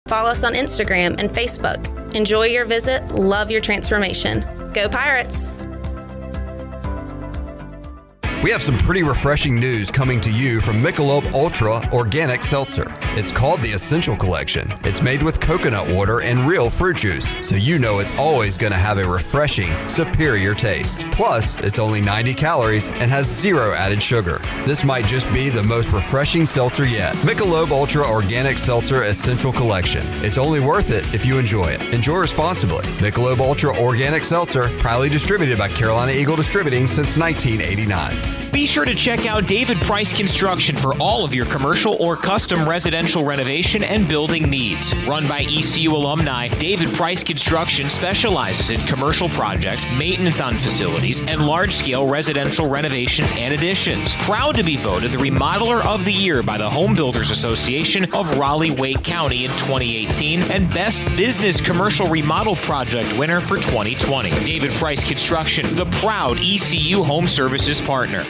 Follow us on Instagram and Facebook. Enjoy your visit. Love your transformation. Go Pirates! We have some pretty refreshing news coming to you from Michelob Ultra Organic Seltzer. It's called the Essential Collection. It's made with coconut water and real fruit juice, so you know it's always going to have a refreshing, superior taste. Plus, it's only 90 calories and has 0 added sugar. This might just be the most refreshing seltzer yet. Michelob Ultra Organic Seltzer Essential Collection. It's only worth it if you enjoy it. Enjoy responsibly. Michelob Ultra Organic Seltzer, proudly distributed by Carolina Eagle Distributing since 1989. Be sure to check out David Price Construction for all of your commercial or custom residential renovation and building needs. Run by ECU alumni, David Price Construction specializes in commercial projects, maintenance on facilities, and large-scale residential renovations and additions. Proud to be voted the Remodeler of the Year by the Home Builders Association of Raleigh-Wake County in 2018 and Best Business Commercial Remodel Project winner for 2020. David Price Construction, the proud ECU Home Services partner.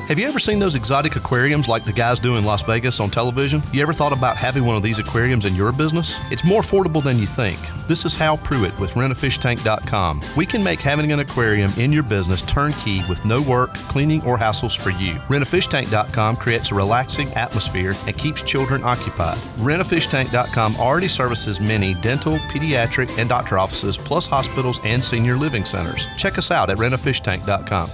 Have you ever seen those exotic aquariums like the guys do in Las Vegas on television? You ever thought about having one of these aquariums in your business? It's more affordable than you think. This is Hal Pruitt with rentafishtank.com. We can make having an aquarium in your business turnkey with no work, cleaning, or hassles for you. Rentafishtank.com creates a relaxing atmosphere and keeps children occupied. Rentafishtank.com already services many dental, pediatric, and doctor offices, plus hospitals and senior living centers. Check us out at rentafishtank.com.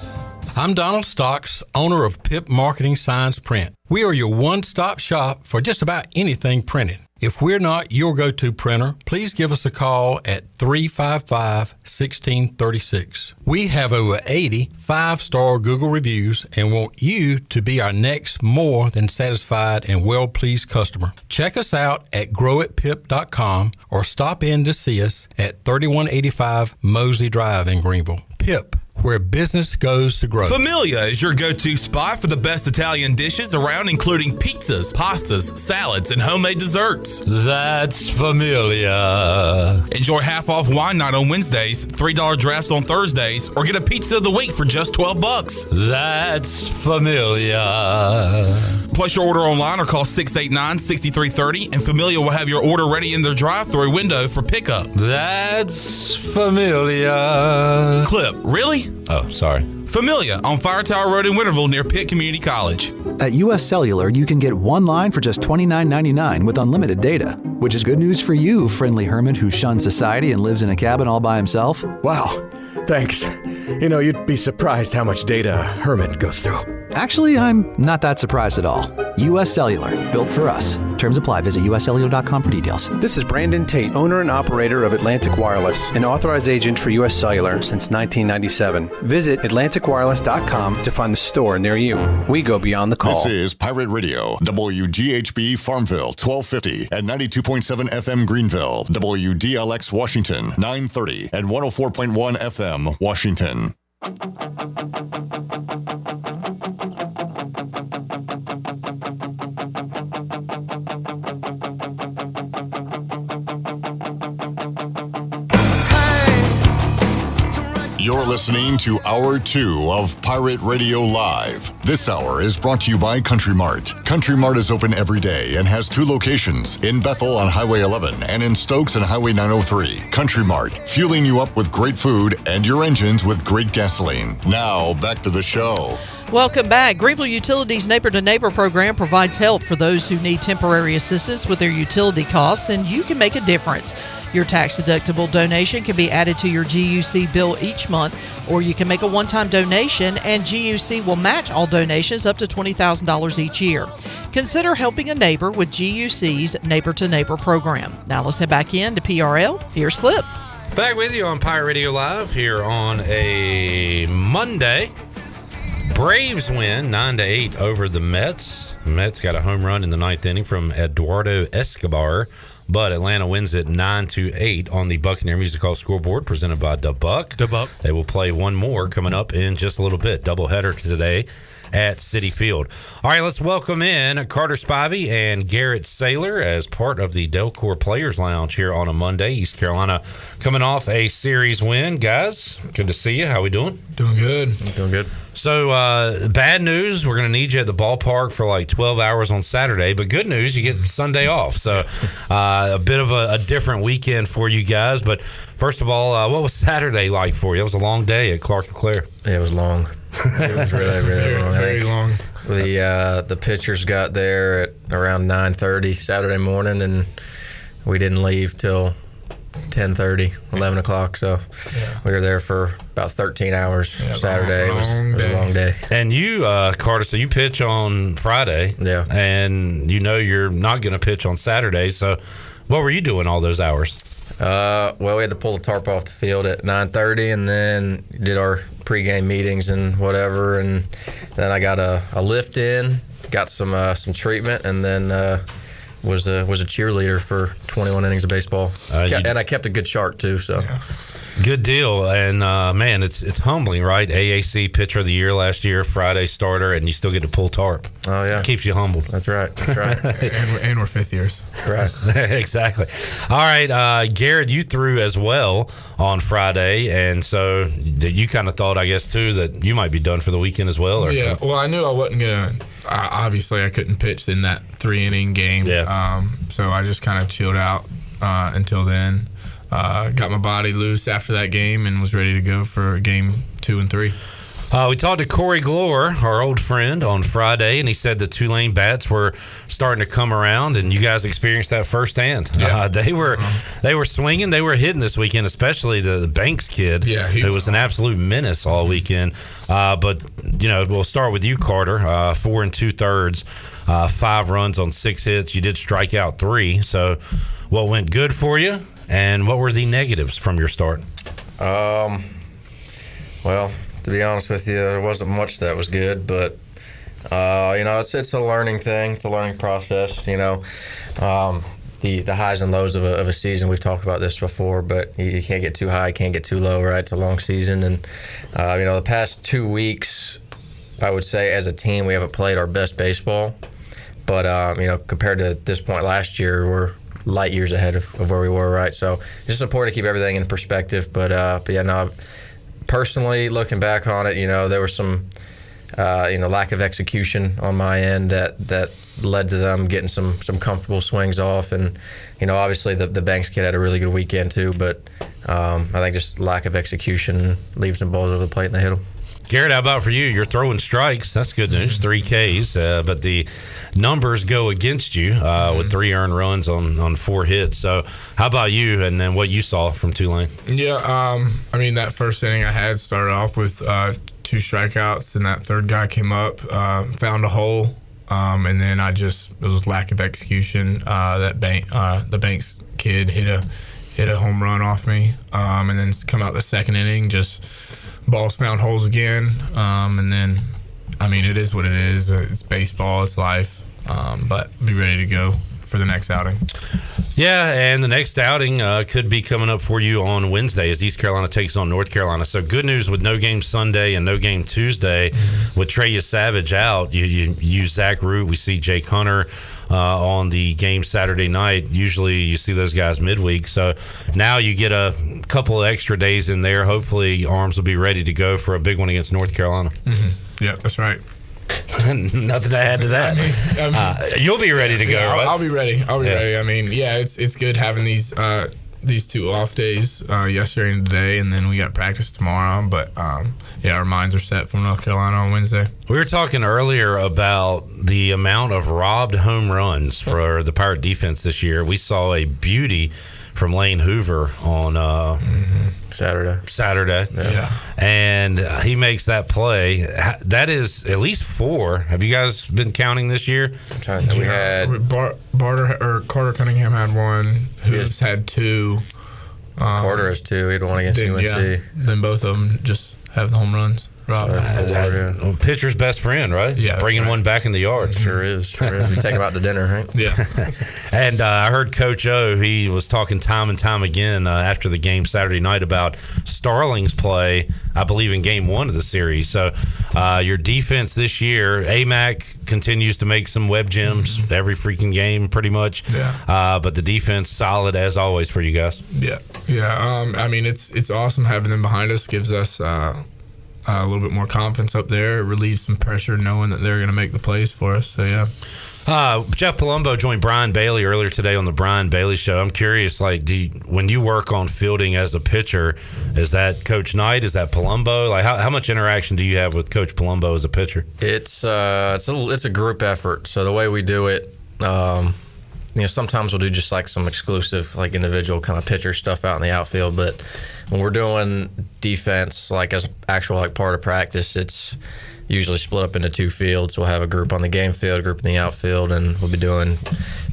I'm Donald Stocks, owner of Pip Marketing Signs Print. We are your one-stop shop for just about anything printed. If we're not your go-to printer, please give us a call at 355-1636. We have over 80 5-star Google reviews and want you to be our next more than satisfied and well-pleased customer. Check us out at growatpip.com or stop in to see us at 3185 Mosley Drive in Greenville. Pip, where business goes to grow. Familia is your go-to spot for the best Italian dishes around, including pizzas, pastas, salads, and homemade desserts. That's Familia. Enjoy half-off wine night on Wednesdays, $3 drafts on Thursdays, or get a pizza of the week for just $12. That's Familia. Place your order online or call 689-6330, and Familia will have your order ready in their drive-thru window for pickup. That's Familia. Clip, really? Oh, sorry. Familia on Fire Tower Road in Winterville near Pitt Community College. At U.S. Cellular, you can get one line for just $29.99 with unlimited data, which is good news for you, friendly hermit who shuns society and lives in a cabin all by himself. Wow, thanks. You know, you'd be surprised how much data a hermit goes through. Actually, I'm not that surprised at all. U.S. Cellular, built for us. Terms apply. Visit uscellular.com for details. This is Brandon Tate, owner and operator of Atlantic Wireless, an authorized agent for U.S. Cellular since 1997. Visit atlanticwireless.com to find the store near you. We go beyond the call. This is Pirate Radio, WGHB Farmville, 1250 at 92.7 FM Greenville, WDLX Washington, 930 and 104.1 FM Washington. You're listening to Hour 2 of Pirate Radio Live. This hour is brought to you by Country Mart. Country Mart is open every day and has 2 locations, in Bethel on Highway 11 and in Stokes on Highway 903. Country Mart, fueling you up with great food and your engines with great gasoline. Now, back to the show. Welcome back. Greenville Utilities Neighbor to Neighbor program provides help for those who need temporary assistance with their utility costs, and you can make a difference. Your tax-deductible donation can be added to your GUC bill each month, or you can make a one-time donation, and GUC will match all donations up to $20,000 each year. Consider helping a neighbor with GUC's Neighbor to Neighbor program. Now let's head back in to PRL. Here's Clip. Back with you on Pirate Radio Live here on a Monday. Braves win 9-8 over the Mets. The Mets got a home run in the 9th inning from Eduardo Escobar, but Atlanta wins it 9-8 on the Buccaneer Music Hall scoreboard presented by Da Buck. Da Buck. They will play one more coming up in just a little bit. Doubleheader today at Citi Field. All right, let's welcome in Carter Spivey and Garrett Saylor as part of the Delcor Players Lounge here on a Monday. East Carolina coming off a series win. Guys, good to see you. How we doing? Doing good. Doing good. So, bad news, we're going to need you at the ballpark for like 12 hours on Saturday, but good news, you get Sunday off. So, A bit of a different weekend for you guys. But first of all, what was Saturday like for you? It was a long day at Clark LeClaire. It was long. It was really, really long. Very long. The pitchers got there at around 9:30 Saturday morning, and we didn't leave till 10:30, 11 o'clock. So we were there for about 13 hours Saturday. It was a long day. And you, Carter, so you pitch on Friday. Yeah. And you know you're not going to pitch on Saturday. So what were you doing all those hours? Well, we had to pull the tarp off the field at 9:30, and then did our pregame meetings and whatever. And then I got a lift in, got some treatment, and then was a cheerleader for 21 innings of baseball. And I kept a good chart too. So. Good deal. And man, it's humbling, right? AAC Pitcher of the Year last year, Friday starter, and you still get to pull tarp. Oh yeah, it keeps you humbled. That's right. and we're fifth years. Right. Exactly. All right, Garrett, you threw as well on Friday, and so you kind of thought, I guess, too, that you might be done for the weekend as well. Or? Yeah. Well, I knew I wasn't gonna. Obviously, I couldn't pitch in that 3-inning game. Yeah. So I just kind of chilled out until then. Got my body loose after that game and was ready to go for game 2 and 3. We talked to Corey Glore, our old friend, on Friday, and he said the Tulane bats were starting to come around, and you guys experienced that firsthand. Yeah. They were swinging, they were hitting this weekend, especially the Banks kid. Yeah, who was an absolute menace all weekend. But we'll start with you, Carter. 4 2/3, 5 runs on 6 hits. You did strike out 3. So, what went good for you, and what were the negatives from your start? Well, to be honest with you, there wasn't much that was good, but it's a learning thing. It's a learning process. The highs and lows of a season. We've talked about this before, but you can't get too high, can't get too low. Right? It's a long season, and the past 2 weeks, I would say as a team we haven't played our best baseball. But compared to this point last year, we're light years ahead of where we were. Right? So it's just important to keep everything in perspective. But yeah, no. Personally, looking back on it, there was some, lack of execution on my end that led to them getting some comfortable swings off. And, obviously the Banks kid had a really good weekend too, but I think just lack of execution leaves some balls over the plate and they hit them. Garrett, how about for you? You're throwing strikes. That's good news. 3 Ks, but the numbers go against you with 3 earned runs on 4 hits. So how about you and then what you saw from Tulane? Yeah, that first inning I had started off with 2 strikeouts, and that third guy came up, found a hole, and then it was lack of execution. The Banks kid hit a home run off me, and then come out the second inning, just balls found holes again, and then it is what it is. It's baseball, it's life, but be ready to go for the next outing. Yeah, and the next outing could be coming up for you on Wednesday as East Carolina takes on North Carolina. So good news with no game Sunday and no game Tuesday. With Trey Savage out, you use Zach Root. We see Jake Hunter on the game Saturday night. Usually you see those guys midweek. So now you get a couple of extra days in there. Hopefully arms will be ready to go for a big one against North Carolina. Mm-hmm. Yeah, that's right. Nothing to add to that. You'll be ready to go, right? I'll be ready. I'll be ready. It's good having these 2 off days, yesterday and today, and then we got practice tomorrow. But our minds are set for North Carolina on Wednesday. We were talking earlier about the amount of robbed home runs for the Pirate defense this year. We saw a beauty from Lane Hoover on Saturday. Yeah. And he makes that play. That is at least 4. Have you guys been counting this year? I'm trying to think. We had Carter Cunningham had 1. Who's had 2. Carter has 2. He had 1 against UNC. Yeah, then both of them just have the home runs. Well, pitcher's best friend, right? Yeah, bringing one back in the yard. Sure is. You take him out to dinner, right? Yeah. And I heard Coach O, he was talking time and time again after the game Saturday night about Starling's play, I believe, in game 1 of the series. So your defense this year, AMAC continues to make some web gems every freaking game pretty much. Yeah. But the defense solid as always for you guys. Yeah. Yeah. It's awesome having them behind us. Gives us a little bit more confidence up there. It relieves some pressure knowing that they're going to make the plays for us. So, yeah. Jeff Palumbo joined Brian Bailey earlier today on the Brian Bailey Show. I'm curious, like, when you work on fielding as a pitcher, is that Coach Knight? Is that Palumbo? Like, how much interaction do you have with Coach Palumbo as a pitcher? It's a group effort. So the way we do it, sometimes we'll do just like some exclusive, like individual kind of pitcher stuff out in the outfield. But when we're doing defense, like as actual like part of practice, it's usually split up into two fields. We'll have a group on the game field, a group in the outfield, and we'll be doing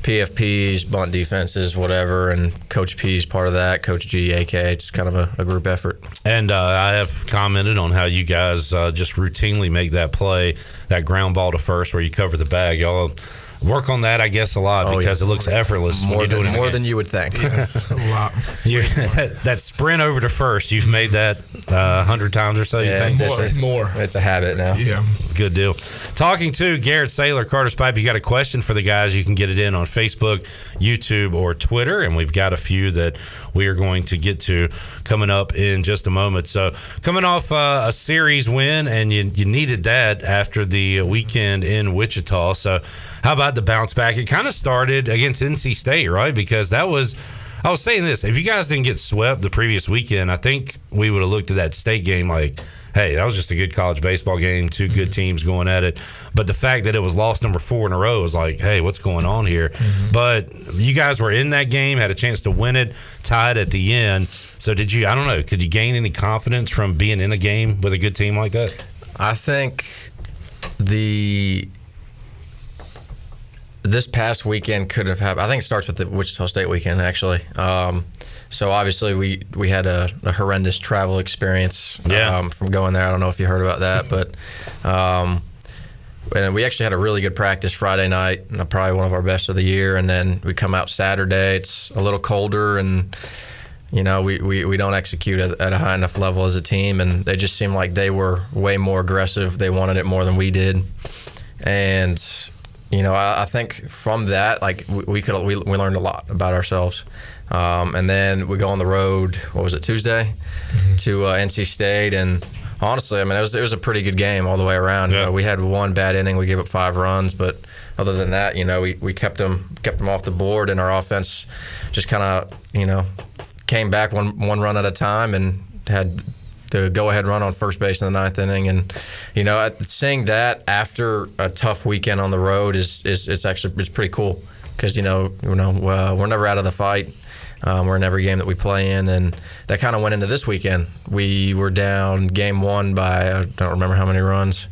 PFPs, bunt defenses, whatever, and Coach P's part of that, Coach G, AK. It's kind of a group effort. And I have commented on how you guys just routinely make that play, that ground ball to first where you cover the bag. Y'all work on that, I guess, a lot because it looks effortless. More than you would think. Yes, a lot. That sprint over to first, you've made that 100 times or so, you think? More. It's a habit now. Yeah. Good deal. Talking to Garrett Saylor, Carter's Pipe. You got a question for the guys, you can get it in on Facebook, YouTube, or Twitter, and we've got a few that we are going to get to coming up in just a moment. So coming off a series win, and you needed that after the weekend in Wichita. So how about the bounce back? It kind of started against NC State, right? Because I was saying this, if you guys didn't get swept the previous weekend, I think we would have looked at that State game like, hey, that was just a good college baseball game, two good teams going at it. But the fact that it was loss number 4 in a row was like, hey, what's going on here? Mm-hmm. But you guys were in that game, had a chance to win it, tied at the end. So could you gain any confidence from being in a game with a good team like that? I think this past weekend could have happened. I think it starts with the Wichita State weekend, actually. So obviously we had a horrendous travel experience from going there. I don't know if you heard about that, but and we actually had a really good practice Friday night, probably one of our best of the year. And then we come out Saturday. It's a little colder, and we don't execute at a high enough level as a team. And they just seemed like they were way more aggressive. They wanted it more than we did, and I think from that, like we learned a lot about ourselves. And then we go on the road. What was it, Tuesday, to NC State, and honestly, I mean, it was a pretty good game all the way around. Yeah. We had one bad inning. We gave up 5 runs, but other than that, we kept them off the board, and our offense just kind of came back one run at a time and had the go-ahead run on first base in the 9th inning. And seeing that after a tough weekend on the road is pretty cool, because we're never out of the fight. We're in every game that we play in, and that kind of went into this weekend. We were down game 1 by I don't remember how many runs,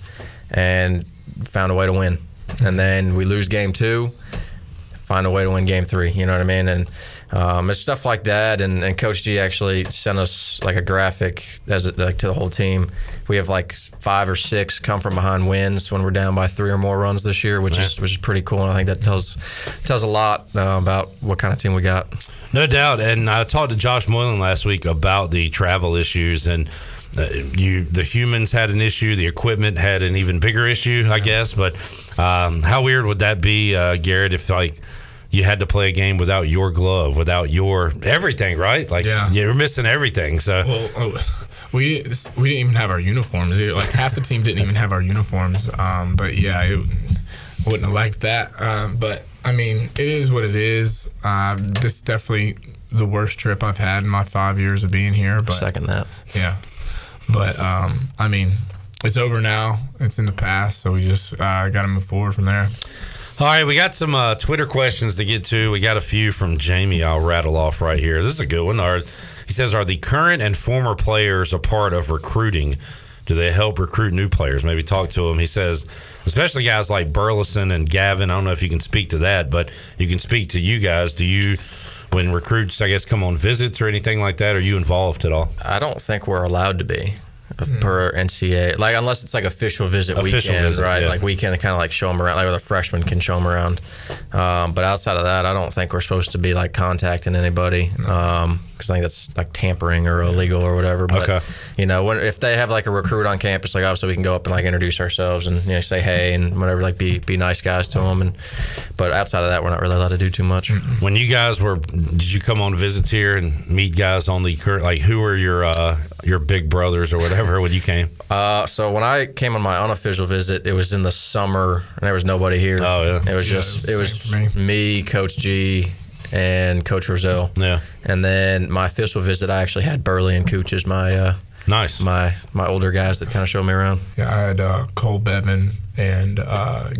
and found a way to win. And then we lose game 2, find a way to win game 3. You know what I mean? And it's stuff like that. And Coach G actually sent us like a graphic to the whole team. We have like 5 or 6 come from behind wins when we're down by 3 or more runs this year, which is pretty cool. And I think that tells a lot about what kind of team we got. No doubt. And I talked to Josh Moylan last week about the travel issues, and the humans had an issue, the equipment had an even bigger issue, I guess. But how weird would that be, Garrett, if like you had to play a game without your glove, without your everything, right? Like you're missing everything. So we didn't even have our uniforms. Like half the team didn't even have our uniforms. But yeah, it wouldn't have liked that. But I mean, it is what it is. This is definitely the worst trip I've had in my 5 years of being here. But second that. Yeah. But I mean, it's over now. It's in the past. So we just got to move forward from there. All right, we got some Twitter questions to get to. We got a few from Jamie I'll rattle off right here. This is a good one. He says, are the current and former players a part of recruiting? Do they help recruit new players? Maybe talk to them. He says, especially guys like Burleson and Gavin. I don't know if you can speak to that, but you can speak to you guys. Do you, when recruits, I guess, come on visits or anything like that, are you involved at all? I don't think we're allowed to be. Per NCAA, like unless it's like official visit weekend, right? Yeah. Like we can kind of like show them around, like the freshmen can show them around. But outside of that, I don't think we're supposed to be like contacting anybody. because I think that's like tampering or illegal or whatever. But, Okay. If they have like a recruit on campus, like obviously we can go up and like introduce ourselves and say hey and whatever, like be nice guys to them. But outside of that, we're not really allowed to do too much. When you guys did you come on visits here and meet guys on the current, like who were your big brothers or whatever when you came? So when I came on my unofficial visit, it was in the summer and there was nobody here. Oh yeah. It was me, Coach G, and Coach Roselle. Yeah. And then my official visit, I actually had Burley and Cooch as my nice my older guys that kind of showed me around. Yeah, I had Cole Bevan and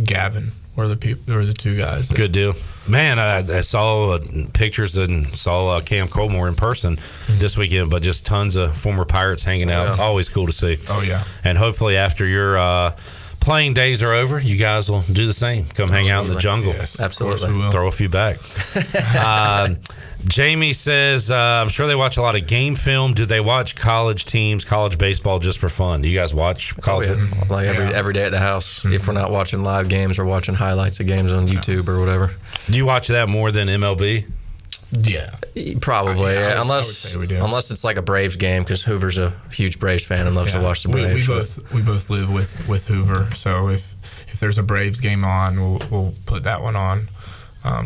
Gavin were the two guys. Good deal. Man, I saw pictures and saw Cam Colmore in person this weekend, but just tons of former Pirates hanging out. Yeah. Always cool to see. Oh, yeah. And hopefully after your playing days are over, you guys will do the same. Come hang out in the jungle. Yes, absolutely. Throw a few back. Jamie says, I'm sure they watch a lot of game film. Do they watch college teams, college baseball just for fun? Do you guys watch college? Like every day at the house, if we're not watching live games or watching highlights of games on YouTube or whatever. Do you watch that more than MLB? Yeah, probably. Yeah, I would unless say we do. Unless it's like a Braves game, because Hoover's a huge Braves fan and loves to watch the Braves. We both live with Hoover, so if there's a Braves game on, we'll put that one on.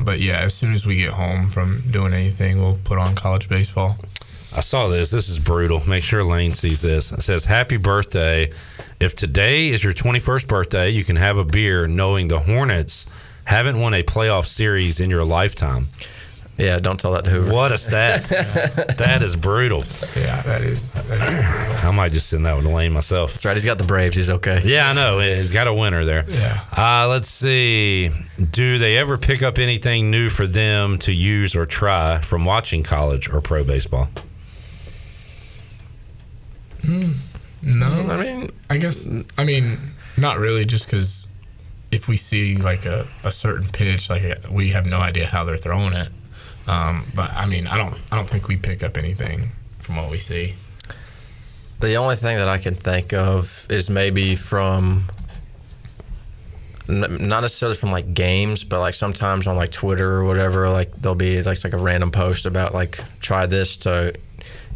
But yeah, as soon as we get home from doing anything, we'll put on college baseball. I saw this. This is brutal. Make sure Lane sees this. It says, happy birthday. If today is your 21st birthday, you can have a beer knowing the Hornets haven't won a playoff series in your lifetime. Yeah, don't tell that to Hoover. What a stat. That is brutal. Yeah, that is brutal. I might just send that one to Lane myself. That's right. He's got the Braves. He's okay. Yeah, I know. He's got a winner there. Yeah. Let's see. Do they ever pick up anything new for them to use or try from watching college or pro baseball? No. I mean, not really, just because if we see like a certain pitch, we have no idea how they're throwing it. But I mean, I don't think we pick up anything from what we see. The only thing that I can think of is maybe from not necessarily from like games, but like sometimes on like Twitter or whatever, like there'll be like a random post about like try this to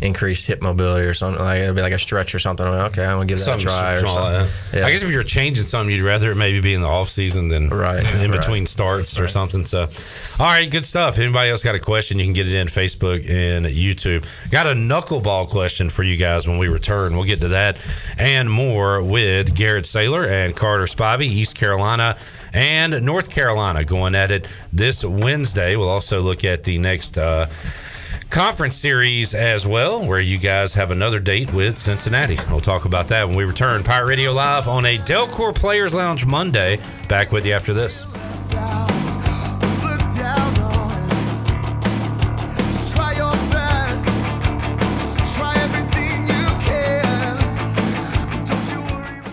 increase hip mobility or something. Like it'll be like a stretch or something. I'm like, okay, I'm gonna give that a try or something. Yeah. I guess if you're changing something, you'd rather it maybe be in the off season than in between starts or something. So, all right, good stuff. Anybody else got a question? You can get it in Facebook and YouTube. Got a knuckleball question for you guys when we return. We'll get to that and more with Garrett Saylor and Carter Spivey, East Carolina and North Carolina going at it this Wednesday. We'll also look at the next conference series as well, where you guys have another date with Cincinnati. We'll talk about that when we return. Pirate Radio Live on a Delcor Players Lounge Monday. Back with you after this.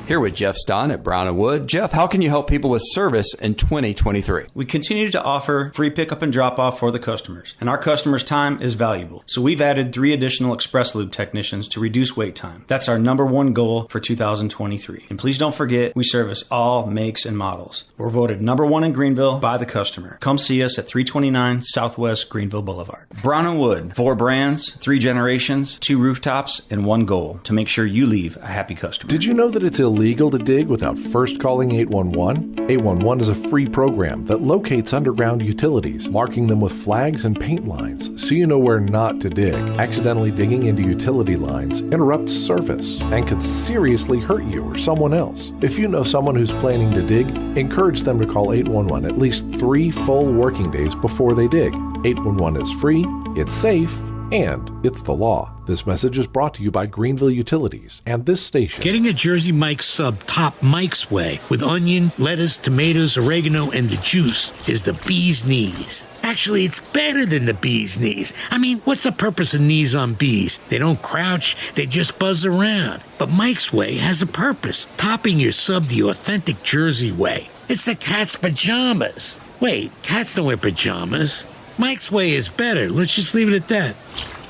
Here with Jeff Stein at Brown & Wood. Jeff, how can you help people with service in 2023? We continue to offer free pickup and drop off for the customers, and our customers' time is valuable. So we've added 3 additional Express Lube technicians to reduce wait time. That's our number one goal for 2023. And please don't forget, we service all makes and models. We're voted number 1 in Greenville by the customer. Come see us at 329 Southwest Greenville Boulevard. Brown & Wood, 4 brands, 3 generations, 2 rooftops, and 1 goal to make sure you leave a happy customer. Did you know that it's illegal to dig without first calling 811? 811 is a free program that locates underground utilities, marking them with flags and paint lines so you know where not to dig. Accidentally digging into utility lines interrupts service and could seriously hurt you or someone else. If you know someone who's planning to dig, encourage them to call 811 at least 3 full working days before they dig. 811 is free, it's safe, and it's the law. This message is brought to you by Greenville Utilities and this station. Getting a Jersey Mike's sub top Mike's way with onion, lettuce, tomatoes, oregano, and the juice is the bee's knees. Actually, it's better than the bee's knees. I mean, what's the purpose of knees on bees? They don't crouch, they just buzz around. But Mike's Way has a purpose, topping your sub the authentic Jersey way. It's the cat's pajamas. Wait, cats don't wear pajamas. Mike's Way is better. Let's just leave it at that.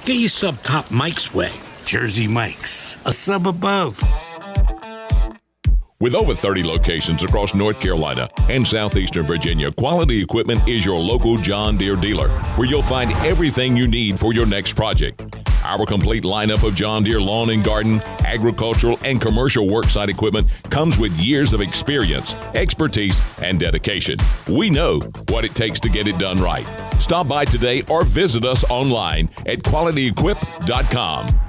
Get your sub top Mike's Way. Jersey Mike's, a sub above. With over 30 locations across North Carolina and southeastern Virginia, Quality Equipment is your local John Deere dealer, where you'll find everything you need for your next project. Our complete lineup of John Deere lawn and garden, agricultural, and commercial worksite equipment comes with years of experience, expertise, and dedication. We know what it takes to get it done right. Stop by today or visit us online at qualityequip.com.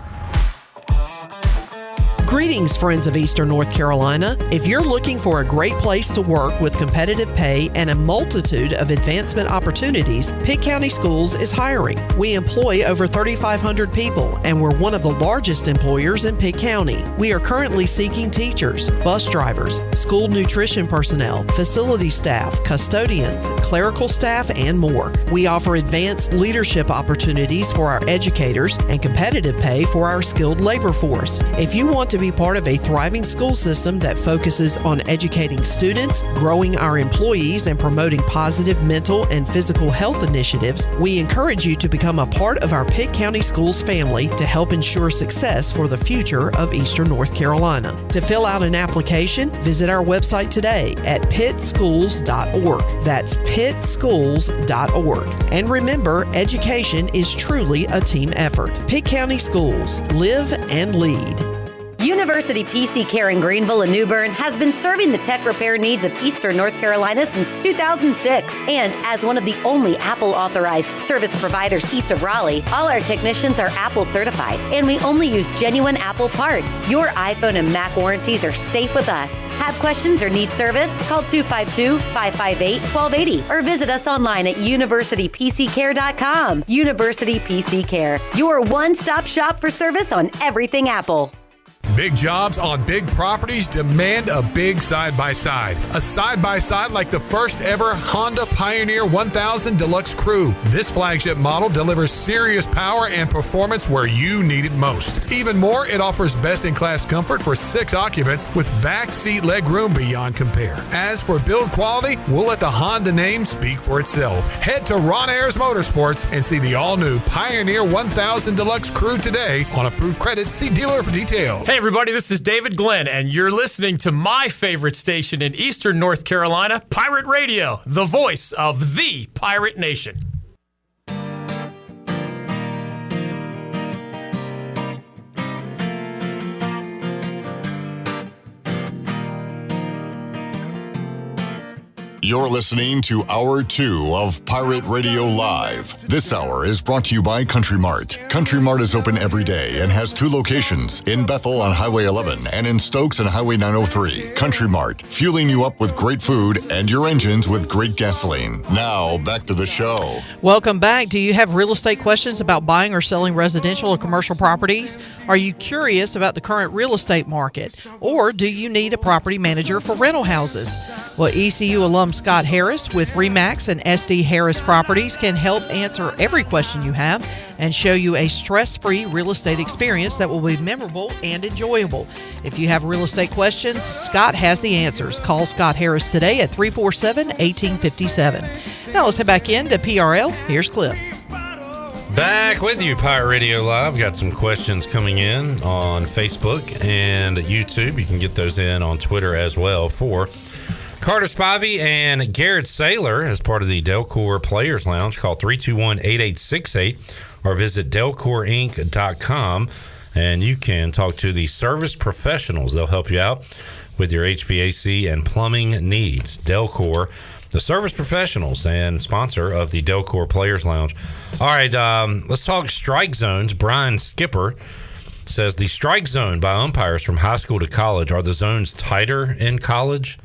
Greetings, friends of Eastern North Carolina. If you're looking for a great place to work with competitive pay and a multitude of advancement opportunities, Pitt County Schools is hiring. We employ over 3,500 people, and we're one of the largest employers in Pitt County. We are currently seeking teachers, bus drivers, school nutrition personnel, facility staff, custodians, clerical staff, and more. We offer advanced leadership opportunities for our educators and competitive pay for our skilled labor force. If you want to be part of a thriving school system that focuses on educating students, growing our employees, and promoting positive mental and physical health initiatives, we encourage you to become a part of our Pitt County Schools family to help ensure success for the future of Eastern North Carolina. To fill out an application, visit our website today at pittschools.org. That's pittschools.org. And remember, education is truly a team effort. Pitt County Schools. Live and lead. University PC Care in Greenville and New Bern has been serving the tech repair needs of Eastern North Carolina since 2006. And as one of the only Apple authorized service providers east of Raleigh, all our technicians are Apple certified, and we only use genuine Apple parts. Your iPhone and Mac warranties are safe with us. Have questions or need service? Call 252-558-1280 or visit us online at universitypccare.com. University PC Care, your one-stop shop for service on everything Apple. Big jobs on big properties demand a big side-by-side. A side-by-side like the first ever Honda Pioneer 1000 Deluxe Crew. This flagship model delivers serious power and performance where you need it most. Even more, it offers best-in-class comfort for 6 occupants with back seat legroom beyond compare. As for build quality, we'll let the Honda name speak for itself. Head to Ron Ayers Motorsports and see the all-new Pioneer 1000 Deluxe Crew today. On approved credit, see dealer for details. Hey everybody, this is David Glenn, and you're listening to my favorite station in Eastern North Carolina, Pirate Radio, the voice of the Pirate Nation. You're listening to Hour 2 of Pirate Radio Live. This hour is brought to you by Country Mart. Country Mart is open every day and has 2 locations, in Bethel on Highway 11 and in Stokes on Highway 903. Country Mart, fueling you up with great food and your engines with great gasoline. Now, back to the show. Welcome back. Do you have real estate questions about buying or selling residential or commercial properties? Are you curious about the current real estate market? Or do you need a property manager for rental houses? Well, ECU alum Scott Harris with RE/MAX and SD Harris Properties can help answer every question you have and show you a stress-free real estate experience that will be memorable and enjoyable. If you have real estate questions, Scott has the answers. Call Scott Harris today at 347-1857. Now let's head back into PRL. Here's Cliff. Back with you, Pirate Radio Live. Got some questions coming in on Facebook and YouTube. You can get those in on Twitter as well for Carter Spivey and Garrett Saylor as part of the Delcor Players Lounge. Call 321-8868 or visit delcorinc.com, and you can talk to the service professionals. They'll help you out with your HVAC and plumbing needs. Delcor, the service professionals and sponsor of the Delcor Players Lounge. All right, let's talk strike zones. Brian Skipper says the strike zone by umpires from high school to college, are the zones tighter in college?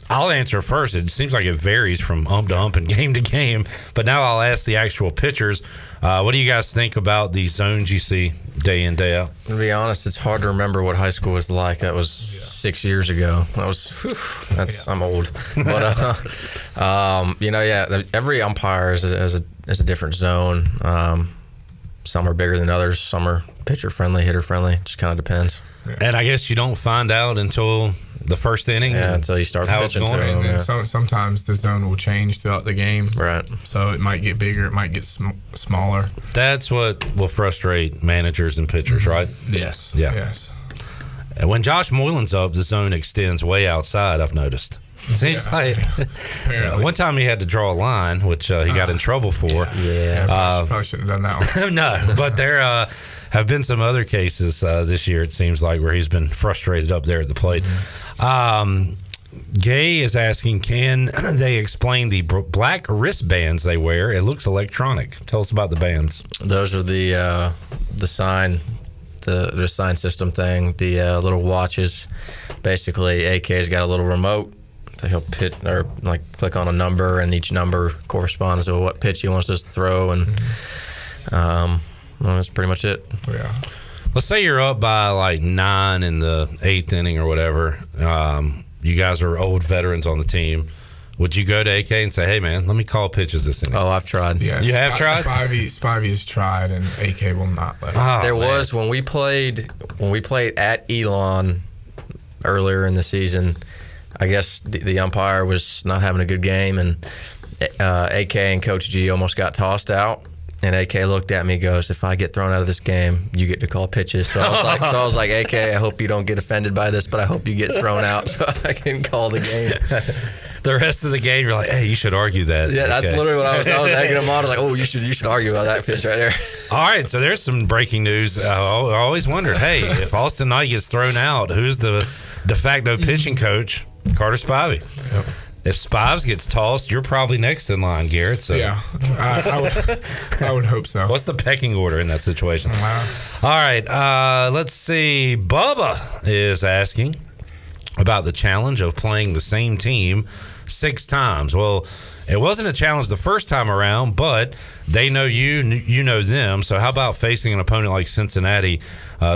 I'll answer first. It seems like it varies from ump to ump and game to game, but now I'll ask the actual pitchers. What do you guys think about these zones you see day in, day out? To be honest, it's hard to remember what high school was like. That was 6 years ago. I'm old. But every umpire is a different zone. Some are bigger than others. Some are pitcher friendly, hitter friendly. It just kind of depends. And I guess you don't find out until the first inning. Yeah, until you start pitching to them. And sometimes the zone will change throughout the game. Right. So it might get bigger, it might get smaller. That's what will frustrate managers and pitchers, right? Yes. Yeah. Yes. And when Josh Moylan's up, the zone extends way outside, I've noticed. Seems like one time he had to draw a line, which he got in trouble for. Probably shouldn't have done that one. No, but there have been some other cases this year, it seems like, where he's been frustrated up there at the plate. Gay is asking, can they explain the black wristbands they wear? It looks electronic. Tell us about the bands. Those are the sign, the sign system thing, the little watches. Basically, AK's got a little remote. He'll click on a number, and each number corresponds to what pitch he wants us to throw, and that's pretty much it. Yeah. Let's say you're up by like 9 in the 8th inning or whatever. You guys are old veterans on the team. Would you go to AK and say, "Hey, man, let me call pitches this inning"? Oh, I've tried. Yeah, you have tried. Spivey has tried, and AK will not let him. There was when we played at Elon earlier in the season. I guess the umpire was not having a good game, and AK and Coach G almost got tossed out. And AK looked at me and goes, "If I get thrown out of this game, you get to call pitches." So I was like, AK, I hope you don't get offended by this, but I hope you get thrown out so I can call the game. The rest of the game, you're like, "Hey, you should argue that." Yeah, that's AK. literally what I was egging him on. I was like, "Oh, you should argue about that pitch right there." All right, so there's some breaking news. I always wondered, hey, if Austin Knight gets thrown out, who's the de facto pitching coach? Carter Spivey. Yep. If Spives gets tossed, you're probably next in line, Garrett. So. Yeah, I would hope so. What's the pecking order in that situation? All right, let's see. Bubba is asking about the challenge of playing the same team 6 times. Well, it wasn't a challenge the first time around, but they know you know them. So how about facing an opponent like Cincinnati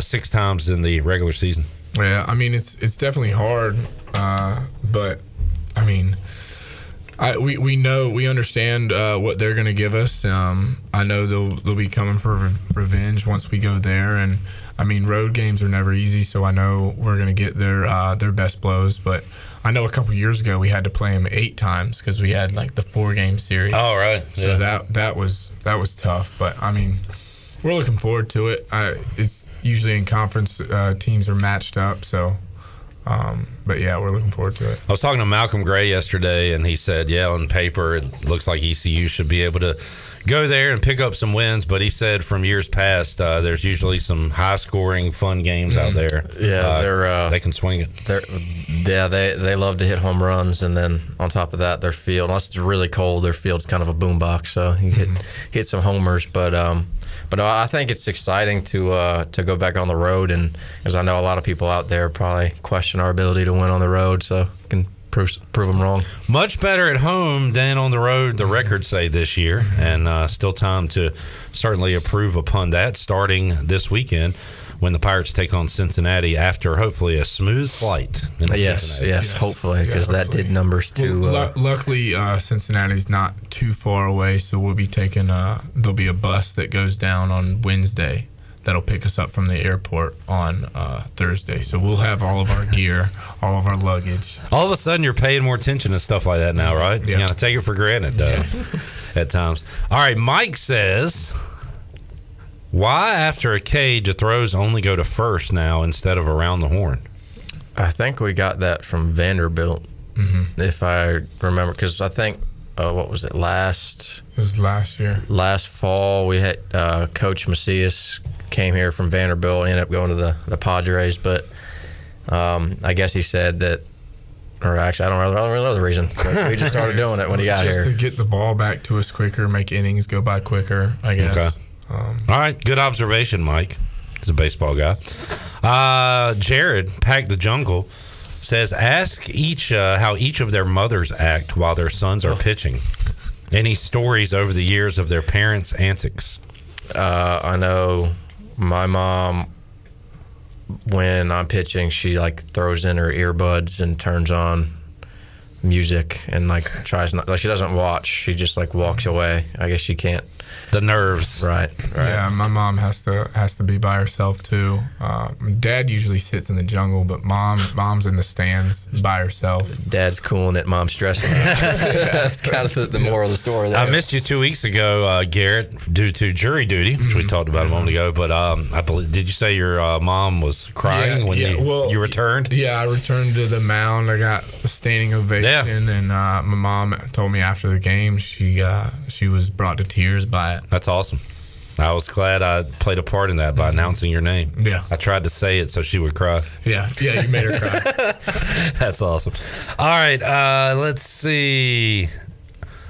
6 times in the regular season? Yeah, I mean, it's definitely hard, but I mean, we understand what they're going to give us. I know they'll be coming for revenge once we go there, and I mean, road games are never easy, so I know we're going to get their best blows. But I know a couple years ago we had to play them 8 times because we had like the 4-game series. Oh, right. So that was tough. But I mean, we're looking forward to it. It's usually in conference teams are matched up, so. But yeah, we're looking forward to it. I was talking to Malcolm Gray yesterday, and he said, yeah, on paper, it looks like ECU should be able to go there and pick up some wins. But he said from years past, there's usually some high-scoring, fun games out there. Yeah, they can swing it. They love to hit home runs, and then on top of that, their field, unless it's really cold, their field's kind of a boombox, so you hit some homers. But I think it's exciting to go back on the road, and because I know a lot of people out there probably question our ability to win on the road, so I can prove them wrong. Much better at home than on the road, the records say this year, and still time to certainly improve upon that starting this weekend when the Pirates take on Cincinnati after hopefully a smooth flight. Yes, hopefully, because that did numbers too. Luckily, Cincinnati's not too far away, so we'll be taking there'll be a bus that goes down on Wednesday that'll pick us up from the airport on Thursday. So we'll have all of our gear, all of our luggage. All of a sudden, you're paying more attention to stuff like that now, right? Yeah. You gotta take it for granted at times. All right, Mike says, why after a cage the throws only go to first now instead of around the horn? I think we got that from Vanderbilt, if I remember, because I think what was it It was last year. Last fall, we had Coach Macias came here from Vanderbilt and ended up going to the Padres, but I guess he said that, or actually, I don't really know the reason. We just started doing it when he got here. Just to get the ball back to us quicker, make innings go by quicker, I guess. Okay. All right, good observation, Mike. He's a baseball guy. Jared, Pack the Jungle, says, ask how each of their mothers act while their sons are pitching. Any stories over the years of their parents' antics? I know my mom, when I'm pitching, she like throws in her earbuds and turns on music and like tries not, like she doesn't watch. She just like walks away. I guess she can't. The nerves. Right. Yeah, my mom has to be by herself too. Dad usually sits in the jungle, but mom's in the stands by herself. Dad's cooling it, mom's stressing out. That's kind of the moral of the story there. I missed you 2 weeks ago, Garrett, due to jury duty, which we talked about a moment ago. But I believe, did you say your mom was crying when you returned? Yeah, I returned to the mound. I got a standing ovation, and my mom told me after the game she was brought to tears by it. That's awesome. I was glad I played a part in that by announcing your name. Yeah. I tried to say it so she would cry. Yeah, you made her cry. That's awesome. All right, let's see.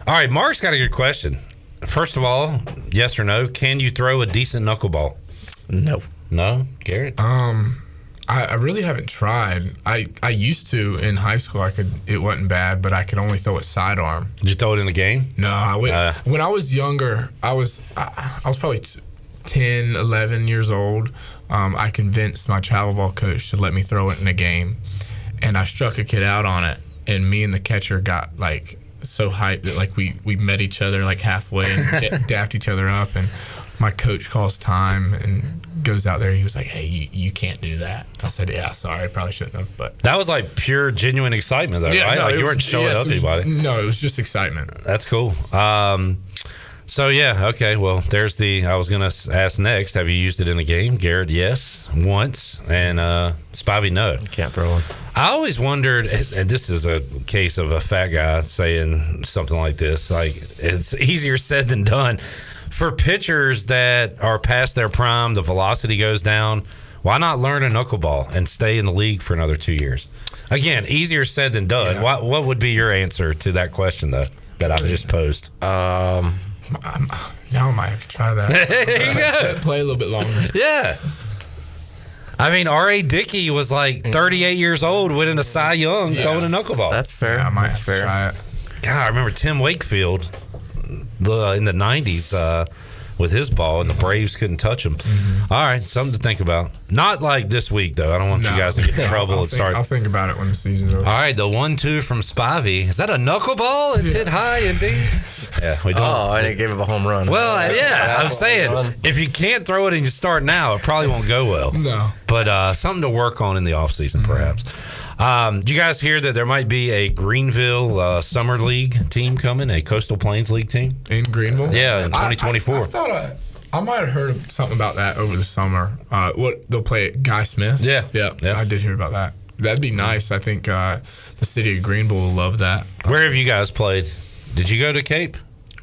All right, Mark's got a good question. First of all, yes or no, can you throw a decent knuckleball? No. No? Garrett? I really haven't tried. I used to in high school. It wasn't bad, but I could only throw it sidearm. Did you throw it in the game? No, when I was younger, I was probably 10, 11 years old. I convinced my travel ball coach to let me throw it in a game, and I struck a kid out on it. And me and the catcher got like so hyped that like we met each other like halfway and dapped each other up. And my coach calls time and goes out there. He was like, "Hey, you can't do that." I said, "Yeah, sorry, I probably shouldn't have." But that was like pure, genuine excitement, though, right? No, like you weren't showing up anybody. No, it was just excitement. That's cool. So yeah, okay. Well, there's I was gonna ask next. Have you used it in a game? Garrett, yes, once, and Spivey, no. Can't throw one. I always wondered, and this is a case of a fat guy saying something like this. Like it's easier said than done. For pitchers that are past their prime, the velocity goes down. Why not learn a knuckleball and stay in the league for another 2 years? Again, easier said than done. Yeah. What would be your answer to that question, though, that I've just posed? Now I might have to try that. There you go. Play a little bit longer. Yeah. I mean, R.A. Dickey was like 38 years old, winning a Cy Young, throwing a knuckleball. That's fair. Yeah, I might have to try it. God, I remember Tim Wakefield in the 90s with his ball, and the Braves couldn't touch him. Mm-hmm. All right, something to think about. Not like this week, though. I don't want you guys to get in trouble and start. I'll think about it when the season's over. All right, the 1-2 from Spivey. Is that a knuckleball? It's hit high and deep. Yeah, we don't. Oh, I didn't give him a home run. Well, yeah, I'm saying if you can't throw it and you start now, it probably won't go well. No. But something to work on in the offseason, perhaps. Do you guys hear that there might be a Greenville Summer League team coming, a Coastal Plains League team? In Greenville? Yeah, in 2024. I thought I might have heard something about that over the summer. They'll play at Guy Smith? Yeah. I did hear about that. That'd be nice. I think the city of Greenville will love that. Where have you guys played? Did you go to Cape?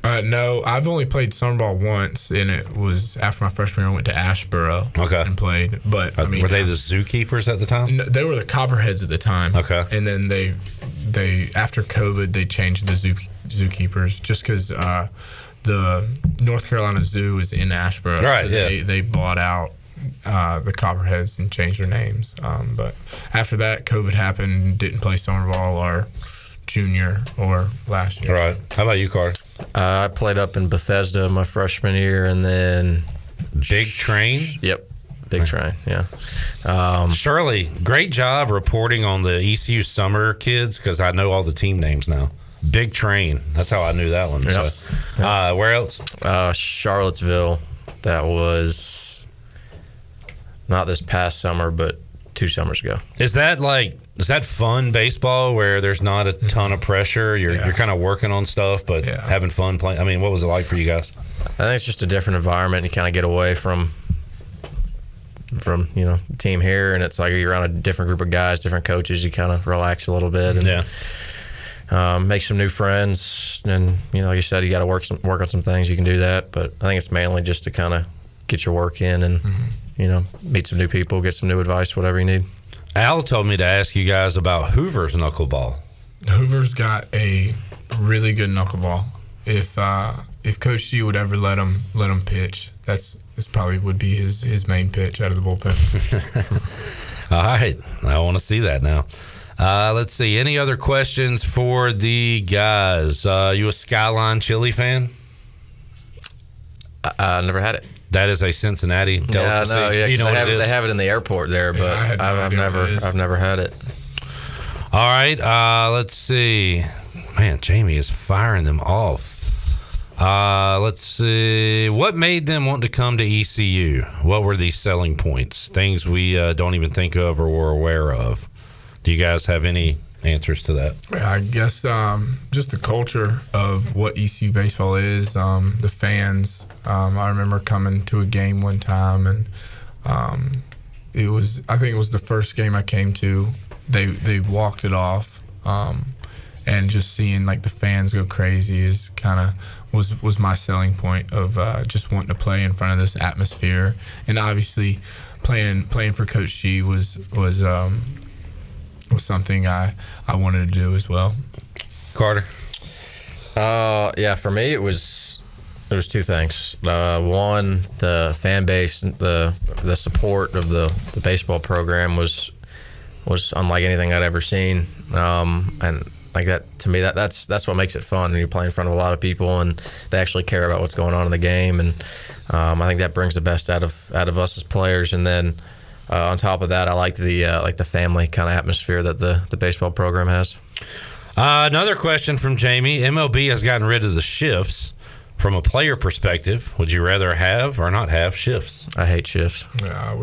No, I've only played summer ball once, and it was after my freshman year. I went to Ashboro and played. But I mean, were they the zookeepers at the time? No, they were the Copperheads at the time. Okay, and then they after COVID they changed the zookeepers just because the North Carolina Zoo is in Ashboro. Right. So they bought out the Copperheads and changed their names. But after that, COVID happened. Didn't play summer ball or junior or last year. Right. How about you, Carter? I played up in Bethesda my freshman year, and then Big Train. Yep, Big Train. Yeah. Shirley, great job reporting on the ECU summer kids because I know all the team names now. Big Train. That's how I knew that one. Yep. So, where else? Charlottesville. That was not this past summer, but 2 summers ago. Is that fun baseball where there's not a ton of pressure? You're kind of working on stuff, but having fun playing. I mean, what was it like for you guys? I think it's just a different environment. You kind of get away from the team here, and it's like you're around a different group of guys, different coaches. You kind of relax a little bit and make some new friends. And like you said, you got to work on some things. You can do that, but I think it's mainly just to kind of get your work in and meet some new people, get some new advice, whatever you need. Al told me to ask you guys about Hoover's knuckleball. Hoover's got a really good knuckleball. If Coach G would ever let him pitch, this probably would be his main pitch out of the bullpen. All right, I want to see that now. Let's see. Any other questions for the guys? You a Skyline Chili fan? I never had it. That is a Cincinnati delicacy. Yeah, no, yeah. They have it in the airport there, but I've never had it. All right, let's see. Man, Jamie is firing them off. Let's see. What made them want to come to ECU? What were these selling points? Things we don't even think of or were aware of. Do you guys have any answers to that? I guess just the culture of what ECU baseball is, the fans. I remember coming to a game one time, and I think it was the first game I came to. They walked it off, and just seeing like the fans go crazy is kind of was my selling point of just wanting to play in front of this atmosphere, and obviously playing for Coach G was something I wanted to do as well. Carter? Yeah, for me it was two things. One, the fan base, the support of the baseball program was unlike anything I'd ever seen, and like that to me that's what makes it fun. And you play in front of a lot of people, and they actually care about what's going on in the game, and I think that brings the best out of us as players. And then on top of that, I liked the family kind of atmosphere that the baseball program has. Another question from Jamie. MLB has gotten rid of the shifts. From a player perspective, would you rather have or not have shifts? I hate shifts. Yeah,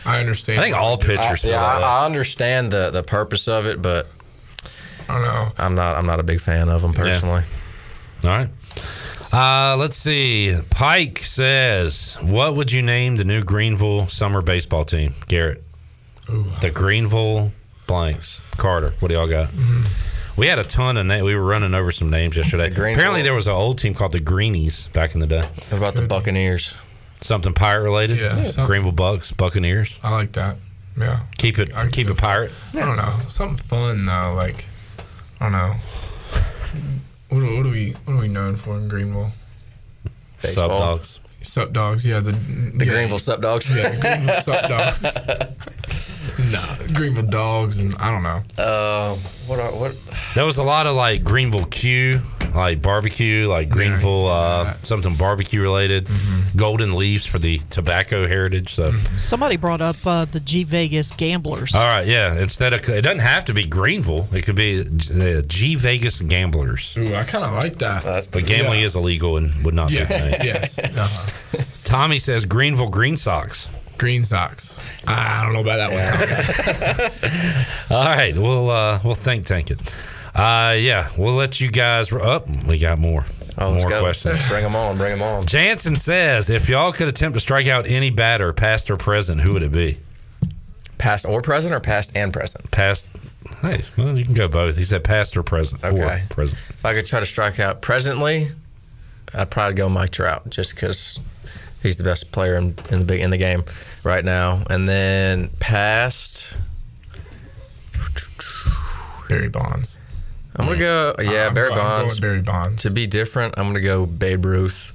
I understand. I think all pitchers feel that. I understand the purpose of it, but I don't know. I'm not a big fan of them personally. Yeah. All right. Let's see. Pike says, what would you name the new Greenville summer baseball team? Garrett. Ooh. The Greenville Blanks. Carter, what do y'all got? We had a ton of names. We were running over some names yesterday. Apparently there was an old team called the Greenies back in the day. What about the Buccaneers? Something pirate related? Yeah. Greenville Bucks, Buccaneers. I like that. Yeah. Keep it pirate. I don't know. Something fun though. Like, I don't know. What are we known for in Greenville? Sup dogs. Sup dogs. Yeah. The Greenville Sup dogs. Yeah. Greenville Sup dogs. Greenville dogs, and I don't know. What? There was a lot of like Greenville Q, like barbecue, like Greenville something barbecue related. Mm-hmm. Golden Leaves for the tobacco heritage. So somebody brought up the G Vegas Gamblers. All right, yeah. Instead of it doesn't have to be Greenville. It could be G Vegas Gamblers. Ooh, I kind of like that. But gambling is illegal and would not be. Yes. Tommy says Greenville Green Sox. Green Sox. I don't know about that one. All right, we'll think tank it. We'll let you guys. We got more. More questions. Bring them on. Jansen says, if y'all could attempt to strike out any batter, past or present, who would it be? Past or present, or past and present? Past. Hey, well, you can go both. He said past or present. Okay. Or present. If I could try to strike out presently, I'd probably go Mike Trout, just because he's the best player in the game right now. And then past, Barry Bonds. I'm gonna go. Yeah, Barry Bonds. I'm going Barry Bonds. To be different, I'm gonna go Babe Ruth.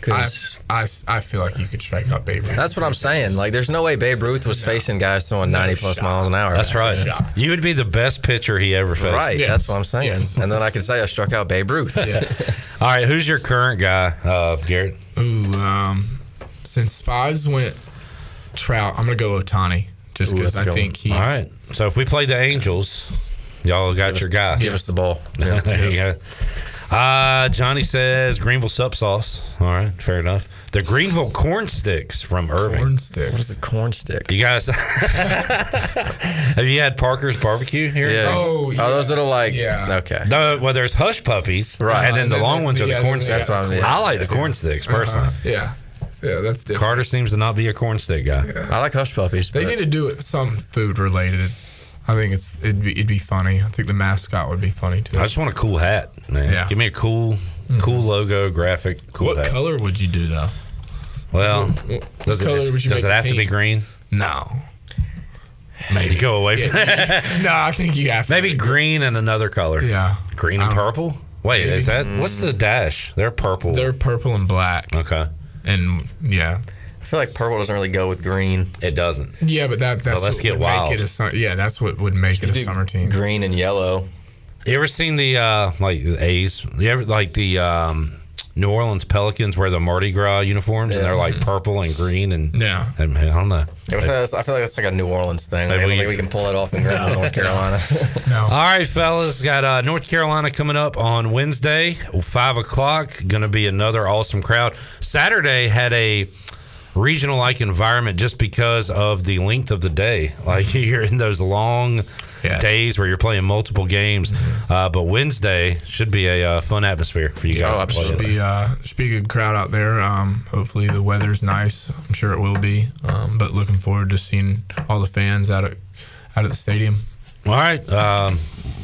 I feel like you could strike out Babe Ruth. That's what I'm saying. Like, there's no way Babe Ruth was facing guys throwing 90 plus miles an hour. That's right. You would be the best pitcher he ever faced. Right. Yes. That's what I'm saying. Yes. And then I could say I struck out Babe Ruth. Yes. All right. Who's your current guy, Garrett? Ooh, since Spies went Trout, I'm gonna go Ohtani, just because I think he's. All right. So if we play the Angels, y'all got your guy. Give us the ball. Yeah. There you go. Johnny says Greenville Sup Sauce. All right, fair enough. The Greenville Corn Sticks from Irving. Corn Sticks. What is a corn stick? You guys, have you had Parker's Barbecue here? Yeah. Oh, yeah. Those little like. Yeah. Okay. No, well, there's Hush Puppies, right? And then the long ones are the corn sticks. That's what I mean. I like the corn sticks personally. Yeah, that's different. Carter seems to not be a corn stick guy. Yeah. I like Hush Puppies. They need to do it some food related. I think it'd be funny. I think the mascot would be funny too. I just want a cool hat, man. Yeah. Give me a cool logo, graphic, cool hat. What color would you do though? Well, does it have to be green? No. Maybe go away from No, I think you have to. Maybe green and another color. Yeah. Green and purple? Wait, maybe. Is that what's the dash? They're purple. They're purple and black. Okay. And yeah. I feel like purple doesn't really go with green. It doesn't. Yeah, but that's let's what get would wild. make it that's what would make it a summer team. Green and yellow. You ever seen the like the A's? You ever like the New Orleans Pelicans wear the Mardi Gras uniforms, and they're like purple and green, and I don't know. I feel like that's like a New Orleans thing. Maybe we can pull it off in North Carolina. All right, fellas, got North Carolina coming up on Wednesday, 5 o'clock. Going to be another awesome crowd. Saturday had a regional-like environment just because of the length of the day. Like you're in those long days where you're playing multiple games. But Wednesday should be a fun atmosphere for you guys. Should be a good crowd out there. Hopefully the weather's nice. I'm sure it will be. But looking forward to seeing all the fans out at the stadium. All right.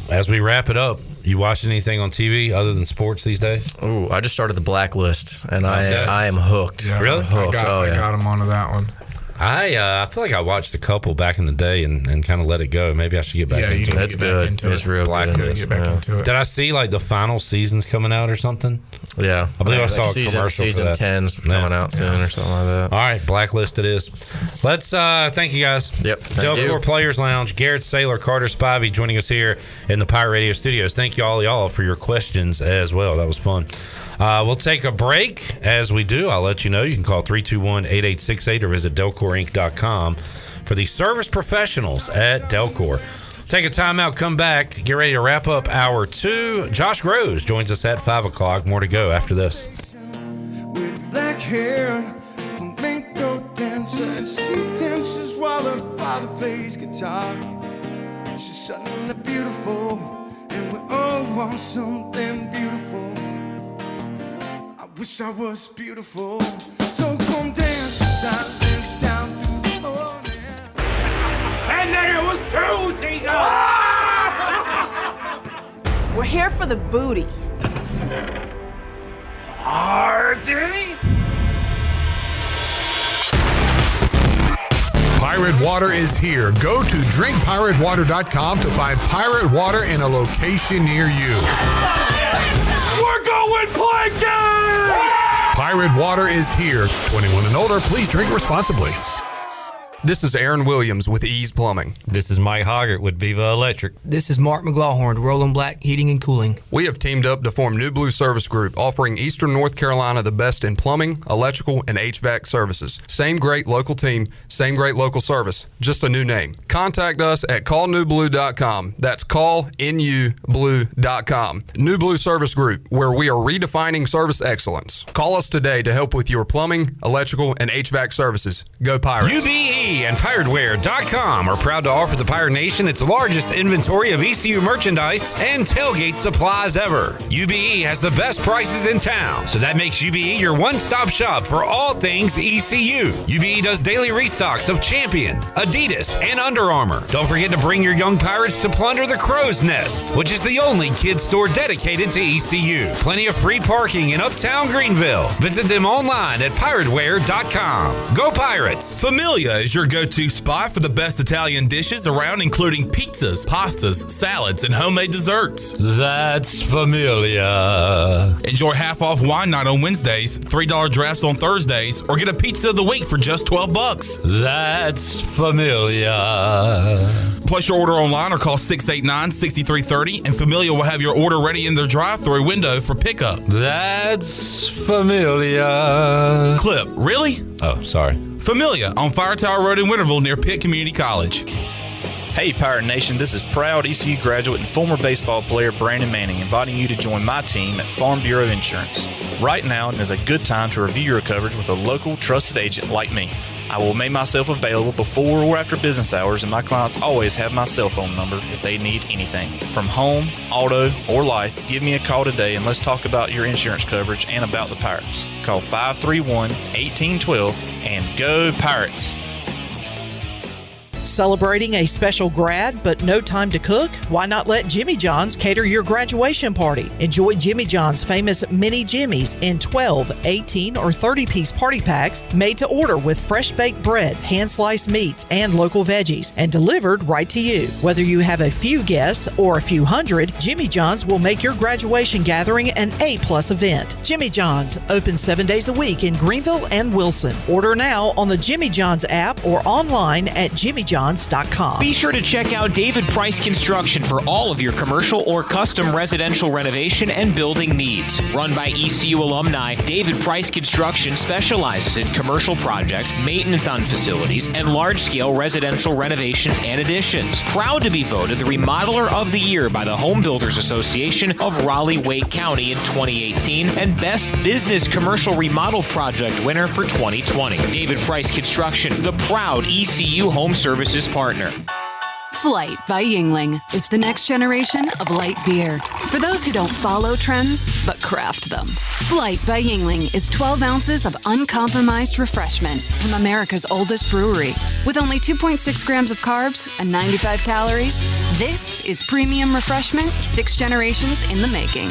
As we wrap it up, you watch anything on TV other than sports these days? Ooh, I just started The Blacklist, and I am hooked. Yeah, really? I got him onto that one. I feel like I watched a couple back in the day and kind of let it go. Maybe I should get back into it. That's good. It's real Blacklist. Blacklist. Did I see like the final season's coming out or something? Yeah. I believe I saw a commercial season for that. 10's coming out soon or something like that. All right, Blacklist it is. Let's thank you guys. Yep. Delcor Players Lounge, Garrett Saylor, Carter Spivey joining us here in the Pirate Radio studios. Thank you all y'all for your questions as well. That was fun. We'll take a break. As we do, I'll let you know. You can call 321-8868 or visit delcorinc.com for the service professionals at Delcor. Take a timeout, come back, get ready to wrap up hour 2. Josh Groves joins us at 5 o'clock. More to go after this. With black hair, flamenco dancer, and she dances while her father plays guitar. She's suddenly beautiful, and we all want something beautiful. I wish I was beautiful, so come dance, dance down through the morning. And then it was Tuesday. We're here for the booty. Party? Pirate Water is here. Go to drinkpiratewater.com to find Pirate Water in a location near you. We're going plankton! Pirate Water is here. 21 and older, please drink responsibly. This is Aaron Williams with Ease Plumbing. This is Mike Hoggart with Viva Electric. This is Mark McLaughlin, Roland Black Heating and Cooling. We have teamed up to form New Blue Service Group, offering Eastern North Carolina the best in plumbing, electrical, and HVAC services. Same great local team, same great local service, just a new name. Contact us at callnewblue.com. That's callnublue.com. New Blue Service Group, where we are redefining service excellence. Call us today to help with your plumbing, electrical, and HVAC services. Go Pirates. UBE and PirateWear.com are proud to offer the Pirate Nation its largest inventory of ECU merchandise and tailgate supplies ever. UBE has the best prices in town, so that makes UBE your one-stop shop for all things ECU. UBE does daily restocks of Champion, Adidas, and Under Armour. Don't forget to bring your young Pirates to plunder the Crow's Nest, which is the only kids store dedicated to ECU. Plenty of free parking in Uptown Greenville. Visit them online at PirateWear.com. Go Pirates! Familia is your go-to spot for the best Italian dishes around, including pizzas, pastas, salads, and homemade desserts. That's Familia. Enjoy half-off wine night on Wednesdays, $3 drafts on Thursdays, or get a pizza of the week for just $12. That's Familia. Place your order online or call 689-6330, and Familia will have your order ready in their drive-thru window for pickup. That's Familia. Clip, really? Oh, sorry. Familia on Fire Tower Road in Winterville near Pitt Community College. Hey Pirate Nation, this is proud ECU graduate and former baseball player Brandon Manning inviting you to join my team at Farm Bureau Insurance. Right now is a good time to review your coverage with a local trusted agent like me. I will make myself available before or after business hours, and my clients always have my cell phone number if they need anything. From home, auto, or life, give me a call today and let's talk about your insurance coverage and about the Pirates. Call 531-1812 and go Pirates! Celebrating a special grad but no time to cook? Why not let Jimmy John's cater your graduation party? Enjoy Jimmy John's famous Mini Jimmys in 12, 18, or 30-piece party packs made to order with fresh-baked bread, hand-sliced meats, and local veggies, and delivered right to you. Whether you have a few guests or a few hundred, Jimmy John's will make your graduation gathering an A-plus event. Jimmy John's, open 7 days a week in Greenville and Wilson. Order now on the Jimmy John's app or online at jimmyjohns.com. davidpricejohns.com. Be sure to check out David Price Construction for all of your commercial or custom residential renovation and building needs. Run by ECU alumni, David Price Construction specializes in commercial projects, maintenance on facilities, and large-scale residential renovations and additions. Proud to be voted the Remodeler of the Year by the Home Builders Association of Raleigh-Wake County in 2018 and Best Business Commercial Remodel Project winner for 2020. David Price Construction, the proud ECU Home Services partner. Flight by Yingling is the next generation of light beer. For those who don't follow trends, but craft them. Flight by Yingling is 12 ounces of uncompromised refreshment from America's oldest brewery. With only 2.6 grams of carbs and 95 calories, this is premium refreshment 6 generations in the making.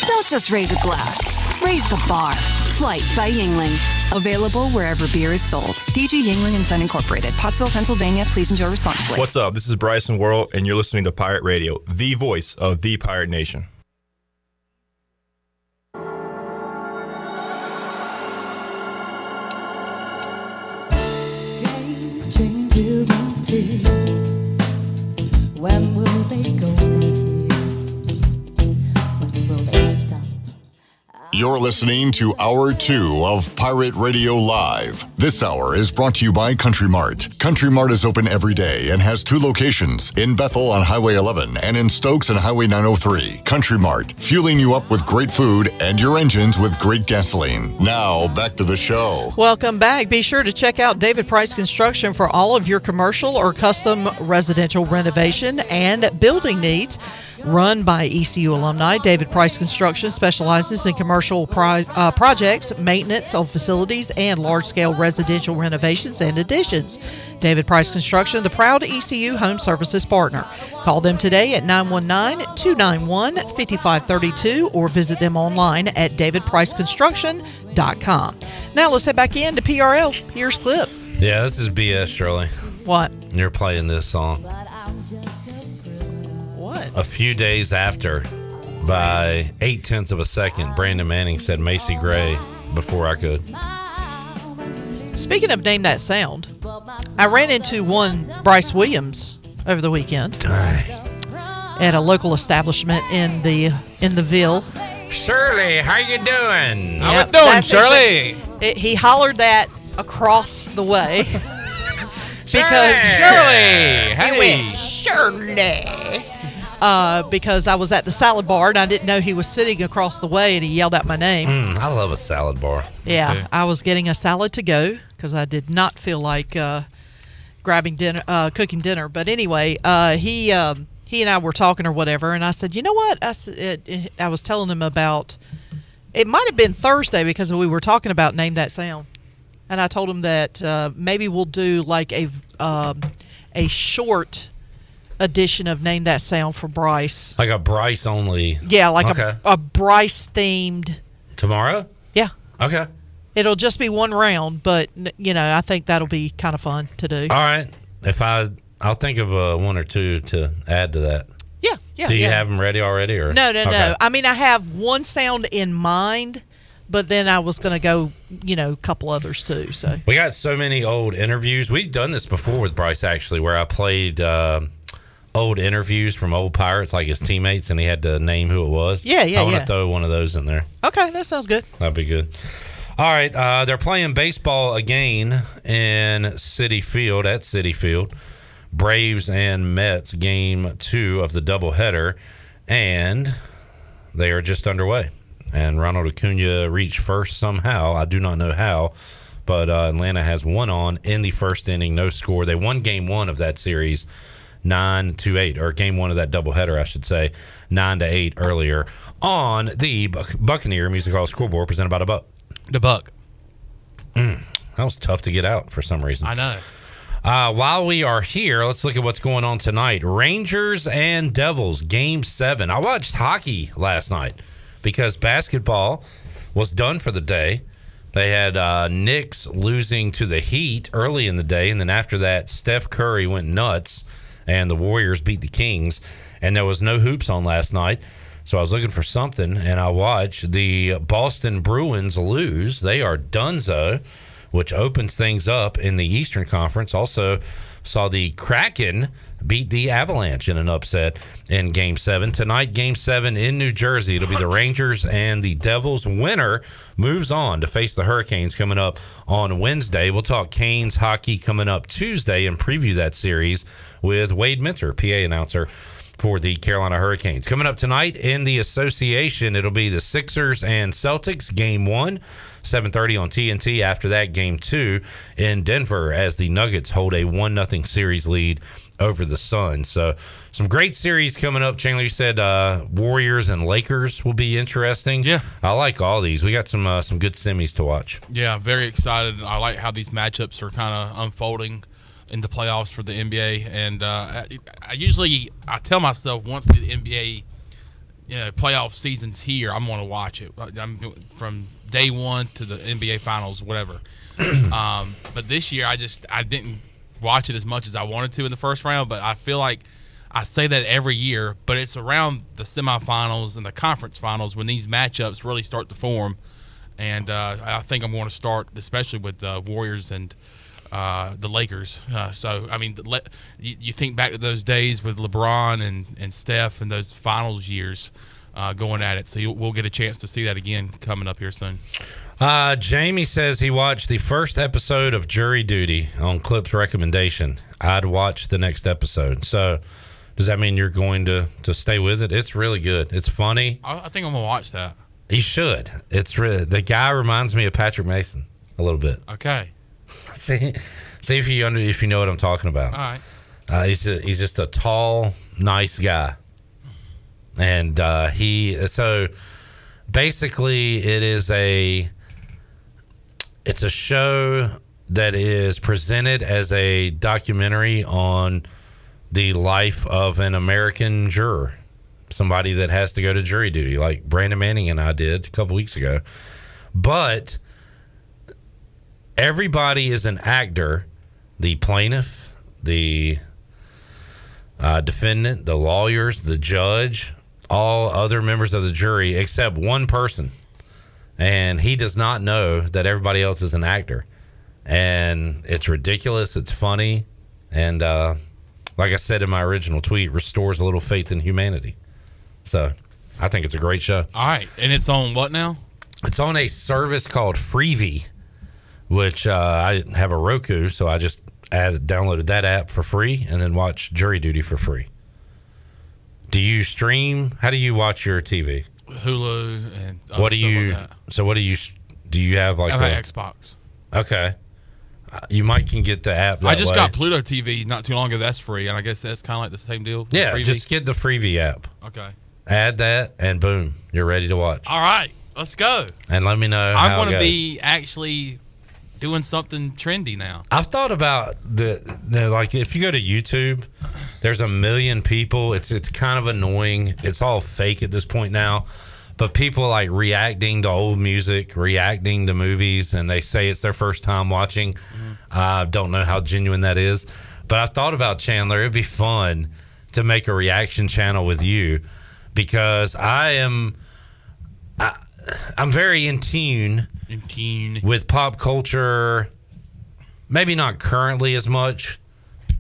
Don't just raise a glass, raise the bar. Flight by Yingling. Available wherever beer is sold. DG Yingling and Son Incorporated, Pottsville, Pennsylvania. Please enjoy responsibly. What's up? This is Bryson Worrell, and you're listening to Pirate Radio, the voice of the Pirate Nation. Games, changes, and fears. When will they go from here? When will they stop? You're listening to Hour 2 of Pirate Radio Live. This hour is brought to you by Country Mart. Country Mart is open every day and has 2 locations, in Bethel on Highway 11 and in Stokes on Highway 903. Country Mart, fueling you up with great food and your engines with great gasoline. Now, back to the show. Welcome back. Be sure to check out David Price Construction for all of your commercial or custom residential renovation and building needs. Run by ECU alumni, David Price Construction specializes in commercial projects, maintenance of facilities, and large-scale residential renovations and additions. David Price Construction, the proud ECU Home Services partner. Call them today at 919-291-5532 or visit them online at davidpriceconstruction.com. Now let's head back into PRL. Here's Clip. Yeah, this is BS, Shirley. What? You're playing this song. What? A few days after, by 0.8 of a second, Brandon Manning said Macy Gray before I could. Speaking of Name That Sound, I ran into one Bryce Williams over the weekend at a local establishment in the Ville. Shirley, how you doing? How you doing, Shirley? He hollered that across the way. Because Shirley, he went, Shirley. Because I was at the salad bar and I didn't know he was sitting across the way and he yelled out my name. I love a salad bar. Yeah, I was getting a salad to go because I did not feel like cooking dinner. But anyway, he and I were talking or whatever, and I said, you know what? I was telling him about. It might have been Thursday because we were talking about Name That Sound, and I told him that maybe we'll do like a short edition of Name That Sound for Bryce. Like a Bryce only. Yeah, like a Bryce themed. Tomorrow? Yeah. Okay. It'll just be one round, but I think that'll be kind of fun to do. All right. I'll think of one or two to add to that. Yeah. Do you have them ready already, or no? Okay. I mean, I have one sound in mind, but then I was going to go, a couple others too. So we got so many old interviews. We've done this before with Bryce, actually, where I played old interviews from old Pirates, like his teammates, and he had to name who it was. Yeah. I want to throw one of those in there. Okay, that sounds good. That'd be good. All right, they're playing baseball again in Citi Field, at Citi Field. Braves and Mets, game 2 of the doubleheader, and they are just underway. And Ronald Acuna reached first somehow. I do not know how, but Atlanta has one on in the first inning, no score. They won game 1 of that series 9-8, or game 1 of that doubleheader, I should say, 9-8 earlier on the Buccaneer Music Hall scoreboard, presented by The Buck. That was tough to get out for some reason. I know. While we are here, let's look at what's going on tonight. Rangers and Devils, game 7. I watched hockey last night because basketball was done for the day. They had Knicks losing to the Heat early in the day, and then after that, Steph Curry went nuts, and the Warriors beat the Kings, and there was no hoops on last night. So I was looking for something, and I watched the Boston Bruins lose. They are donezo which opens things up in the Eastern Conference. Also saw the Kraken beat the Avalanche in an upset in Game 7. Tonight, Game 7 in New Jersey. It'll be the Rangers and the Devils. Winner moves on to face the Hurricanes coming up on Wednesday. We'll talk Canes hockey coming up Tuesday and preview that series with Wade Minter, PA announcer for the Carolina Hurricanes. Coming up tonight in the association, it'll be the Sixers and Celtics, Game 1, 7:30 on TNT. After that, Game 2 in Denver as the Nuggets hold a 1-0 series lead over the Suns. So some great series coming up. Chandler, you said Warriors and Lakers will be interesting. Yeah. I like all these. We got some good semis to watch. Yeah, very excited. I like how these matchups are kind of unfolding in the playoffs for the NBA. And I tell myself once the NBA playoff season's here, I'm going to watch it. I'm from day one to the NBA Finals, whatever. But this year, I didn't watch it as much as I wanted to in the first round. But I feel like I say that every year, but it's around the semifinals and the conference finals when these matchups really start to form. And I think I'm going to start, especially with the Warriors and the Lakers. So, I mean, you think back to those days with LeBron and Steph and those finals years going at it. So we'll get a chance to see that again coming up here soon. Jamie says he watched the first episode of Jury Duty on Clip's recommendation. I'd watch the next episode. So does that mean you're going to stay with it? It's really good. It's funny. I think I'm going to watch that. You should. It's really, the guy reminds me of Patrick Mason a little bit. Okay. See if you know what I'm talking about. All right. He's just a tall, nice guy, and so basically it's a show that is presented as a documentary on the life of an American juror, somebody that has to go to jury duty, like Brandon Manning and I did a couple weeks ago, but everybody is an actor. The plaintiff, the defendant, the lawyers, the judge, all other members of the jury except one person. And he does not know that everybody else is an actor. And it's ridiculous. It's funny. And like I said in my original tweet, restores a little faith in humanity. So I think it's a great show. All right. And it's on what now? It's on a service called Freevee, which I have a Roku, so I just downloaded that app for free and then watch Jury Duty for free. Do you stream? How do you watch your TV? Hulu and what do you? like that. So what do you have like? I have Xbox. Okay, you can get the app. I just got Pluto TV not too long ago. That's free, and I guess that's kind of like the same deal. Yeah, Freevee. just get the Freevee app. Okay. Add that, and boom, you're ready to watch. All right, let's go. And let me know. I'm going to be actually doing something trendy now. I've thought about the like if you go to YouTube, there's a million people. It's kind of annoying. It's all fake at this point now. But people like reacting to old music, reacting to movies, and they say it's their first time watching. I don't know how genuine that is. But I've thought about, Chandler, it'd be fun to make a reaction channel with you because I'm very in tune with pop culture, maybe not currently as much,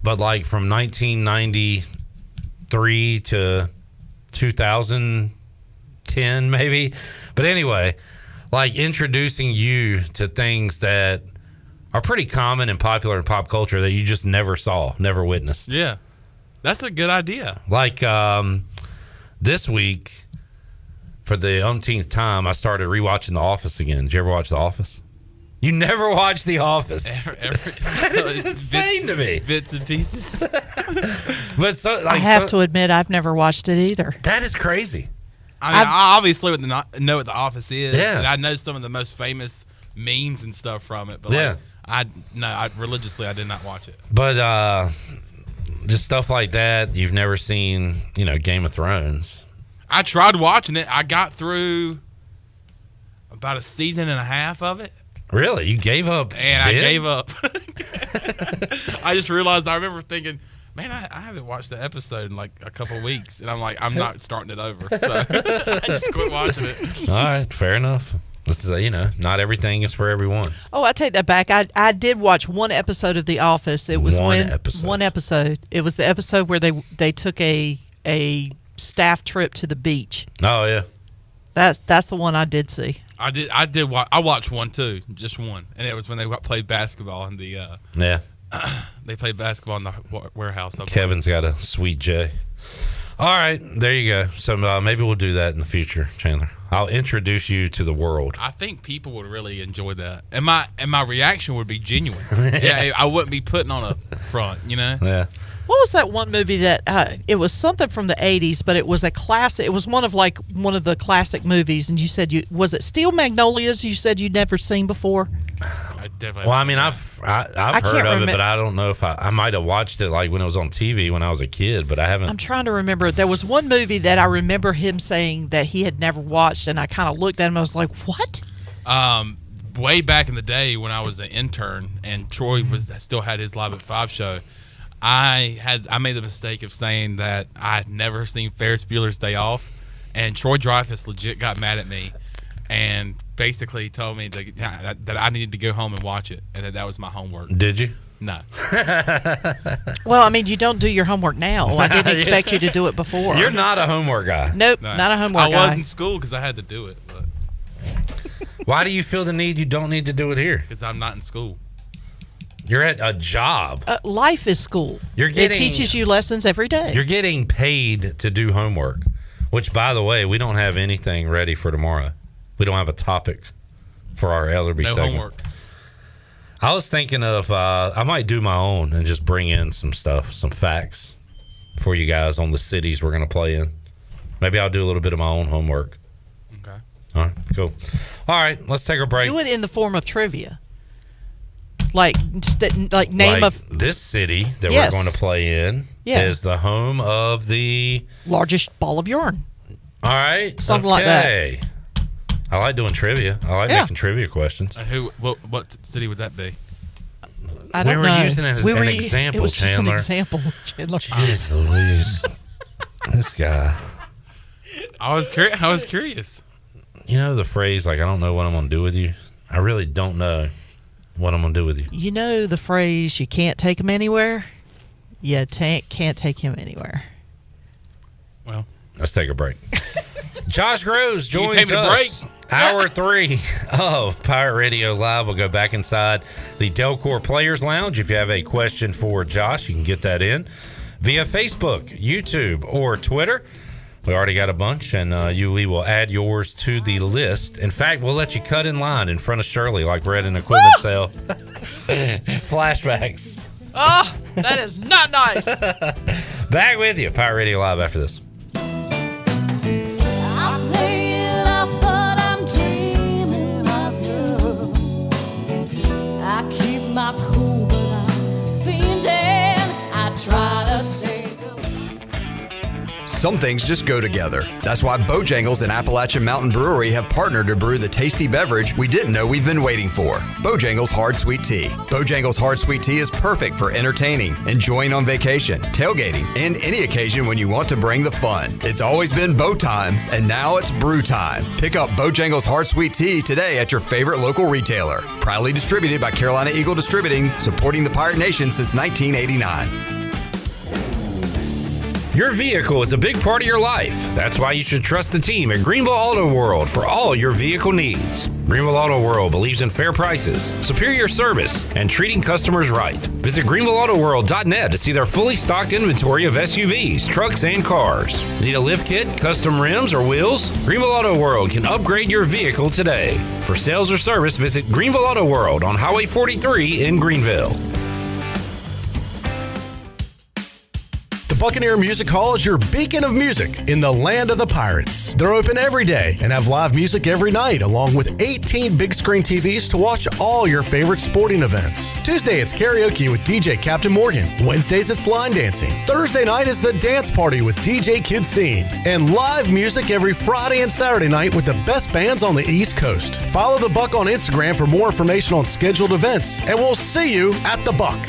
but like from 1993 to 2010 maybe. But anyway, like introducing you to things that are pretty common and popular in pop culture that you just never saw, never witnessed. Yeah, that's a good idea. Like this week, for the umpteenth time, I started rewatching The Office again. Did you ever watch The Office? You never watched The Office. That is insane to me. Bits and pieces. But I have to admit, I've never watched it either. That is crazy. I mean, I obviously know what The Office is. Yeah. And I know some of the most famous memes and stuff from it. But yeah. I religiously I did not watch it. But just stuff like that, you've never seen, Game of Thrones. I tried watching it. I got through about a season and a half of it. Really? You gave up? And I gave up. I just realized, I remember thinking, man, I haven't watched the episode in like a couple of weeks. And I'm like, I'm not starting it over. So I just quit watching it. All right. Fair enough. This is, not everything is for everyone. Oh, I take that back. I did watch one episode of The Office. It was one episode. It was the episode where they took a staff trip to the beach. Oh yeah, that's the one I did see. I watched one too, just one, and it was when they played basketball in the. They played basketball in the warehouse. Kevin's got a sweet J. All right, there you go. So maybe we'll do that in the future, Chandler. I'll introduce you to the world. I think people would really enjoy that, and my reaction would be genuine. Yeah, I wouldn't be putting on a front, Yeah. What was that one movie that it was something from the 80s, but it was a classic. It was one of the classic movies, and you said was it Steel Magnolias? You said you'd never seen before. Well, I mean, I've heard of it, but I don't know if I might have watched it like when it was on TV when I was a kid, but I haven't. I'm trying to remember. There was one movie that I remember him saying that he had never watched, and I kind of looked at him and I was like, what? Way back in the day when I was an intern and Troy still had his Live at 5 show, I made the mistake of saying that I had never seen Ferris Bueller's Day Off, and Troy Dreyfuss legit got mad at me and basically told me that I needed to go home and watch it, and that was my homework. Did you? No. Well, I mean, you don't do your homework now. I didn't expect you to do it before. You're not a homework guy. Nope, not a homework guy. I was in school because I had to do it. But why do you feel the need you don't need to do it here? Because I'm not in school. You're at a job. Life is school. It teaches you lessons every day. You're getting paid to do homework, which, by the way, we don't have anything ready for tomorrow. We don't have a topic for our Ellerby segment. Homework. I was thinking of I might do my own and just bring in some stuff, some facts for you guys on the cities we're going to play in. Maybe I'll do a little bit of my own homework. Okay. All right, cool. All right, let's take a break. Do it in the form of trivia. Like name of this city that we're going to play in is the home of the largest ball of yarn. All right, something like that. I like doing trivia. I like making trivia questions. What city would that be? I don't know. We were using it as an example, It was just Chandler. an example, Chandler. Jeez Louise. This guy. I was curious. You know the phrase, like, I don't know what I'm going to do with you? I really don't know what I'm going to do with you. You know the phrase, you can't take him anywhere? You can't take him anywhere. Well, let's take a break. Josh Groves joins take me to us. Hour 3 of Pirate Radio Live. We'll go back inside the Delcor Players Lounge. If you have a question for Josh, you can get that in via Facebook, YouTube, or Twitter. We already got a bunch, and we will add yours to the list. In fact, we'll let you cut in line in front of Shirley like we're at an equipment sale. Flashbacks. Oh, that is not nice. Back with you, Pirate Radio Live after this. I keep my cool, but I'm fiending. I try to save. Some things just go together. That's why Bojangles and Appalachian Mountain Brewery have partnered to brew the tasty beverage we didn't know we've been waiting for. Bojangles Hard Sweet Tea. Bojangles Hard Sweet Tea is perfect for entertaining, enjoying on vacation, tailgating, and any occasion when you want to bring the fun. It's always been Bo time, and now it's brew time. Pick up Bojangles Hard Sweet Tea today at your favorite local retailer. Proudly distributed by Carolina Eagle Distributing, supporting the Pirate Nation since 1989. Your vehicle is a big part of your life. That's why you should trust the team at Greenville Auto World for all your vehicle needs. Greenville Auto World believes in fair prices, superior service, and treating customers right. Visit GreenvilleAutoWorld.net to see their fully stocked inventory of SUVs, trucks, and cars. Need a lift kit, custom rims, or wheels? Greenville Auto World can upgrade your vehicle today. For sales or service, visit Greenville Auto World on Highway 43 in Greenville. Buccaneer Music Hall is your beacon of music in the land of the Pirates. They're open every day and have live music every night, along with 18 big screen TVs to watch all your favorite sporting events. Tuesday, it's karaoke with DJ Captain Morgan. Wednesdays, it's line dancing. Thursday night is the dance party with DJ Kid Scene. And live music every Friday and Saturday night with the best bands on the East Coast. Follow the Buck on Instagram for more information on scheduled events, and we'll see you at the Buck.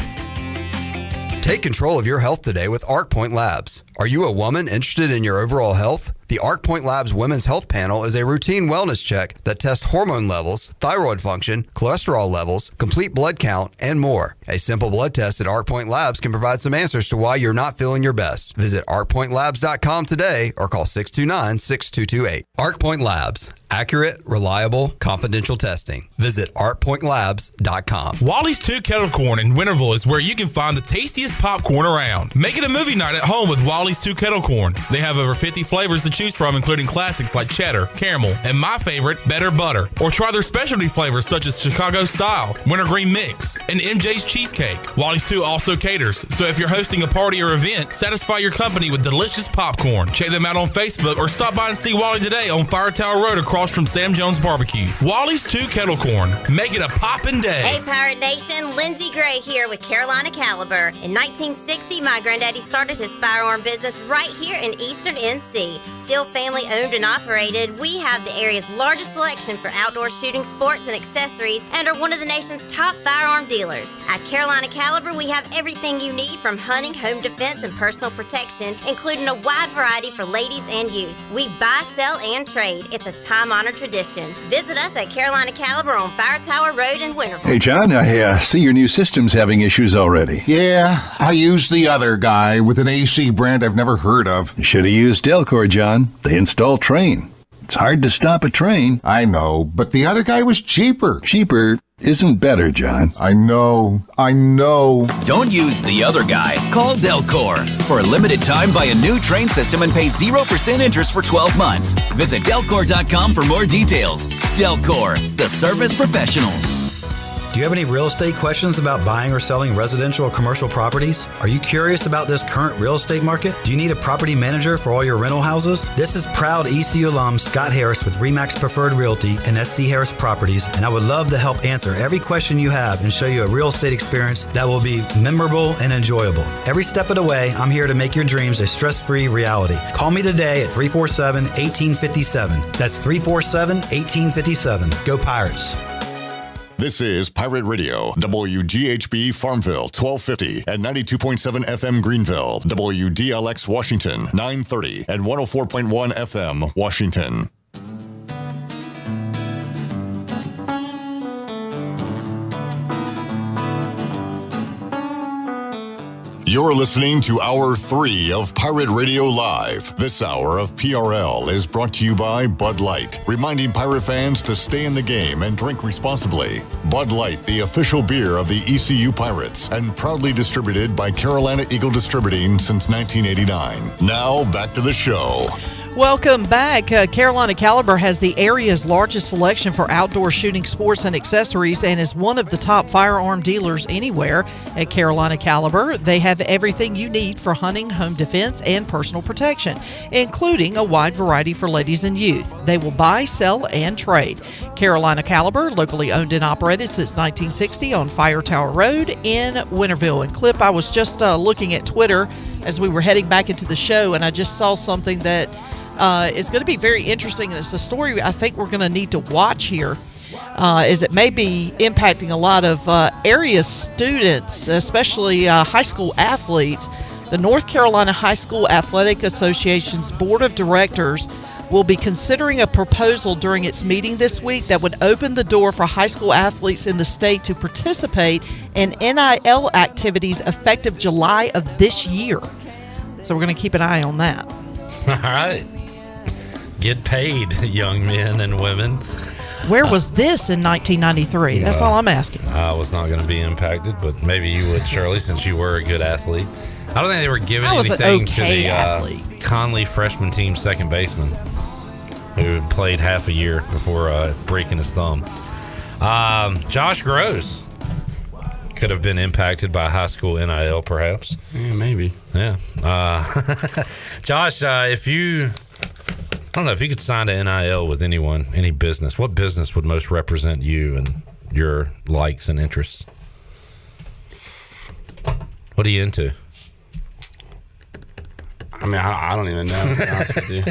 Take control of your health today with ArcPoint Labs. Are you a woman interested in your overall health? The ArcPoint Labs Women's Health Panel is a routine wellness check that tests hormone levels, thyroid function, cholesterol levels, complete blood count, and more. A simple blood test at ArcPoint Labs can provide some answers to why you're not feeling your best. Visit arcpointlabs.com today or call 629-6228. ArcPoint Labs. Accurate, reliable, confidential testing. Visit artpointlabs.com. Wally's 2 Kettle Corn in Winterville is where you can find the tastiest popcorn around. Make it a movie night at home with Wally's 2 Kettle Corn. They have over 50 flavors to choose from, including classics like cheddar, caramel, and my favorite, better butter. Or try their specialty flavors such as Chicago Style, Wintergreen Mix, and MJ's Cheesecake. Wally's 2 also caters, so if you're hosting a party or event, satisfy your company with delicious popcorn. Check them out on Facebook or stop by and see Wally today on Fire Tower Road across from Sam Jones Barbecue. Wally's 2 Kettle Corn. Make it a poppin' day. Hey, Pirate Nation. Lindsey Gray here with Carolina Caliber. In 1960, my granddaddy started his firearm business right here in Eastern NC. Still family owned and operated, we have the area's largest selection for outdoor shooting sports and accessories and are one of the nation's top firearm dealers. At Carolina Caliber, we have everything you need from hunting, home defense, and personal protection, including a wide variety for ladies and youth. We buy, sell, and trade. It's a time-honored tradition. Visit us at Carolina Caliber on Fire Tower Road in Winterville. Hey, John, I see your new system's having issues already. Yeah, I used the other guy with an AC brand I've never heard of. You should have used Delcor, John. They install Train. It's hard to stop a train. I know, but the other guy was cheaper. Cheaper isn't better, John. I know. Don't use the other guy. Call Delcor. For a limited time, buy a new Train system and pay 0% interest for 12 months. Visit Delcor.com for more details. Delcor, the service professionals. Do you have any real estate questions about buying or selling residential or commercial properties? Are you curious about this current real estate market? Do you need a property manager for all your rental houses? This is proud ECU alum Scott Harris with RE/MAX Preferred Realty and SD Harris Properties, and I would love to help answer every question you have and show you a real estate experience that will be memorable and enjoyable. Every step of the way, I'm here to make your dreams a stress-free reality. Call me today at 347-1857. That's 347-1857. Go Pirates. This is Pirate Radio, WGHB Farmville, 1250 and 92.7 FM Greenville, WDLX Washington, 930 and 104.1 FM Washington. You're listening to Hour 3 of Pirate Radio Live. This hour of PRL is brought to you by Bud Light, reminding Pirate fans to stay in the game and drink responsibly. Bud Light, the official beer of the ECU Pirates, and proudly distributed by Carolina Eagle Distributing since 1989. Now, back to the show. Welcome back. Carolina Caliber has the area's largest selection for outdoor shooting sports and accessories and is one of the top firearm dealers anywhere. At Carolina Caliber, they have everything you need for hunting, home defense, and personal protection, including a wide variety for ladies and youth. They will buy, sell, and trade. Carolina Caliber, locally owned and operated since 1960 on Fire Tower Road in Winterville. And Clip, I was just looking at Twitter as we were heading back into the show, and I just saw something that is going to be very interesting, and it's a story I think we're going to need to watch here, as it may be impacting a lot of area students, especially high school athletes. The North Carolina High School Athletic Association's Board of Directors will be considering a proposal during its meeting this week that would open the door for high school athletes in the state to participate in NIL activities effective July of this year. So we're going to keep an eye on that. All right. Get paid, young men and women. Where was this in 1993? That's all I'm asking. I was not going to be impacted, but maybe you would, Shirley, since you were a good athlete. I don't think they were giving anything to the Conley freshman team second baseman who played half a year before breaking his thumb. Josh Gross could have been impacted by high school NIL, perhaps. Yeah, maybe. Yeah. Josh, I don't know, if you could sign to NIL with anyone, any business, what business would most represent you and your likes and interests? What are you into? I mean, I don't even know, to be honest with you.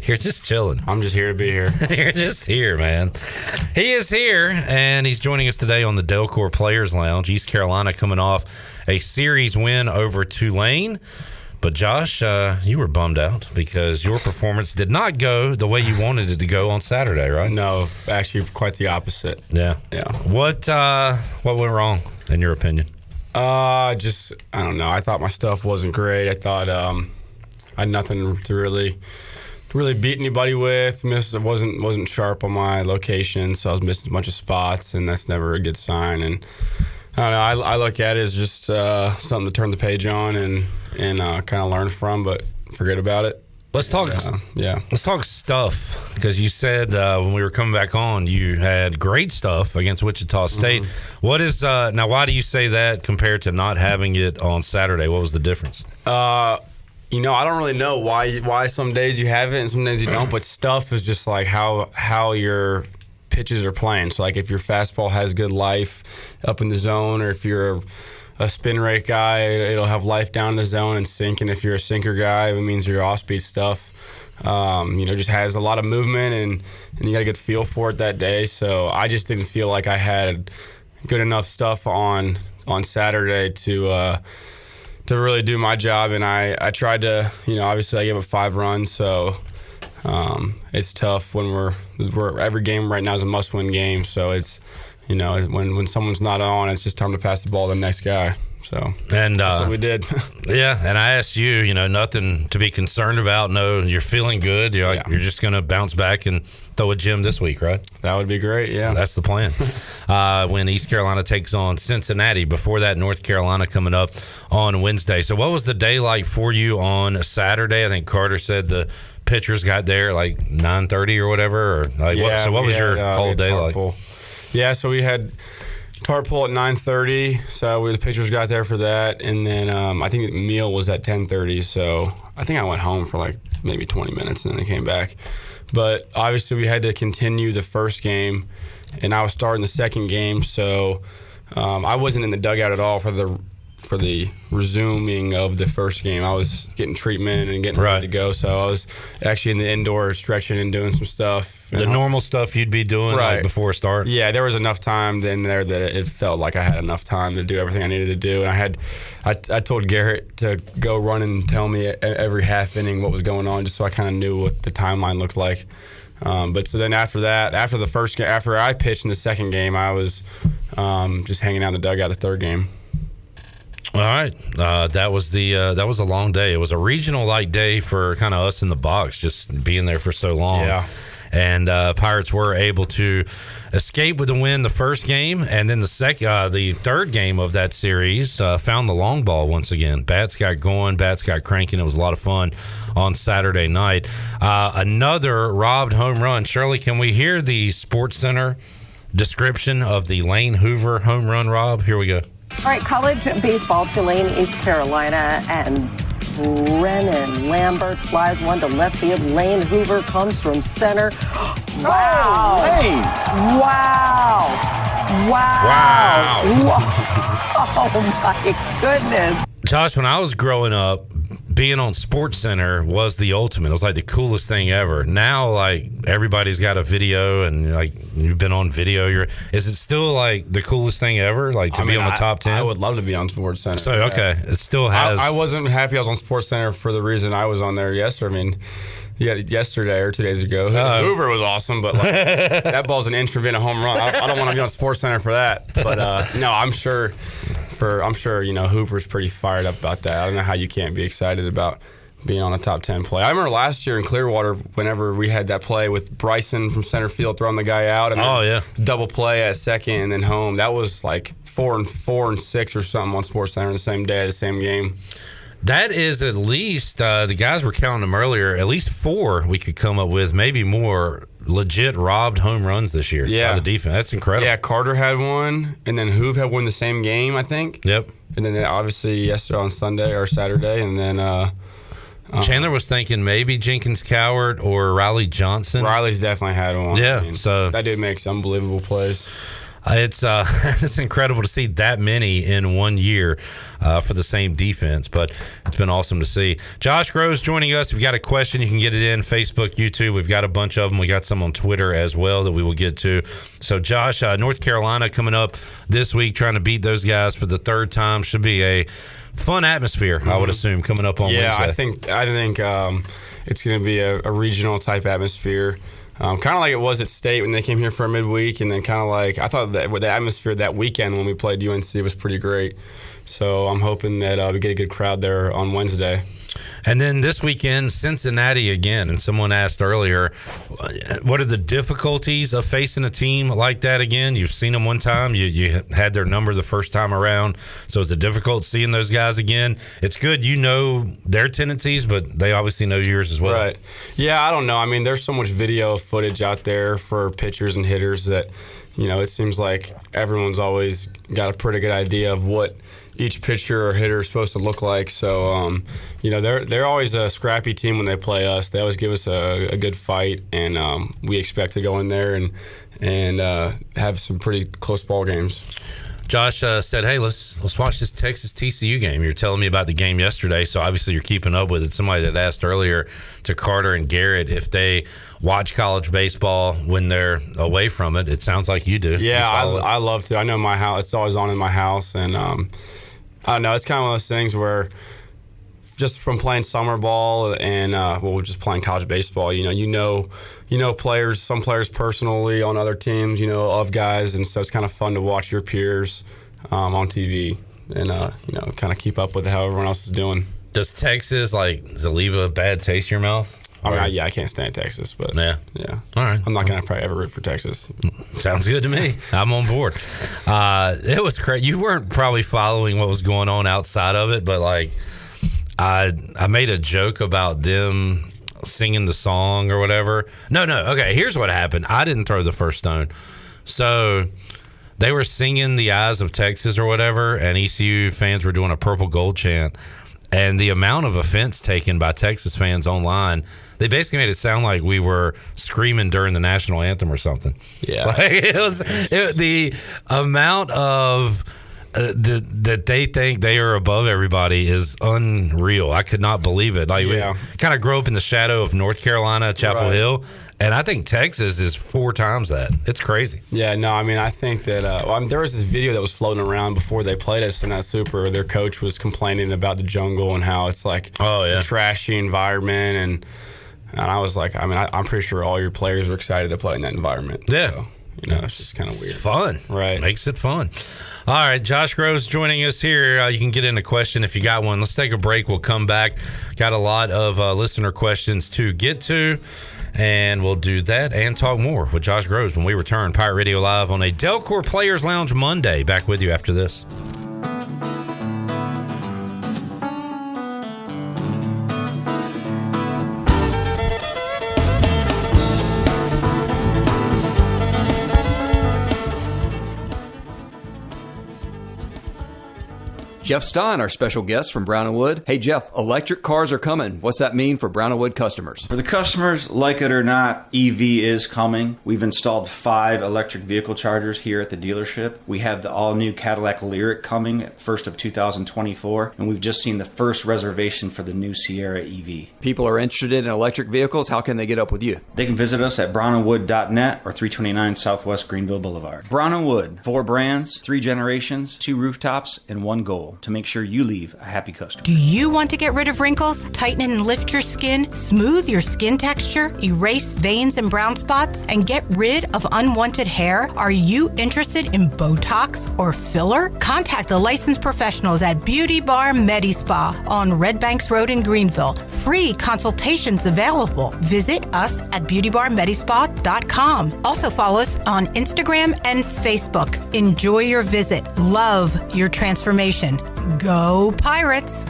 You're just chilling. I'm just here to be here. You're just here, man. He is here, and he's joining us today on the Delcor Players Lounge. East Carolina coming off a series win over Tulane. But Josh, you were bummed out because your performance did not go the way you wanted it to go on Saturday, right? No, actually, quite the opposite. Yeah. What went wrong in your opinion? I don't know. I thought my stuff wasn't great. I thought I had nothing to really beat anybody with. Wasn't sharp on my location, so I was missing a bunch of spots, and that's never a good sign. And I don't know. I look at it as just something to turn the page on and kind of learn from, but forget about it. Let's talk. Let's talk stuff, because you said when we were coming back on, you had great stuff against Wichita State. What is now? Why do you say that compared to not having it on Saturday? What was the difference? I don't really know why some days you have it and some days you don't. But stuff is just like how your pitches are playing. So like if your fastball has good life up in the zone, or if you're a spin rate guy, it'll have life down in the zone and sink. And if you're a sinker guy, it means your off-speed stuff, just has a lot of movement, and you got a good feel for it that day. So I just didn't feel like I had good enough stuff on Saturday to really do my job. And I tried to, obviously I gave up 5 runs, so it's tough when we're every game right now is a must-win game. So it's, when someone's not on, it's just time to pass the ball to the next guy. So that's what we did. Yeah, and I asked you, nothing to be concerned about. No, you're feeling good. You're just going to bounce back and throw a gym this week, right? That would be great, yeah. That's the plan. When East Carolina takes on Cincinnati. Before that, North Carolina coming up on Wednesday. So what was the day like for you on Saturday? I think Carter said the pitchers got there like 9:30 or whatever. So what was your whole day like? Yeah, so we had tarp pull at 9:30, so the pitchers got there for that, and then I think the meal was at 10:30, so I think I went home for like maybe 20 minutes, and then they came back. But obviously we had to continue the first game, and I was starting the second game, so I wasn't in the dugout at all for the resuming of the first game. I was getting treatment and getting ready to go, so I was actually in the indoors stretching and doing some stuff. The normal stuff you'd be doing like before start? Yeah, there was enough time in there that it felt like I had enough time to do everything I needed to do. And I told Garrett to go run and tell me every half inning what was going on, just so I kind of knew what the timeline looked like. But so then after that, after I pitched in the second game, I was just hanging out in the dugout the third game. All right, that was a long day. It was a regional-like day for kind of us in the box, just being there for so long. Yeah. And Pirates were able to escape with a win the first game, and then the third game of that series found the long ball once again. Bats got going, bats got cranking. It was a lot of fun on Saturday night. Another robbed home run. Shirley, can we hear the SportsCenter description of the Lane Hoover home run rob? Here we go. All right, college baseball, Tulane, East Carolina, and Brennan Lambert flies one to left field. Lane Hoover comes from center. Wow. Oh, Lane. Wow. Oh, my goodness. Josh, when I was growing up, being on SportsCenter was the ultimate. It was like the coolest thing ever. Now, like, everybody's got a video, and like you've been on video. Is it still like the coolest thing ever? Like to be on the top 10? I would love to be on SportsCenter. So okay, it still has. I wasn't happy I was on SportsCenter for the reason I was on there yesterday. I mean, yesterday or 2 days ago, Hoover was awesome, but like, that ball's an inch from being a home run. I don't want to be on SportsCenter for that. But no, I'm sure. Hoover's pretty fired up about that. I don't know how you can't be excited about being on a top 10 play. I remember last year in Clearwater, whenever we had that play with Bryson from center field throwing the guy out, and then double play at second and then home. That was like 4 and 6 or something on SportsCenter the same day, the same game. That is at least the guys were counting them earlier. At least 4 we could come up with, maybe more. Legit robbed home runs this year by the defense. That's incredible. Yeah, Carter had one, and then Hoove had one the same game, I think. Yep. And then obviously yesterday on Sunday or Saturday, and then Chandler was thinking maybe Jenkins Cowart or Riley Johnson. Riley's definitely had one. Yeah, so that dude makes unbelievable plays. It's it's incredible to see that many in 1 year for the same defense, but it's been awesome to see. Josh Groves joining us. If you've got a question, you can get it in Facebook, YouTube. We've got a bunch of them. We got some on Twitter as well that we will get to. So, Josh, North Carolina coming up this week, trying to beat those guys for the third time. Should be a fun atmosphere, I would assume, coming up on Wednesday. I think it's going to be a regional type atmosphere. Kind of like it was at State when they came here for a midweek, and then kind of like I thought that the atmosphere that weekend when we played UNC was pretty great. So I'm hoping that we get a good crowd there on Wednesday. And then this weekend, Cincinnati again. And someone asked earlier, what are the difficulties of facing a team like that again? You've seen them one time. You had their number the first time around. So is it difficult seeing those guys again? It's good you know their tendencies, but they obviously know yours as well. Right. Yeah, I don't know. I mean, there's so much video footage out there for pitchers and hitters that, it seems like everyone's always got a pretty good idea of what each pitcher or hitter is supposed to look like. So, they're always a scrappy team when they play us. They always give us a good fight, and we expect to go in there and have some pretty close ball games. Josh said, hey, let's watch this Texas TCU game. You're telling me about the game yesterday, so obviously you're keeping up with it. Somebody that asked earlier to Carter and Garrett if they watch college baseball when they're away from it. It sounds like you do. Yeah, I love to. I know my house, it's always on in my house, and I don't know, it's kind of one of those things where just from playing summer ball and we're just playing college baseball, you know players, some players personally on other teams, of guys, and so it's kind of fun to watch your peers on TV and kind of keep up with how everyone else is doing. Does Texas does it leave a bad taste in your mouth? I mean, I can't stand Texas, but yeah. All right, I'm not gonna probably ever root for Texas. Sounds good to me. I'm on board. It was crazy. You weren't probably following what was going on outside of it, but I made a joke about them singing the song or whatever. No. Okay, here's what happened. I didn't throw the first stone. So they were singing The Eyes of Texas or whatever, and ECU fans were doing a purple gold chant. And the amount of offense taken by Texas fans online, they basically made it sound like we were screaming during the national anthem or something. Yeah. The amount of that they think they are above everybody is unreal. I could not believe it. We kind of grew up in the shadow of North Carolina, Chapel Hill, and I think Texas is 4 times that. It's crazy. Yeah, no, I mean, I think that there was this video that was floating around before they played us in that Super. Their coach was complaining about the jungle and how it's a trashy environment, and I was like, I'm pretty sure all your players are excited to play in that environment. Yeah. So, it's just kind of weird. It's fun. Right. Makes it fun. All right, Josh Groves joining us here. You can get in a question if you got one. Let's take a break. We'll come back. Got a lot of listener questions to get to, and we'll do that and talk more with Josh Groves when we return. Pirate Radio Live on a Delcor Players Lounge Monday. Back with you after this. Jeff Stein, our special guest from Brown & Wood. Hey, Jeff, electric cars are coming. What's that mean for Brown & Wood customers? For the customers, like it or not, EV is coming. We've installed 5 electric vehicle chargers here at the dealership. We have the all-new Cadillac Lyriq coming at 1st of 2024, and we've just seen the first reservation for the new Sierra EV. People are interested in electric vehicles. How can they get up with you? They can visit us at brownandwood.net or 329 Southwest Greenville Boulevard. Brown & Wood, 4 brands, 3 generations, 2 rooftops, and 1 goal to make sure you leave a happy customer. Do you want to get rid of wrinkles, tighten and lift your skin, smooth your skin texture, erase veins and brown spots, and get rid of unwanted hair? Are you interested in Botox or filler? Contact the licensed professionals at Beauty Bar MediSpa on Red Banks Road in Greenville. Free consultations available. Visit us at beautybarmedispa.com. Also follow us on Instagram and Facebook. Enjoy your visit. Love your transformation. Go Pirates!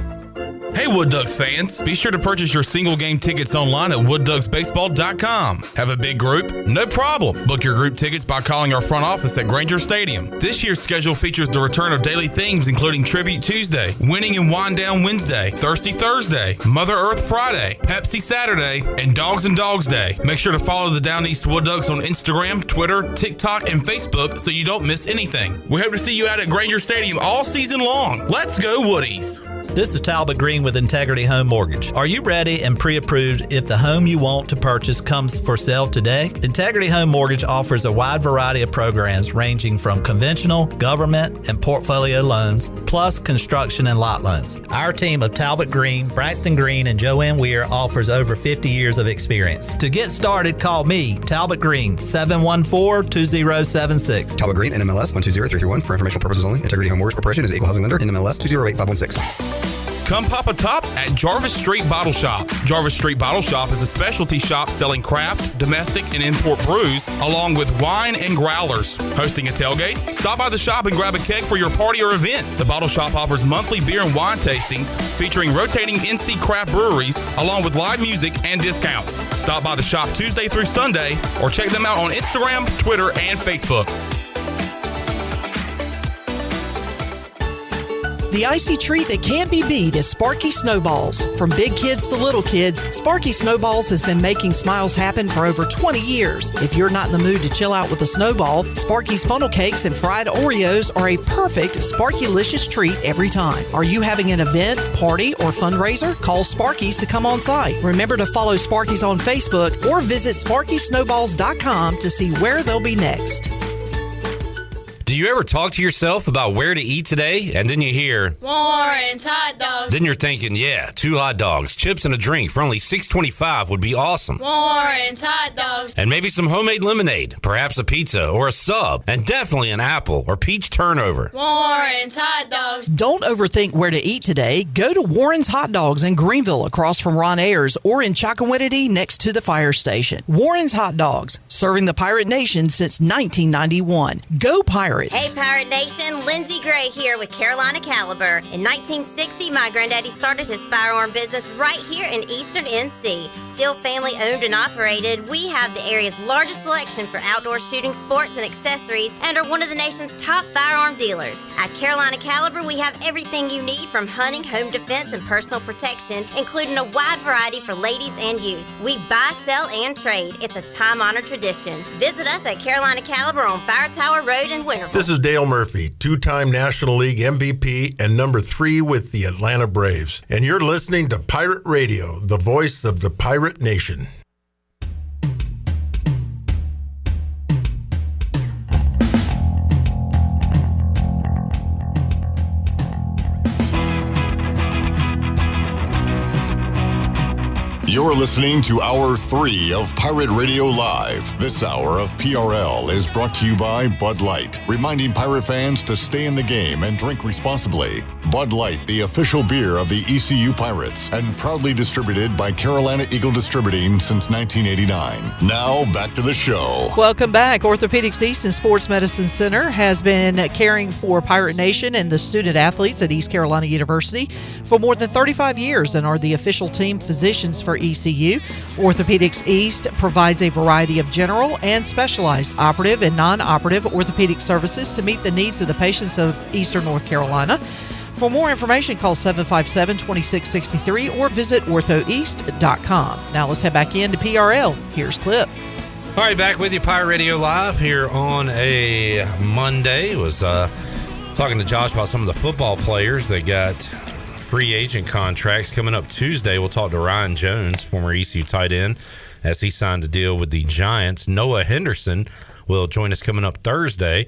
Hey Wood Ducks fans, be sure to purchase your single game tickets online at woodducksbaseball.com. Have a big group? No problem. Book your group tickets by calling our front office at Granger Stadium. This year's schedule features the return of daily themes including Tribute Tuesday, Winning and Wind Down Wednesday, Thirsty Thursday, Mother Earth Friday, Pepsi Saturday, and Dogs and Dogs Day. Make sure to follow the Down East Wood Ducks on Instagram, Twitter, TikTok, and Facebook so you don't miss anything. We hope to see you out at Granger Stadium all season long. Let's go Woodies! This is Talbot Green with Integrity Home Mortgage. Are you ready and pre-approved if the home you want to purchase comes for sale today? Integrity Home Mortgage offers a wide variety of programs ranging from conventional, government, and portfolio loans, plus construction and lot loans. Our team of Talbot Green, Braxton Green, and Joanne Weir offers over 50 years of experience. To get started, call me, Talbot Green, 714-2076. Talbot Green, NMLS 120331. For informational purposes only. Integrity Home Mortgage Corporation is an equal housing lender. NMLS 208516. Come pop a top at Jarvis Street Bottle Shop. Jarvis Street Bottle Shop is a specialty shop selling craft, domestic, and import brews, along with wine and growlers. Hosting a tailgate? Stop by the shop and grab a keg for your party or event. The Bottle Shop offers monthly beer and wine tastings featuring rotating NC craft breweries, along with live music and discounts. Stop by the shop Tuesday through Sunday, or check them out on Instagram, Twitter, and Facebook. The icy treat that can't be beat is Sparky Snowballs. From big kids to little kids, Sparky Snowballs has been making smiles happen for over 20 years. If you're not in the mood to chill out with a snowball, Sparky's funnel cakes and fried Oreos are a perfect Sparky-licious treat every time. Are you having an event, party, or fundraiser? Call Sparky's to come on site. Remember to follow Sparky's on Facebook or visit SparkySnowballs.com to see where they'll be next. Do you ever talk to yourself about where to eat today, and then you hear Warren's Hot Dogs? Then you're thinking, yeah, 2 hot dogs, chips, and a drink for only $6.25 would be awesome. Warren's Hot Dogs. And maybe some homemade lemonade, perhaps a pizza or a sub, and definitely an apple or peach turnover. Warren's Hot Dogs. Don't overthink where to eat today. Go to Warren's Hot Dogs in Greenville across from Ron Ayers, or in Chocowinity next to the fire station. Warren's Hot Dogs, serving the Pirate Nation since 1991. Go Pirates! Hey Pirate Nation, Lindsey Gray here with Carolina Caliber. In 1960, my granddaddy started his firearm business right here in Eastern NC. Still family owned and operated, we have the area's largest selection for outdoor shooting sports and accessories and are one of the nation's top firearm dealers. At Carolina Caliber, we have everything you need from hunting, home defense, and personal protection, including a wide variety for ladies and youth. We buy, sell, and trade. It's a time-honored tradition. Visit us at Carolina Caliber on Fire Tower Road in Winterville. This is Dale Murphy, 2-time National League MVP and number 3 with the Atlanta Braves. And you're listening to Pirate Radio, the voice of the Pirate Nation. You're listening to Hour 3 of Pirate Radio Live. This hour of PRL is brought to you by Bud Light, reminding Pirate fans to stay in the game and drink responsibly. Bud Light, the official beer of the ECU Pirates, and proudly distributed by Carolina Eagle Distributing since 1989. Now, back to the show. Welcome back. Orthopedics East and Sports Medicine Center has been caring for Pirate Nation and the student athletes at East Carolina University for more than 35 years and are the official team physicians for ECU. Orthopedics East provides a variety of general and specialized operative and non-operative orthopedic services to meet the needs of the patients of Eastern North Carolina. For more information, call 757-2663 or visit orthoeast.com. Now let's head back into PRL. Here's Clip. All right, back with you, Pirate Radio Live here on a Monday. Was talking to Josh about some of the football players that got free agent contracts coming up Tuesday. We'll talk to Ryan Jones, former ECU tight end, as he signed a deal with the Giants. Noah Henderson will join us coming up Thursday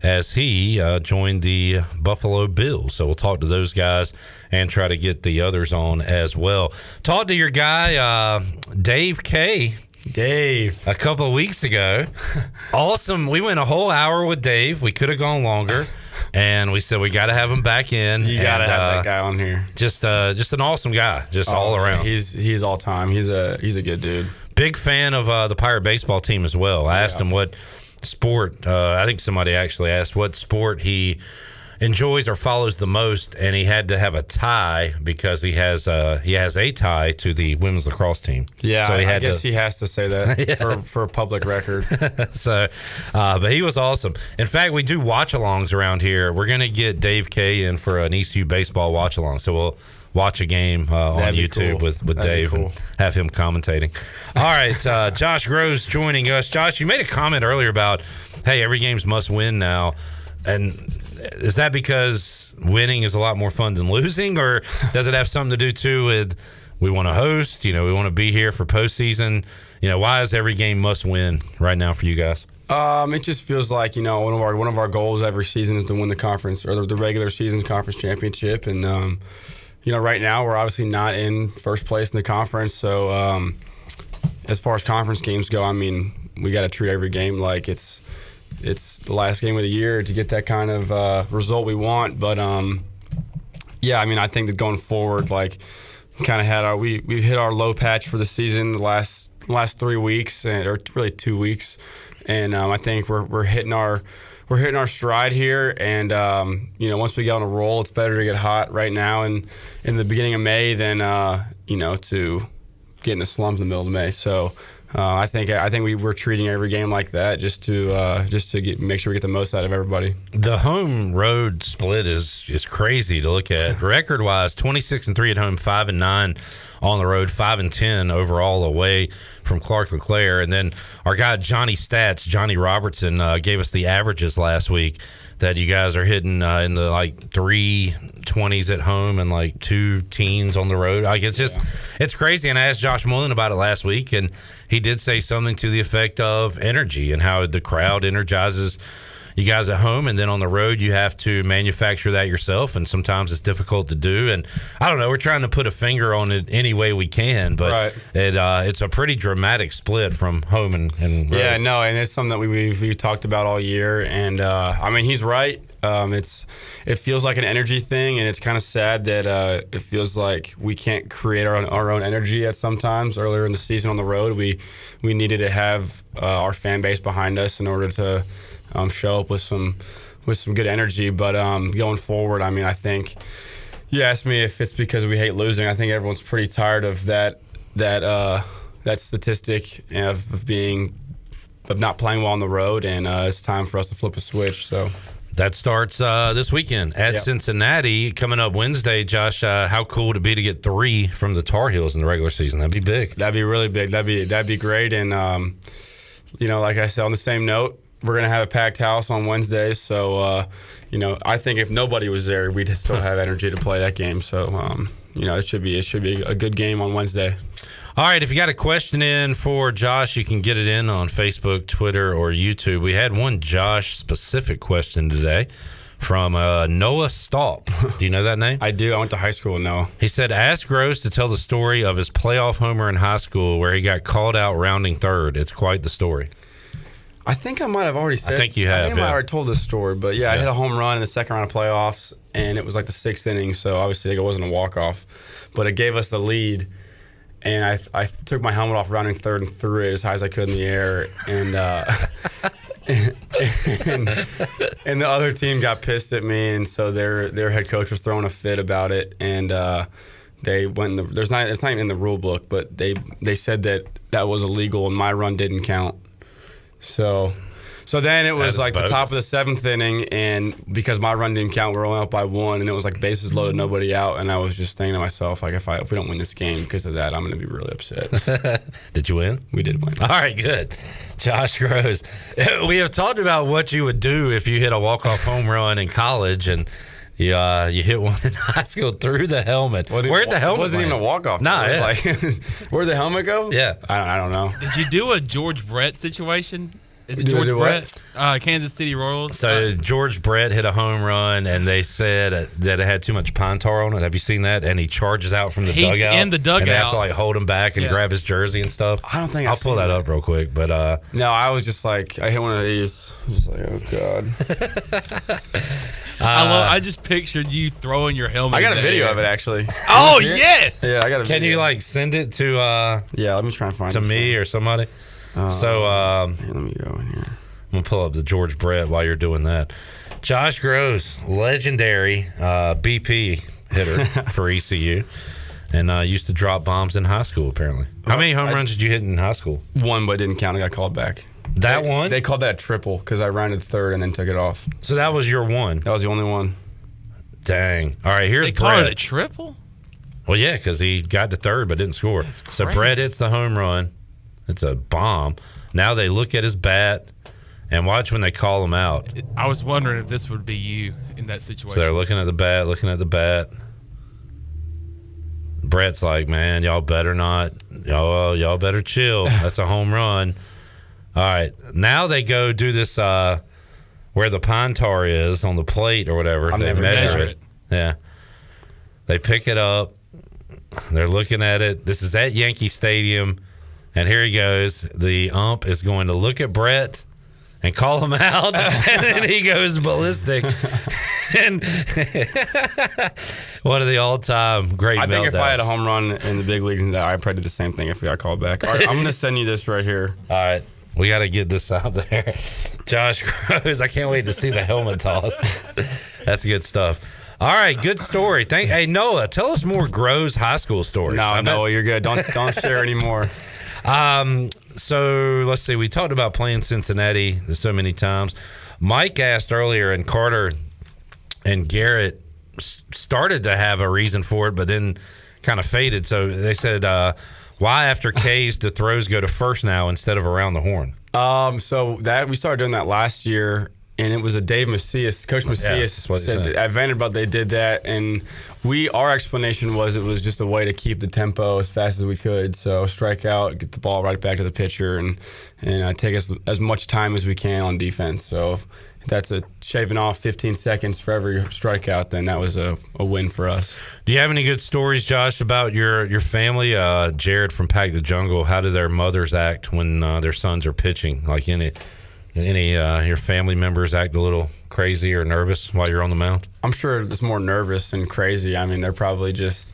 as he joined the Buffalo Bills. So we'll talk to those guys and try to get the others on as well. Talk to your guy, Dave K. Dave. A couple of weeks ago. Awesome. We went a whole hour with Dave. We could have gone longer. And we said we got to have him back in. You got to have that guy on here. Just an awesome guy, all around. He's all time. He's a good dude. Big fan of the Pirate baseball team as well. I asked him what sport. I think somebody actually asked what sport he enjoys or follows the most, and he had to have a tie because he has a tie to the women's lacrosse team. Yeah, so I guess he has to say that Yeah. for a public record. So, but he was awesome. In fact, we do watch-alongs around here. We're going to get Dave Kay in for an ECU baseball watch-along. So we'll watch a game on That'd be YouTube cool. with That'd be Dave cool. and have him commentating. All right, Josh Groves joining us. Josh, you made a comment earlier about, hey, every game's must win now. And is that because winning is a lot more fun than losing, or does it have something to do too with we want to host, we want to be here for postseason? Why is every game must win right now for you guys? It just feels like one of our goals every season is to win the conference or the regular season conference championship, and right now we're obviously not in first place in the conference. So as far as conference games go, I mean, we got to treat every game like it's the last game of the year to get that kind of result we want. But I mean, I think that going forward, like, kind of had we've hit our low patch for the season the last 3 weeks, or really 2 weeks, and I think we're hitting our stride here. And once we get on a roll, it's better to get hot right now and in the beginning of May than to get in a slump in the middle of May. So I think we're treating every game like that, just to make sure we get the most out of everybody. The home road split is crazy to look at. Record wise, 26-3 at home, 5-9 on the road, 5-10 overall away from Clark LeClaire. And then our guy Johnny Stats, Johnny Robertson, gave us the averages last week that you guys are hitting in the 320s at home and 2 teens on the road. It's crazy. And I asked Josh Mullen about it last week, and he did say something to the effect of energy and how the crowd energizes you guys at home, and then on the road you have to manufacture that yourself, and sometimes it's difficult to do. And I don't know, we're trying to put a finger on it any way we can, but it's a pretty dramatic split from home and road. Yeah, no, and it's something that we've talked about all year, and I mean, he's right. It feels like an energy thing, and it's kind of sad that it feels like we can't create our own energy at sometimes. Earlier in the season on the road, we needed to have our fan base behind us in order to show up with some good energy. But going forward, I mean, I think you asked me if it's because we hate losing. I think everyone's pretty tired of that statistic of not playing well on the road, and it's time for us to flip a switch. So that starts this weekend at Cincinnati, coming up Wednesday. Josh, how cool would it be to get 3 from the Tar Heels in the regular season? That'd be big. That'd be really big. That'd be great. And like I said, on the same note, we're going to have a packed house on Wednesday. So, I think if nobody was there, we'd still have energy to play that game. So, it should be a good game on Wednesday. All right, if you got a question in for Josh, you can get it in on Facebook, Twitter, or YouTube. We had one Josh-specific question today from Noah Staup. Do you know that name? I do. I went to high school with Noah. He said, ask Groves to tell the story of his playoff homer in high school where he got called out rounding third. It's quite the story. I think I might have already said. I think you have. I think I might have already told this story, but I hit a home run in the second round of playoffs, and it was like the 6th inning, so obviously it wasn't a walk-off, but it gave us the lead, and I took my helmet off rounding third and threw it as high as I could in the air, and and the other team got pissed at me, and so their head coach was throwing a fit about it, and they went. It's not even in the rule book, but they said that was illegal, and my run didn't count. So then it was like the top of the 7th inning, and because my run didn't count, we were only up by 1, and it was like bases loaded, nobody out, and I was just thinking to myself, like, if we don't win this game because of that, I'm going to be really upset. Did you win? We did win. All right, good. Josh Groves. We have talked about what you would do if you hit a walk-off home run in college, and you hit one in high school through the helmet. Where'd the helmet wasn't land? even a walk-off. Nah, it was like, where'd the helmet go? Yeah. I don't know. Did you do a George Brett situation? Is it Did I George do Brett? Kansas City Royals. So George Brett hit a home run, and they said that it had too much pine tar on it. Have you seen that? And he charges out from the dugout. He's in the dugout. And they have to hold him back and grab his jersey and stuff. I don't think I'll pull that up real quick. But no, I was just like, I hit one of these. I was like, oh god. I just pictured you throwing your helmet. I got a video of it actually. Oh yes. Yeah, I got a Can video. you send it to yeah, let me try and find to me or somebody? Here, let me go in here. I'm gonna pull up the George Brett while you're doing that. Josh Groves, legendary BP hitter for ECU, and used to drop bombs in high school, apparently. How many home runs did you hit in high school? One, but didn't count. I got called back. One? They called that a triple because I rounded third and then took it off. So that was your one? That was the only one. Dang. All right, here's They Brett. called it a triple? Well, yeah, because he got to third but didn't score. So Brett hits the home run. It's a bomb. Now they look at his bat and watch when they call him out. I was wondering if this would be you in that situation. So they're looking at the bat. Brett's like, man, y'all better not. Y'all better chill. That's a home run. All right. Now they go do this where the pine tar is on the plate or whatever. They measure it. Yeah. They pick it up. They're looking at it. This is at Yankee Stadium. And here he goes. The ump is going to look at Brett and call him out. And then he goes ballistic. And one of the all-time great I think if meltdowns. I had a home run in the big leagues, I probably did the same thing if we got called back. All right, I'm going to send you this right here. All right. We got to get this out there. Josh Groves, I can't wait to see the helmet toss. That's good stuff. All right, good story. Hey, Noah, tell us more Groves high school stories. No, you're good. Don't share anymore. So let's see. We talked about playing Cincinnati so many times. Mike asked earlier, and Carter and Garrett started to have a reason for it, but then kind of faded. So they said, why after K's the throws go to first now instead of around the horn? So that we started doing that last year, and it was a Dave Macias. Coach Macias said at Vanderbilt they did that, and our explanation was it was just a way to keep the tempo as fast as we could. So strike out, get the ball right back to the pitcher, and take as much time as we can on defense. So if that's shaving off 15 seconds for every strikeout, then that was a win for us. Do you have any good stories, Josh, about your family? Jared from Pack the Jungle, how do their mothers act when their sons are pitching? Like any your family members act a little crazy or nervous while you're on the mound? I'm sure it's more nervous than crazy. I mean, they're probably just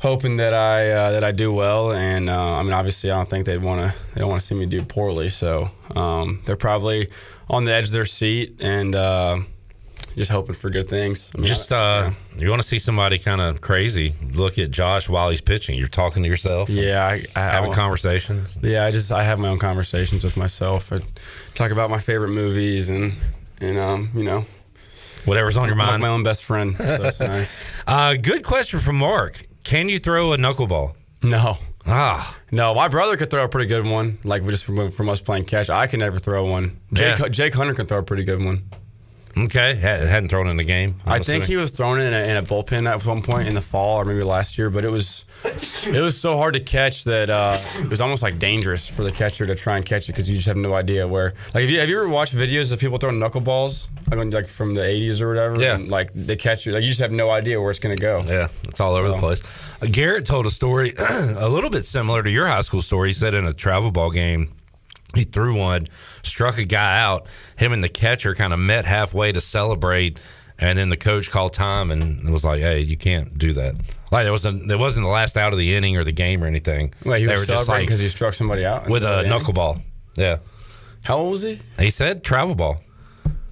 hoping that I do well, and I mean, obviously, I don't think they don't want to see me do poorly. So they're probably on the edge of their seat and just hoping for good things. I mean, you want to see somebody kind of crazy? Look at Josh while he's pitching. You're talking to yourself. Yeah, I having conversations. Yeah, I have my own conversations with myself. I talk about my favorite movies and whatever's on your mind. I'm like my own best friend. So it's nice. Good question from Mark. Can you throw a knuckleball? No. No, my brother could throw a pretty good one, like just from us playing catch. I can never throw one. Jake Hunter can throw a pretty good one. Okay, hadn't thrown in the game. I think he was thrown in a bullpen at one point in the fall or maybe last year, but it was so hard to catch that it was almost like dangerous for the catcher to try and catch it because you just have no idea where. Like, have you ever watched videos of people throwing knuckleballs like from the 80s or whatever? Yeah. And, like the catcher, like you just have no idea where it's going to go. Yeah, it's all over the place. Garrett told a story a little bit similar to your high school story. He said in a travel ball game, he threw one, struck a guy out. Him and the catcher kind of met halfway to celebrate, and then the coach called time and was like, "Hey, you can't do that." Like there wasn't the last out of the inning or the game or anything. Wait, he was celebrating because he struck somebody out with a knuckleball. Yeah. How old was he? He said travel ball.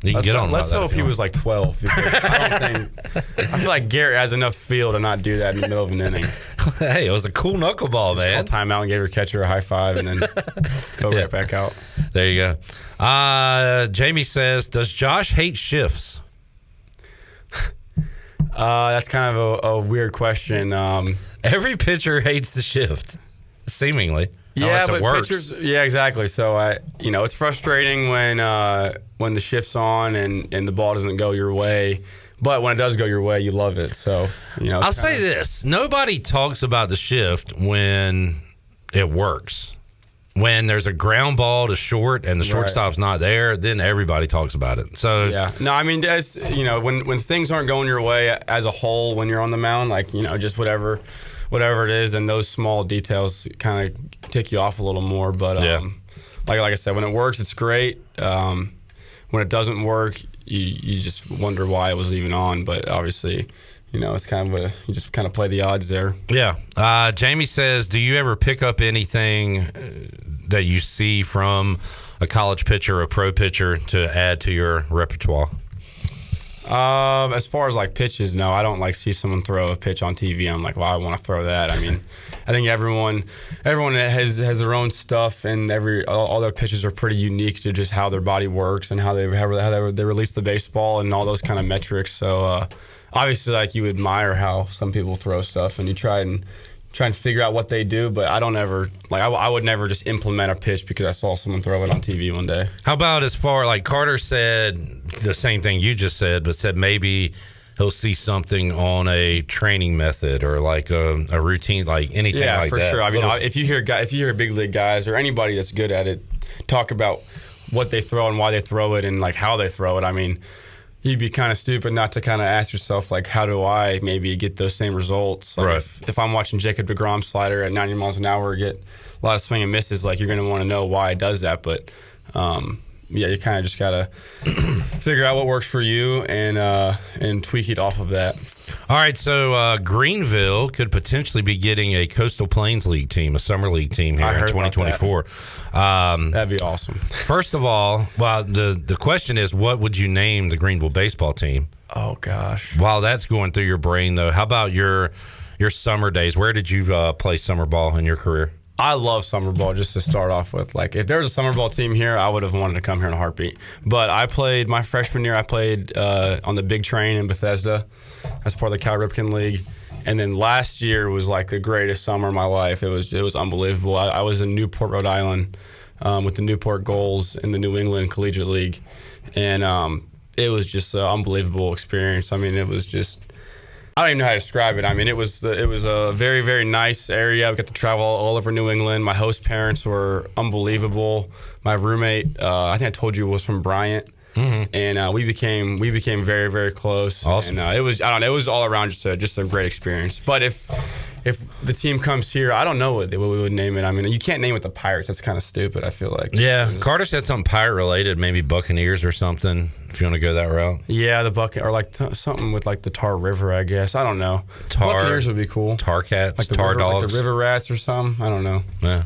You can get on. Let's hope he was like 12. I feel like Garrett has enough feel to not do that in the middle of an inning. Hey, it was a cool knuckleball, man. Called timeout and gave her catcher a high five and then go right back out. There you go. Jamie says, does Josh hate shifts? That's kind of a weird question. Every pitcher hates the shift, seemingly. Yeah, but it works. pitchers. Yeah, exactly. So it's frustrating when the shift's on and the ball doesn't go your way. But when it does go your way, you love it. So I'll say this: nobody talks about the shift when it works. When there's a ground ball to short and the shortstop's not there, then everybody talks about it. So yeah, no, I mean, that's, when things aren't going your way as a whole, when you're on the mound, like just whatever it is, and those small details kind of tick you off a little more. But like I said, when it works, it's great. When it doesn't work, you just wonder why it was even on. But obviously, it's kind of you just kind of play the odds there. Yeah. Jamie says, do you ever pick up anything that you see from a college pitcher or a pro pitcher to add to your repertoire? As far as like pitches, no, I don't like see someone throw a pitch on TV. I'm like, well, I want to throw that. I mean, I think everyone has their own stuff, and all their pitches are pretty unique to just how their body works and how they release the baseball and all those kind of metrics. So obviously, like, you admire how some people throw stuff, and you try and figure out what they do, but I don't ever, like, I would never just implement a pitch because I saw someone throw it on TV one day. How about as far, like, Carter said the same thing you just said, but said maybe he'll see something on a training method or like a routine, like anything like that. Yeah, for sure. I mean, if you hear big league guys or anybody that's good at it talk about what they throw and why they throw it and like how they throw it, I mean, you'd be kind of stupid not to kind of ask yourself, like, how do I maybe get those same results? Like, right. If I'm watching Jacob deGrom slider at 90 miles an hour get a lot of swing and misses, like, you're going to want to know why it does that. But, yeah, you kind of just got to figure out what works for you and tweak it off of that. All right, so Greenville could potentially be getting a Coastal Plains League team, a summer league team here in 2024. That'd be awesome. First of all, well, the question is, what would you name the Greenville baseball team? Oh gosh. While that's going through your brain, though, how about your summer days? Where did you play summer ball in your career? I love summer ball, just to start off with. Like, if there was a summer ball team here, I would have wanted to come here in a heartbeat. But I played my freshman year. I played on the Big Train in Bethesda as part of the Cal Ripken League. And then last year was like the greatest summer of my life. It was unbelievable. I was in Newport, Rhode Island, with the Newport Goals in the New England Collegiate League, and it was just an unbelievable experience. I mean, it was just, I don't even know how to describe it. I mean, it was a very, very nice area. We got to travel all over New England. My host parents were unbelievable. My roommate, I think I told you, was from Bryant. Mm-hmm. And we became very, very close. Awesome. And it was all around just a great experience. But if the team comes here, I don't know what we would name it. I mean, you can't name it the Pirates. That's kind of stupid, I feel like. Yeah, Carter said something pirate related, maybe Buccaneers or something, if you want to go that route. Yeah, the or like something with like the Tar River, I guess. I don't know. Buccaneers would be cool. Tar Cats, like Tar Dogs. Like the River Rats or something. I don't know. Yeah.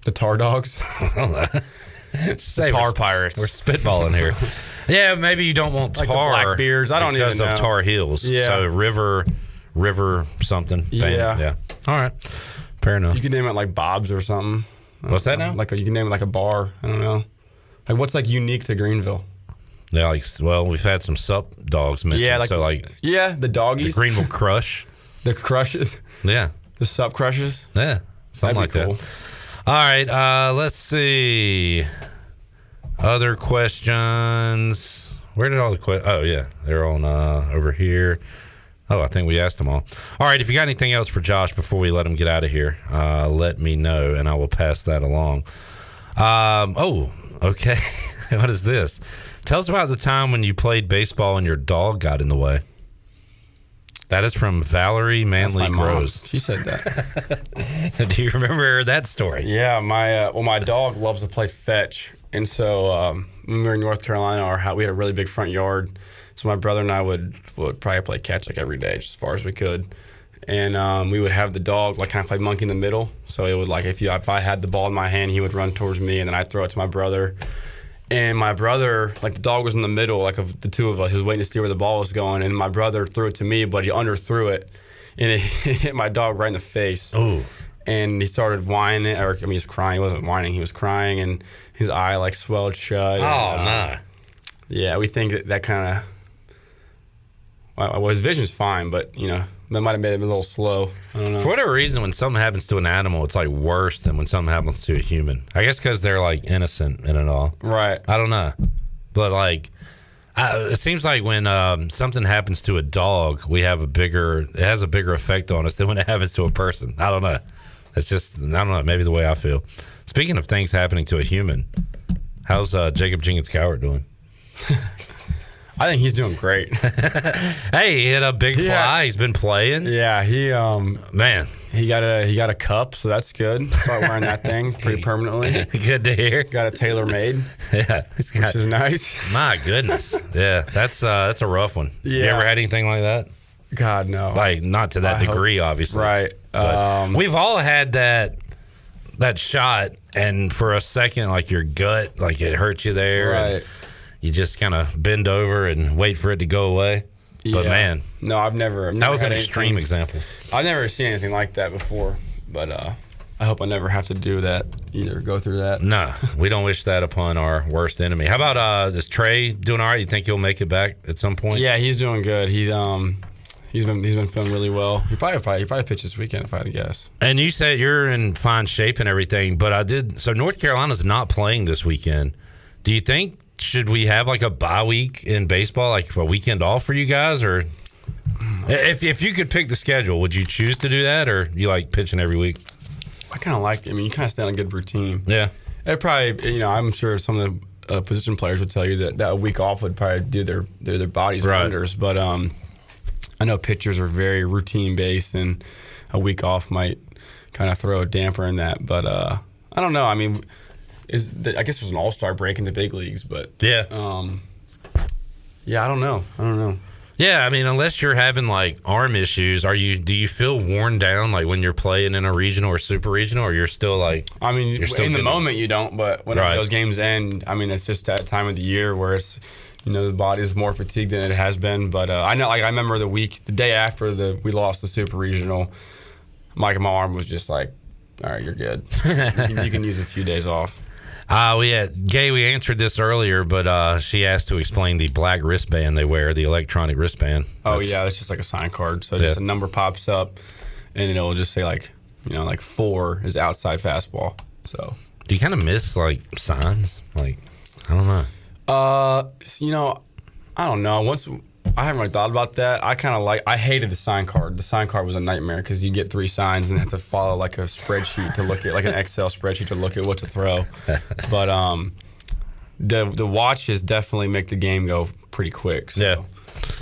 The Tar Dogs. Tar Pirates. We're spitballing here. Yeah, maybe you don't want like tar. The Blackbeards. I don't even know. Because of Tar Heels. Yeah. So River something. Yeah. All right. Fair enough. You can name it like Bob's or something. What's that now? Like you can name it like a bar. I don't know. Like what's like unique to Greenville? Yeah, well, we've had some sup dogs mentioned. Yeah, the doggies. The Greenville Crush. The Crushes. Yeah. The Sup Crushes. Yeah. Something like cool. that. All right, let's see. Other questions. Where did all the questions? Oh, yeah. They're on over here. Oh, I think we asked them all. All right, if you got anything else for Josh before we let him get out of here, let me know, and I will pass that along. Okay. What is this? Tell us about the time when you played baseball and your dog got in the way. That is from Valerie Manley Gross. She said that. Do you remember that story? Yeah, my dog loves to play fetch, and so when we were in North Carolina, we had a really big front yard. So my brother and I would probably play catch like every day, just as far as we could, and we would have the dog like kind of play monkey in the middle. So it would like if I had the ball in my hand, he would run towards me, and then I'd throw it to my brother. And my brother, like the dog was in the middle, like of the two of us. He was waiting to see where the ball was going, and my brother threw it to me, but he underthrew it, and it hit my dog right in the face. Oh. And he started whining, he was crying. He wasn't whining. He was crying, and his eye like swelled shut. Oh, no. Yeah, we think that kind of. Well, his vision's fine, but that might have made him a little slow. I don't know. For whatever reason, when something happens to an animal, it's like worse than when something happens to a human. I guess because they're like innocent in it all. Right. I don't know, but like. It seems like when something happens to a dog, it has a bigger effect on us than when it happens to a person. I don't know. It's just, I don't know, maybe the way I feel. Speaking of things happening to a human, how's Jacob Jenkins Cowart doing? I think he's doing great. Hey, he hit a big fly. He's been playing. Yeah, he got a cup, so that's good. Start wearing that thing pretty permanently. Good to hear. Got a tailor-made. Yeah, which is nice. My goodness. Yeah, that's a rough one. Yeah. You ever had anything like that? God, no. Like not to that degree, obviously. Right. We've all had that shot, and for a second, like your gut, like it hurts you there. Right. And, you just kind of bend over and wait for it to go away. But man, no, I've never that was had an extreme example. I've never seen anything like that before, but I hope I never have to do that either. Go through that. No, we don't wish that upon our worst enemy. How about is Trey doing all right? You think he'll make it back at some point? Yeah, he's doing good. He's been feeling really well. He probably pitched this weekend if I had to guess. And you said you're in fine shape and everything, but so North Carolina's not playing this weekend. Do you think should we have like a bye week in baseball, like a weekend off for you guys, or if you could pick the schedule, would you choose to do that, or you like pitching every week? I kind of like it. I mean, you kind of stay on a good routine. Yeah. It probably, I'm sure some of the position players would tell you that a week off would probably do their bodies wonders. But I know pitchers are very routine based, and a week off might kind of throw a damper in that. But I don't know. I mean, I guess there's an all-star break in the big leagues, but yeah, I don't know. Yeah, I mean, unless you're having like arm issues, do you feel worn down like when you're playing in a regional or super regional, or you're still like? I mean, in the moment you don't, but when those games end, I mean, it's just that time of the year where it's, the body is more fatigued than it has been. But I know, like I remember the day after we lost the super regional, my arm was just like, all right, you're good. You can use a few days off. We answered this earlier, but she asked to explain the black wristband they wear, the electronic wristband. It's just like a sign card. So just a number pops up, and it'll just say like 4 is outside fastball. So do you kind of miss like signs? Like, I don't know. I don't know. I haven't really thought about that. I hated the sign card. The sign card was a nightmare because you get 3 signs and have to follow like a spreadsheet to look at, like an Excel spreadsheet to look at what to throw. But the watches definitely make the game go pretty quick. So,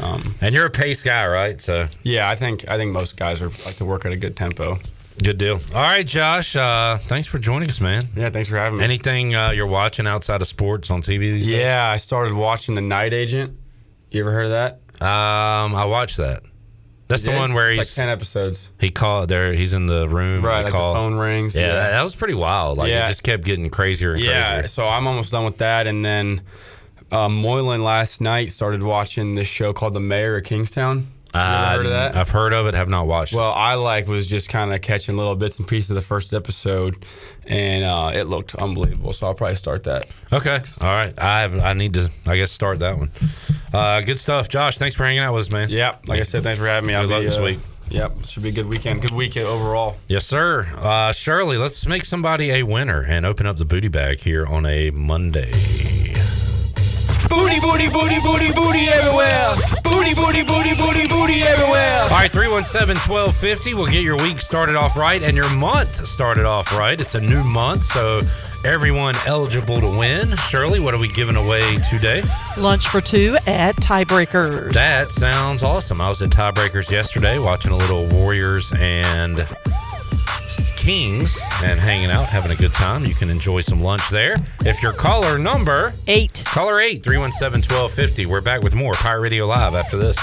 yeah. And you're a pace guy, right? So yeah, I think most guys like to work at a good tempo. Good deal. All right, Josh. Thanks for joining us, man. Yeah, thanks for having me. Anything you're watching outside of sports on TV these days? Yeah, I started watching The Night Agent. You ever heard of that? I watched that. That's the one where it's like 10 episodes. He called there. He's in the room. Right, like the phone rings. Yeah, that was pretty wild. Like it just kept getting crazier and crazier. Yeah, so I'm almost done with that. And then Moylan last night started watching this show called The Mayor of Kingstown. You ever heard of that? I've heard of it, have not watched it. Well, I was just kind of catching little bits and pieces of the first episode, and it looked unbelievable. So I'll probably start that. Okay, all right. I need to, I guess, start that one. Good stuff, Josh. Thanks for hanging out with us, man. Yeah, like I said, thanks for having me. Good luck this week. Yep, should be a good weekend. Good weekend overall. Yes, sir. Shirley, let's make somebody a winner and open up the booty bag here on a Monday. Booty, booty, booty, booty, booty everywhere. Booty, booty, booty, booty, booty everywhere. All right, 317-1250 will get your week started off right and your month started off right. It's a new month, so everyone eligible to win. Shirley, what are we giving away today? Lunch for 2 at Tiebreakers. That sounds awesome. I was at Tiebreakers yesterday watching a little Warriors and Kings and hanging out, having a good time. You can enjoy some lunch there. If you're caller number 8, caller 8, 317-1250. We're back with more Pirate Radio Live after this.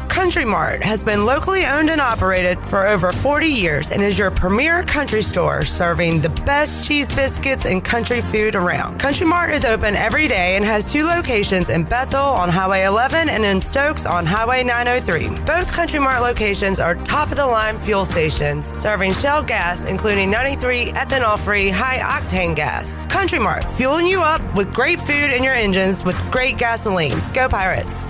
Country Mart has been locally owned and operated for over 40 years and is your premier country store serving the best cheese biscuits and country food around. Country Mart is open every day and has 2 locations in Bethel on Highway 11 and in Stokes on Highway 903. Both Country Mart locations are top-of-the-line fuel stations serving Shell gas, including 93 ethanol-free high-octane gas. Country Mart, fueling you up with great food in your engines with great gasoline. Go Pirates!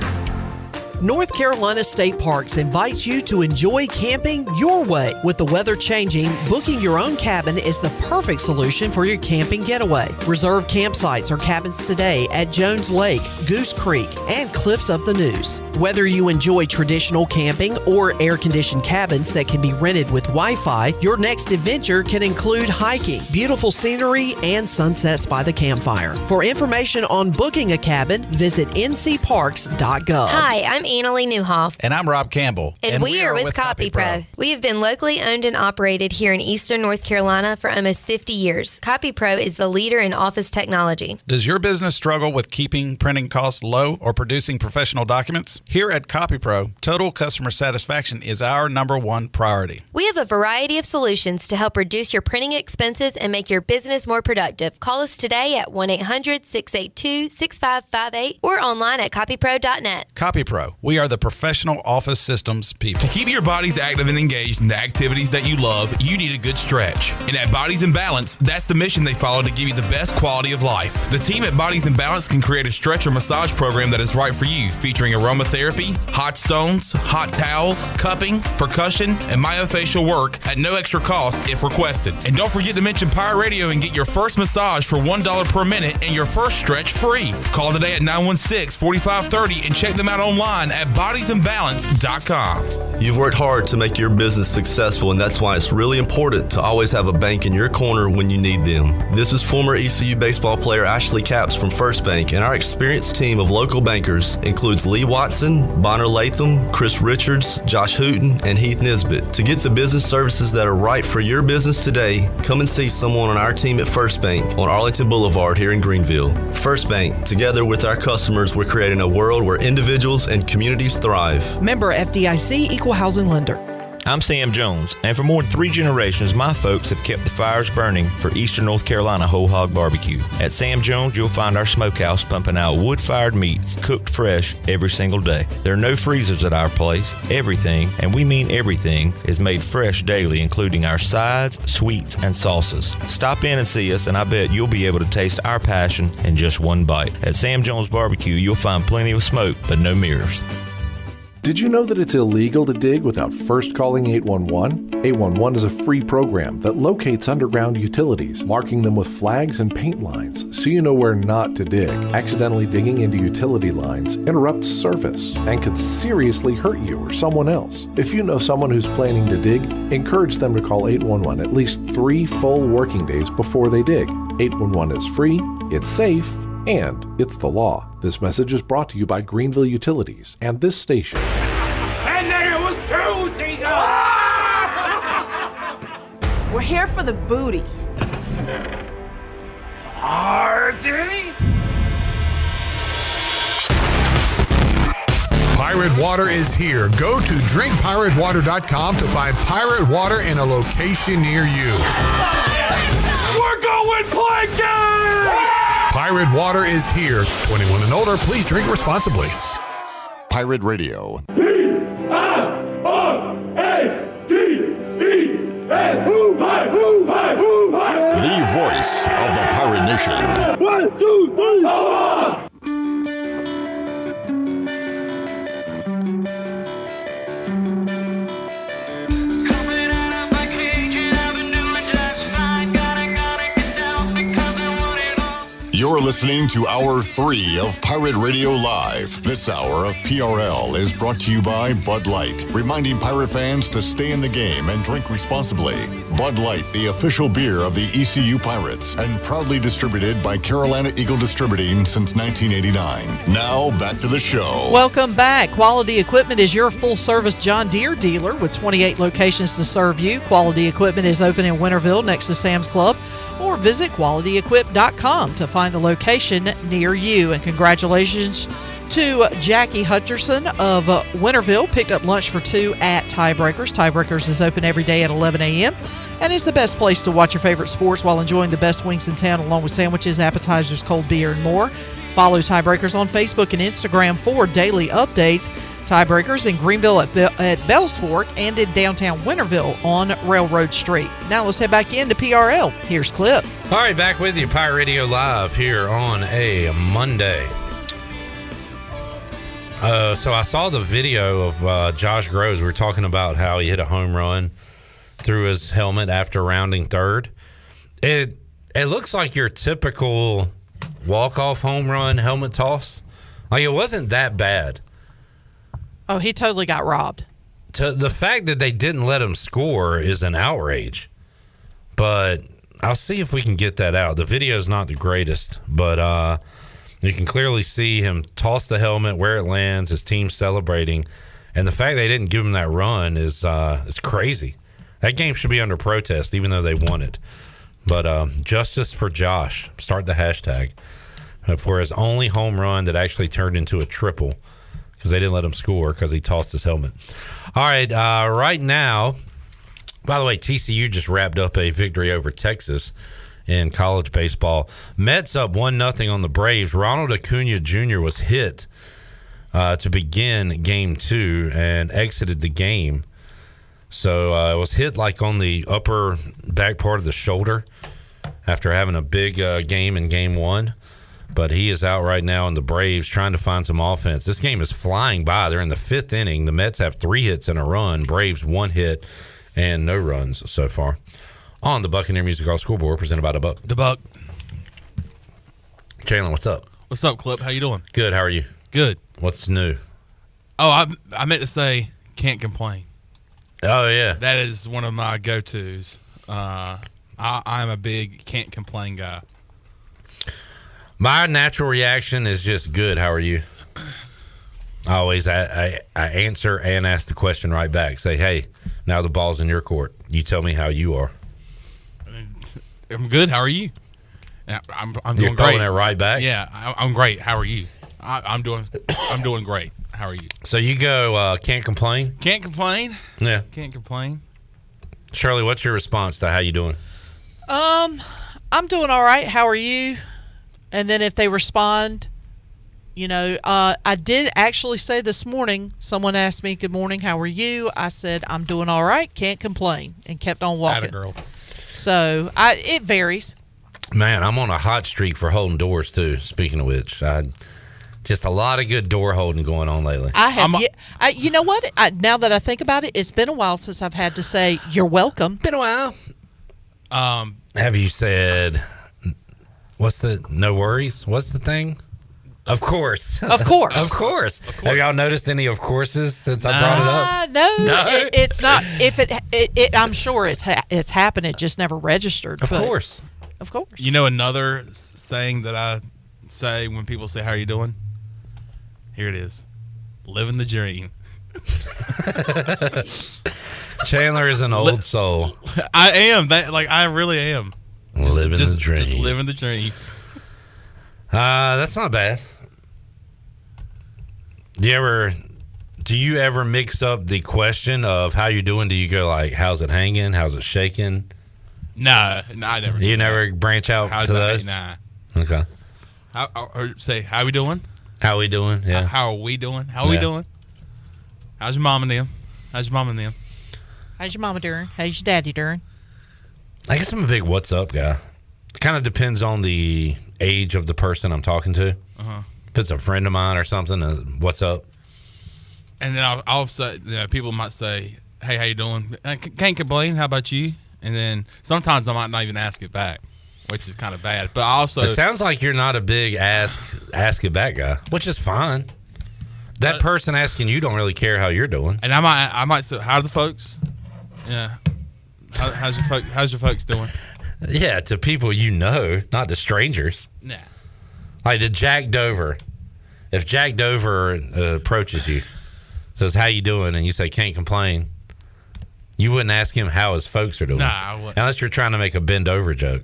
North Carolina State Parks invites you to enjoy camping your way. With the weather changing, booking your own cabin is the perfect solution for your camping getaway. Reserve campsites or cabins today at Jones Lake, Goose Creek, and Cliffs of the Neuse. Whether you enjoy traditional camping or air-conditioned cabins that can be rented with Wi-Fi, your next adventure can include hiking, beautiful scenery, and sunsets by the campfire. For information on booking a cabin, visit ncparks.gov. Hi, I'm Annalie Newhoff. And I'm Rob Campbell. And we are with CopyPro. We have been locally owned and operated here in Eastern North Carolina for almost 50 years. CopyPro is the leader in office technology. Does your business struggle with keeping printing costs low or producing professional documents? Here at CopyPro, total customer satisfaction is our number one priority. We have a variety of solutions to help reduce your printing expenses and make your business more productive. Call us today at 1-800-682-6558 or online at copypro.net. CopyPro, we are the professional office systems people. To keep your bodies active and engaged in the activities that you love, you need a good stretch. And at Bodies in Balance, that's the mission they follow to give you the best quality of life. The team at Bodies in Balance can create a stretch or massage program that is right for you, featuring aromatherapy, hot stones, hot towels, cupping, percussion, and myofascial work at no extra cost if requested. And don't forget to mention Pirate Radio and get your first massage for $1 per minute and your first stretch free. Call today at 916-4530 and check them out online at bodiesinbalance.com. You've worked hard to make your business successful, and that's why it's really important to always have a bank in your corner when you need them. This is former ECU baseball player Ashley Capps from First Bank, and our experienced team of local bankers includes Lee Watson, Bonner Latham, Chris Richards, Josh Hooten, and Heath Nisbet. To get the business services that are right for your business today, come and see someone on our team at First Bank on Arlington Boulevard here in Greenville. First Bank, together with our customers, we're creating a world where individuals and communities thrive. Member FDIC, Equal Housing Lender. I'm Sam Jones, and for more than 3 generations, my folks have kept the fires burning for Eastern North Carolina Whole Hog Barbecue. At Sam Jones, you'll find our smokehouse pumping out wood-fired meats, cooked fresh every single day. There are no freezers at our place. Everything, and we mean everything, is made fresh daily, including our sides, sweets, and sauces. Stop in and see us, and I bet you'll be able to taste our passion in just one bite. At Sam Jones Barbecue, you'll find plenty of smoke, but no mirrors. Did you know that it's illegal to dig without first calling 811? 811 is a free program that locates underground utilities, marking them with flags and paint lines so you know where not to dig. Accidentally digging into utility lines interrupts service and could seriously hurt you or someone else. If you know someone who's planning to dig, encourage them to call 811 at least 3 full working days before they dig. 811 is free, it's safe, and it's the law. This message is brought to you by Greenville Utilities and this station. And then it was Tuesday. We're here for the booty. Party? Pirate Water is here. Go to drinkpiratewater.com to find Pirate Water in a location near you. We're going plankton! Pirate Water is here. 21 and older, please drink responsibly. Pirate Radio. The voice of the Pirate Nation. 1, 2, 3, You're listening to Hour 3 of Pirate Radio Live. This hour of PRL is brought to you by Bud Light, reminding pirate fans to stay in the game and drink responsibly. Bud Light, the official beer of the ECU Pirates, and proudly distributed by Carolina Eagle Distributing since 1989. Now, back to the show. Welcome back. Quality Equipment is your full-service John Deere dealer with 28 locations to serve you. Quality Equipment is open in Winterville next to Sam's Club, or visit qualityequip.com to find the location near you. And congratulations to Jackie Hutcherson of Winterville. Picked up lunch for 2 at Tiebreakers. Tiebreakers is open every day at 11 a.m. and is the best place to watch your favorite sports while enjoying the best wings in town, along with sandwiches, appetizers, cold beer, and more. Follow Tiebreakers on Facebook and Instagram for daily updates. Tiebreakers in Greenville at Bells Fork and in downtown Winterville on Railroad Street. Now let's head back into PRL. Here's Clip. All right, back with you, Pirate Radio Live here on a Monday. So I saw the video of Josh Groves. We were talking about how he hit a home run through his helmet after rounding third. It looks like your typical walk-off home run helmet toss. Like, it wasn't that bad. Oh, he totally got robbed. The fact that they didn't let him score is an outrage. But I'll see if we can get that out. The video's not the greatest, but You can clearly see him toss the helmet where it lands, his team celebrating. And the fact they didn't give him that run is crazy. That game should be under protest, even though they won it. But justice for Josh. Start the hashtag. For his only home run that actually turned into a triple, because they didn't let him score because he tossed his helmet. All right, right now, by the way, TCU just wrapped up a victory over Texas in college baseball. Mets up 1-0 on the Braves. Ronald Acuna Jr. was hit to begin game 2 and exited the game. So it was hit like on the upper back part of the shoulder after having a big game in game 1. But he is out right now in the Braves trying to find some offense. This game is flying by. They're in the 5th inning. The Mets have 3 hits and a run. Braves 1 hit and no runs so far. On the Buccaneer Music Hall scoreboard, presented by The Buck. The Buck. Jalen, what's up? What's up, Clip? How you doing? Good. How are you? Good. What's new? Oh, I meant to say can't complain. Oh, yeah. That is one of my go-tos. I'm a big can't complain guy. My natural reaction is just good. How are you? I always I answer and ask the question right back. Say, hey, now the ball's in your court. You tell me how you are. I'm good. How are you? I'm You're doing throwing great. it right back? Yeah, I'm great. How are you? I'm doing great. How are you? So you go, can't complain? Can't complain. Yeah. Can't complain. Shirley, what's your response to how you doing? I'm doing all right. How are you? And then if they respond, I did actually say this morning, someone asked me, good morning, how are you? I said, I'm doing all right, can't complain, and kept on walking. Atta girl. So it varies. Man, I'm on a hot streak for holding doors, too, speaking of which. Just a lot of good door holding going on lately. I have. You know what? Now that I think about it, it's been a while since I've had to say, you're welcome. Been a while. Have you said... What's the no worries? What's the thing? Of course. Of course. Of course. Have y'all noticed any of courses since I brought it up? No. It's not. If it I'm sure it's happened. It just never registered. Of course. Of course. You know another saying that I say when people say, how are you doing? Here it is. Living the dream. Chandler is an old soul. I am. I really am. Living the dream. Just living the dream. That's not bad. Do you ever mix up the question of how you doing? Do you go like, how's it hanging? How's it shaking? No, I never. You never branch out how's to that? those? Nah. Okay. Or say, how we doing? How we doing? Yeah. How are we doing? How are we doing? How's your mom and them? How's your mom and them? How's your mama doing? How's your daddy doing? I guess I'm a big what's up guy. It kind of depends on the age of the person I'm talking to. Uh-huh. If it's a friend of mine or something, what's up? And then I'll say, people might say, hey, how you doing? I can't complain. How about you? And then sometimes I might not even ask it back, which is kind of bad. But also, it sounds like you're not a big ask it back guy, which is fine. That person asking you don't really care how you're doing. And I might say, how are the folks? Yeah. How's your folks doing? Yeah, to people you know, not to strangers. Nah. Like to Jack Dover. If Jack Dover approaches you, says, how you doing? And you say, can't complain. You wouldn't ask him how his folks are doing. Nah, I wouldn't. Unless you're trying to make a bend over joke.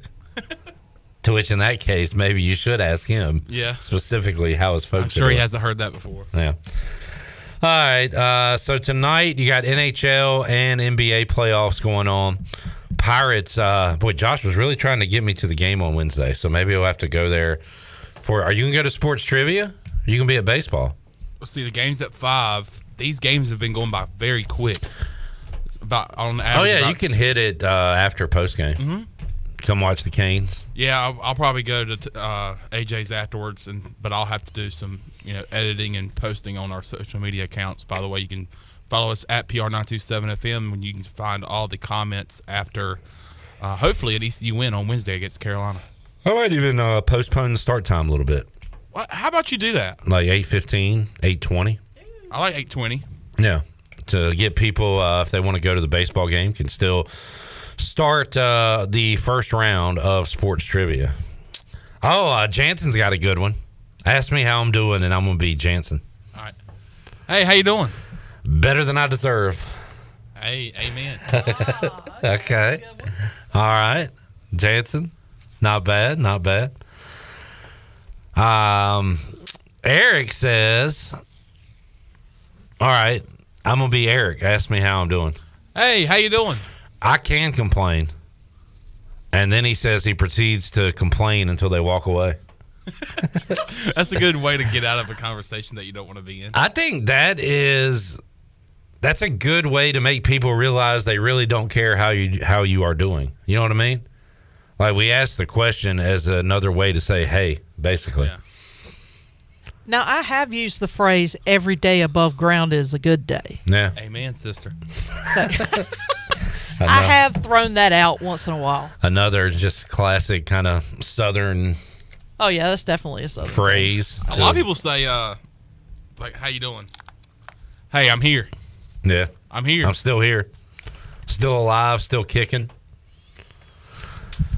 To which in that case, maybe you should ask him specifically how his folks I'm are sure doing. he hasn't heard that before. Yeah. All right. So tonight you got NHL and NBA playoffs going on. Pirates. Boy, Josh was really trying to get me to the game on Wednesday, so maybe we'll have to go there. Are you gonna go to sports trivia? Or are you gonna be at baseball? Well, see, the game's at 5. These games have been going by very quick. You can hit it after post game. Mm-hmm. Come watch the Canes. Yeah, I'll probably go to AJ's afterwards, but I'll have to do some editing and posting on our social media accounts. By the way, you can follow us at PR927FM, when you can find all the comments after hopefully an ECU win on Wednesday against Carolina. I might even postpone the start time a little bit. How about you do that? Like 8:15, 8:20. I like 8:20. Yeah, to get people if they want to go to the baseball game can still start the first round of sports trivia. Oh, Jansen's got a good one. Ask me how I'm doing, and I'm going to be Jansen. All right. Hey, how you doing? Better than I deserve. Hey, amen. Okay. All right. Jansen. Not bad. Not bad. Eric says, all right, I'm going to be Eric. Ask me how I'm doing. Hey, how you doing? I can complain. And then he says he proceeds to complain until they walk away. That's a good way to get out of a conversation that you don't want to be in. I think that's a good way to make people realize they really don't care how you are doing. You know what I mean? Like, we ask the question as another way to say, hey, basically. Yeah. Now, I have used the phrase every day above ground is a good day. Yeah. Amen, sister. So, I have thrown that out once in a while. Another just classic kind of Southern. Oh, yeah, that's definitely a Southern phrase. A lot of people say, like, how you doing? Hey, I'm here. Yeah. I'm here. I'm still here. Still alive, still kicking.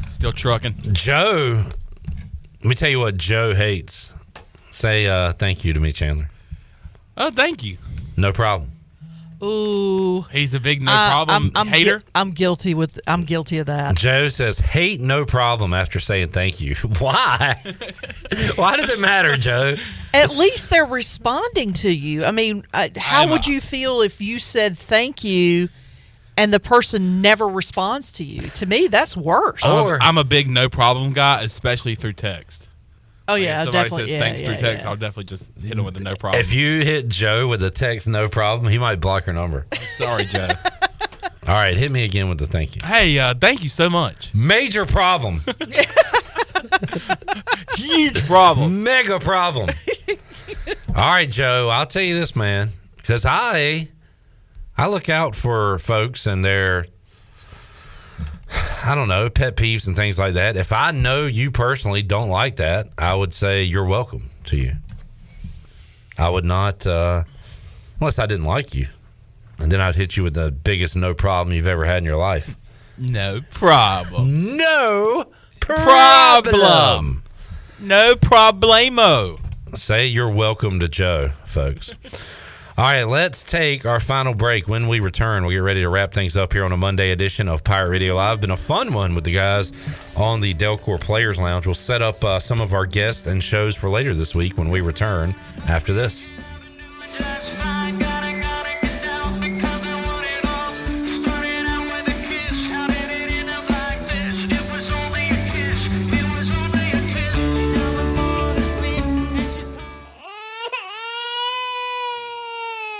Still trucking. Joe, let me tell you what Joe hates. Say thank you to me, Chandler. Oh, thank you. No problem. Ooh. He's a big no problem hater. I'm guilty of that. Joe says hate no problem after saying thank you. Why? Why does it matter, Joe? At least they're responding to you. I mean, how would you feel if you said thank you and the person never responds to you? To me, that's worse. I'm a big no problem guy, especially through text. Oh, yeah, if somebody definitely. says thanks through text, I'll definitely just hit him with a no problem. If you hit Joe with a text no problem, he might block your number. Sorry, Joe. All right, hit me again with the thank you. Hey, thank you so much. Major problem. Huge problem. Mega problem. All right, Joe, I'll tell you this, man, because I look out for folks and their, I don't know, pet peeves and things like that. If I know you personally don't like that, I would say you're welcome to you. I would not, unless I didn't like you. And then I'd hit you with the biggest no problem you've ever had in your life. No problem. No problem. No problemo. Say you're welcome to Joe, folks. All right, let's take our final break. When we return, we'll get ready to wrap things up here on a Monday edition of Pirate Radio Live. Been a fun one with the guys on the Delcor Players Lounge. We'll set up some of our guests and shows for later this week when we return after this.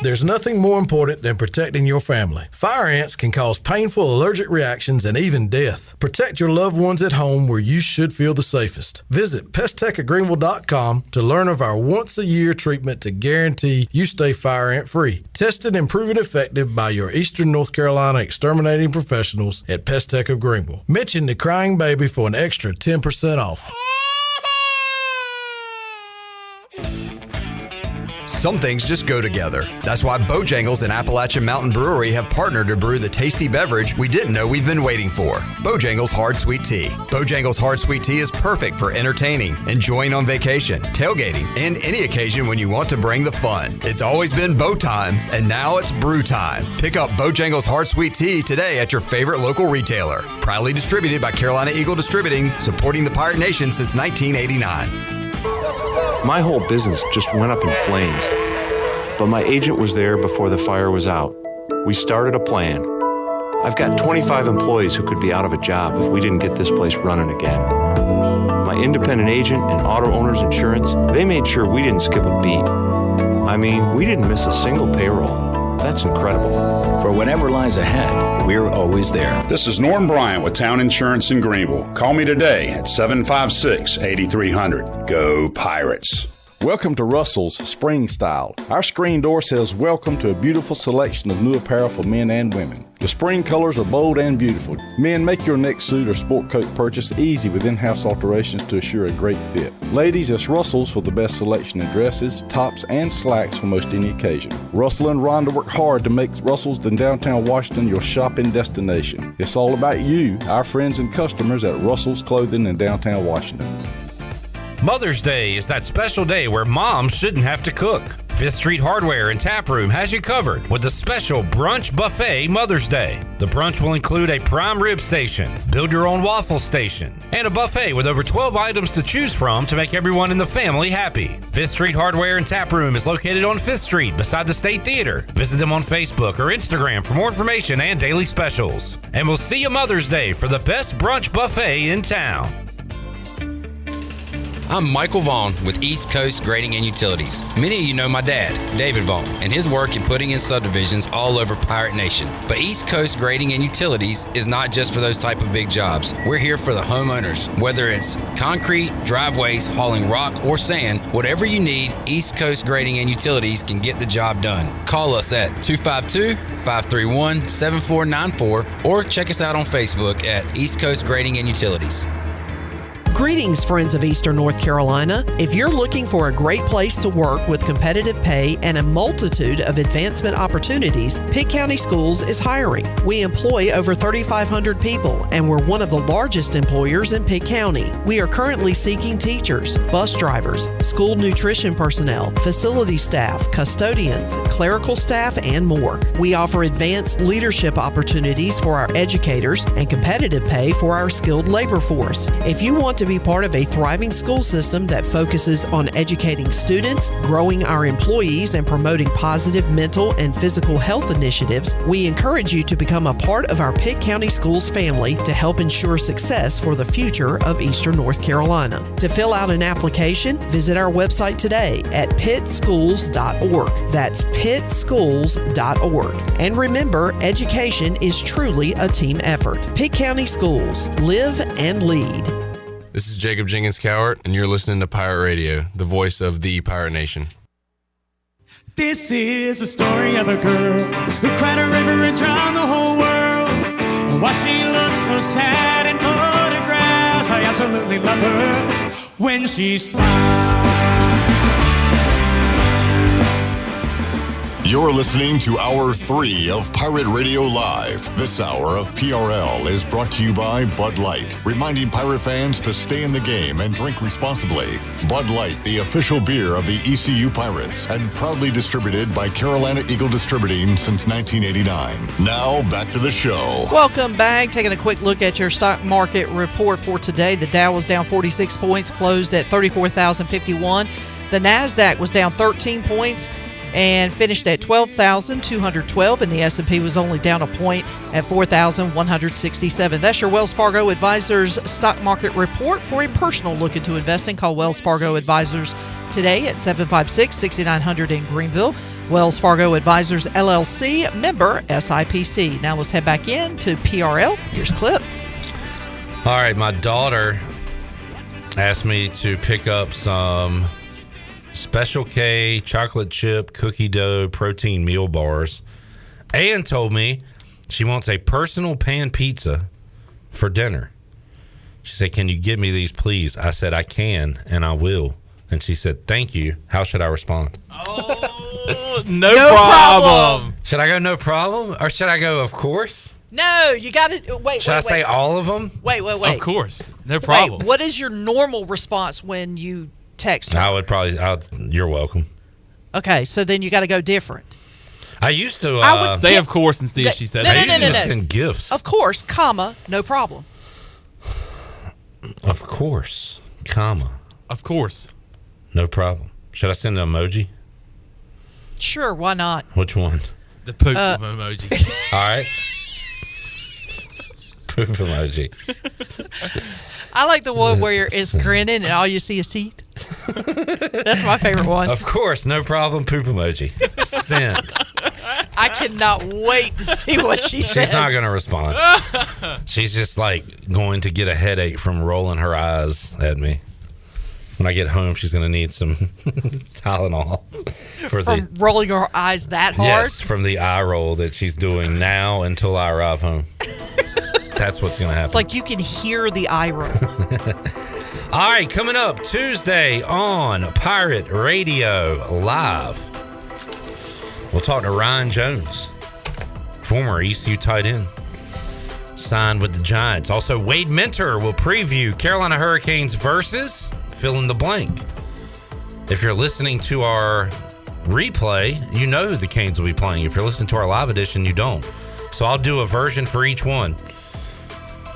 There's nothing more important than protecting your family. Fire ants can cause painful allergic reactions and even death. Protect your loved ones at home where you should feel the safest. Visit pesttechofgreenville.com to learn of our once-a-year treatment to guarantee you stay fire ant free. Tested and proven effective by your Eastern North Carolina exterminating professionals at Pest Tech of Greenville. Mention the Crying Baby for an extra 10% off. Some things just go together. That's why Bojangles and Appalachian Mountain Brewery have partnered to brew the tasty beverage we didn't know we've been waiting for. Bojangles Hard Sweet Tea. Bojangles Hard Sweet Tea is perfect for entertaining, enjoying on vacation, tailgating, and any occasion when you want to bring the fun. It's always been Bo time, and now it's brew time. Pick up Bojangles Hard Sweet Tea today at your favorite local retailer. Proudly distributed by Carolina Eagle Distributing, supporting the Pirate Nation since 1989. My whole business just went up in flames, but my agent was there before the fire was out. We started a plan. I've got 25 employees who could be out of a job if we didn't get this place running again. My independent agent and auto owner's insurance, they made sure we didn't skip a beat. I mean, we didn't miss a single payroll. That's incredible. For whatever lies ahead, we're always there. This is Norm Bryant with Town Insurance in Greenville. Call me today at 756-8300. Go Pirates. Welcome to Russell's Spring Style. Our screen door says welcome to a beautiful selection of new apparel for men and women. The spring colors are bold and beautiful. Men, make your next suit or sport coat purchase easy with in-house alterations to assure a great fit. Ladies, it's Russell's for the best selection in dresses, tops, and slacks for most any occasion. Russell and Rhonda work hard to make Russell's in downtown Washington your shopping destination. It's all about you, our friends and customers at Russell's Clothing in downtown Washington. Mother's Day is that special day where moms shouldn't have to cook. Fifth Street Hardware and Tap Room has you covered with the special brunch buffet Mother's Day. The brunch will include a prime rib station, build your own waffle station, and a buffet with over 12 items to choose from to make everyone in the family happy. Fifth Street Hardware and Tap Room is located on 5th Street beside the State Theater. Visit them on Facebook or Instagram for more information and daily specials. And we'll see you Mother's Day for the best brunch buffet in town. I'm Michael Vaughn with East Coast Grading and Utilities. Many of you know my dad, David Vaughn, and his work in putting in subdivisions all over Pirate Nation. But East Coast Grading and Utilities is not just for those type of big jobs. We're here for the homeowners. Whether it's concrete, driveways, hauling rock, or sand, whatever you need, East Coast Grading and Utilities can get the job done. Call us at 252-531-7494 or check us out on Facebook at East Coast Grading and Utilities. Greetings, friends of Eastern North Carolina. If you're looking for a great place to work with competitive pay and a multitude of advancement opportunities, Pitt County Schools is hiring. We employ over 3,500 people, and we're one of the largest employers in Pitt County. We are currently seeking teachers, bus drivers, school nutrition personnel, facility staff, custodians, clerical staff, and more. We offer advanced leadership opportunities for our educators and competitive pay for our skilled labor force. If you want to be part of a thriving school system that focuses on educating students, growing our employees, and promoting positive mental and physical health initiatives, we encourage you to become a part of our Pitt County Schools family to help ensure success for the future of Eastern North Carolina. To fill out an application, visit our website today at pittschools.org. That's pittschools.org. And remember, education is truly a team effort. Pitt County Schools. Live and lead. This is Jacob Jenkins Cowart, and you're listening to Pirate Radio, the voice of the Pirate Nation. This is the story of a girl who cried a river and drowned the whole world. Why she looks so sad in photographs, I absolutely love her when she smiles. You're listening to Hour 3 of Pirate Radio Live. This hour of PRL is brought to you by Bud Light, reminding Pirate fans to stay in the game and drink responsibly. Bud Light, the official beer of the ECU Pirates, and proudly distributed by Carolina Eagle Distributing since 1989. Now, back to the show. Welcome back. Taking a quick look at your stock market report for today. The Dow was down 46 points, closed at 34,051. The NASDAQ was down 13 points and finished at 12,212, and the S&P was only down a point at 4,167. That's your Wells Fargo Advisors stock market report. For a personal look into investing, call Wells Fargo Advisors today at 756-6900 in Greenville. Wells Fargo Advisors, LLC, member SIPC. Now let's head back in to PRL. Here's Clip. All right, my daughter asked me to pick up some Special K chocolate chip cookie dough protein meal bars, and told me she wants a personal pan pizza for dinner. She said, "Can you get me these, please?" I said, "I can, and I will." And she said, "Thank you. How should I respond?" Oh, no problem. Should I go no problem, or should I go of course? No, you got to wait. Should I say all of them? Wait. Of course, no problem. Wait, what is your normal response when you text her? I would probably. You're welcome. Okay, so then you got to go different. I used to say of course and see if she said. No. Send gifts. Of course, comma, no problem. Of course, comma. Of course, no problem. Should I send an emoji? Sure, why not? Which one? The poop emoji. All right. Poop emoji. I like the one where it's grinning and all you see is teeth. That's my favorite one. Of course, no problem. Poop emoji. Sent. I cannot wait to see what she says. She's not going to respond. She's just like going to get a headache from rolling her eyes at me. When I get home, she's going to need some Tylenol from rolling her eyes that hard. Yes, from the eye roll that she's doing now until I arrive home. That's what's going to happen. It's like you can hear the eye roll. All right, coming up Tuesday on Pirate Radio Live, we'll talk to Ryan Jones, former ECU tight end, signed with the Giants. Also, Wade Minter will preview Carolina Hurricanes versus fill in the blank. If you're listening to our replay, you know who the Canes will be playing. If you're listening to our live edition, you don't. So I'll do a version for each one.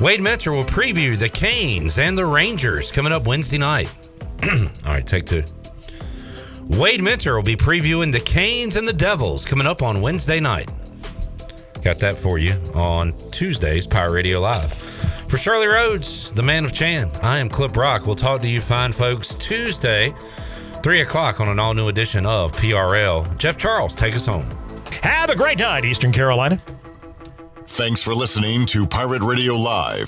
Wade Mentor will preview the Canes and the Rangers coming up Wednesday night. All right, take two. Wade Mentor will be previewing the Canes and the Devils coming up on Wednesday night. Got that for you on Tuesday's Pirate Radio Live. For Shirley Rhodes, the man of Chan, I am Clip Rock. We'll talk to you fine folks Tuesday, 3 o'clock on an all-new edition of PRL. Jeff Charles, take us home. Have a great night, Eastern Carolina. Thanks for listening to Pirate Radio Live.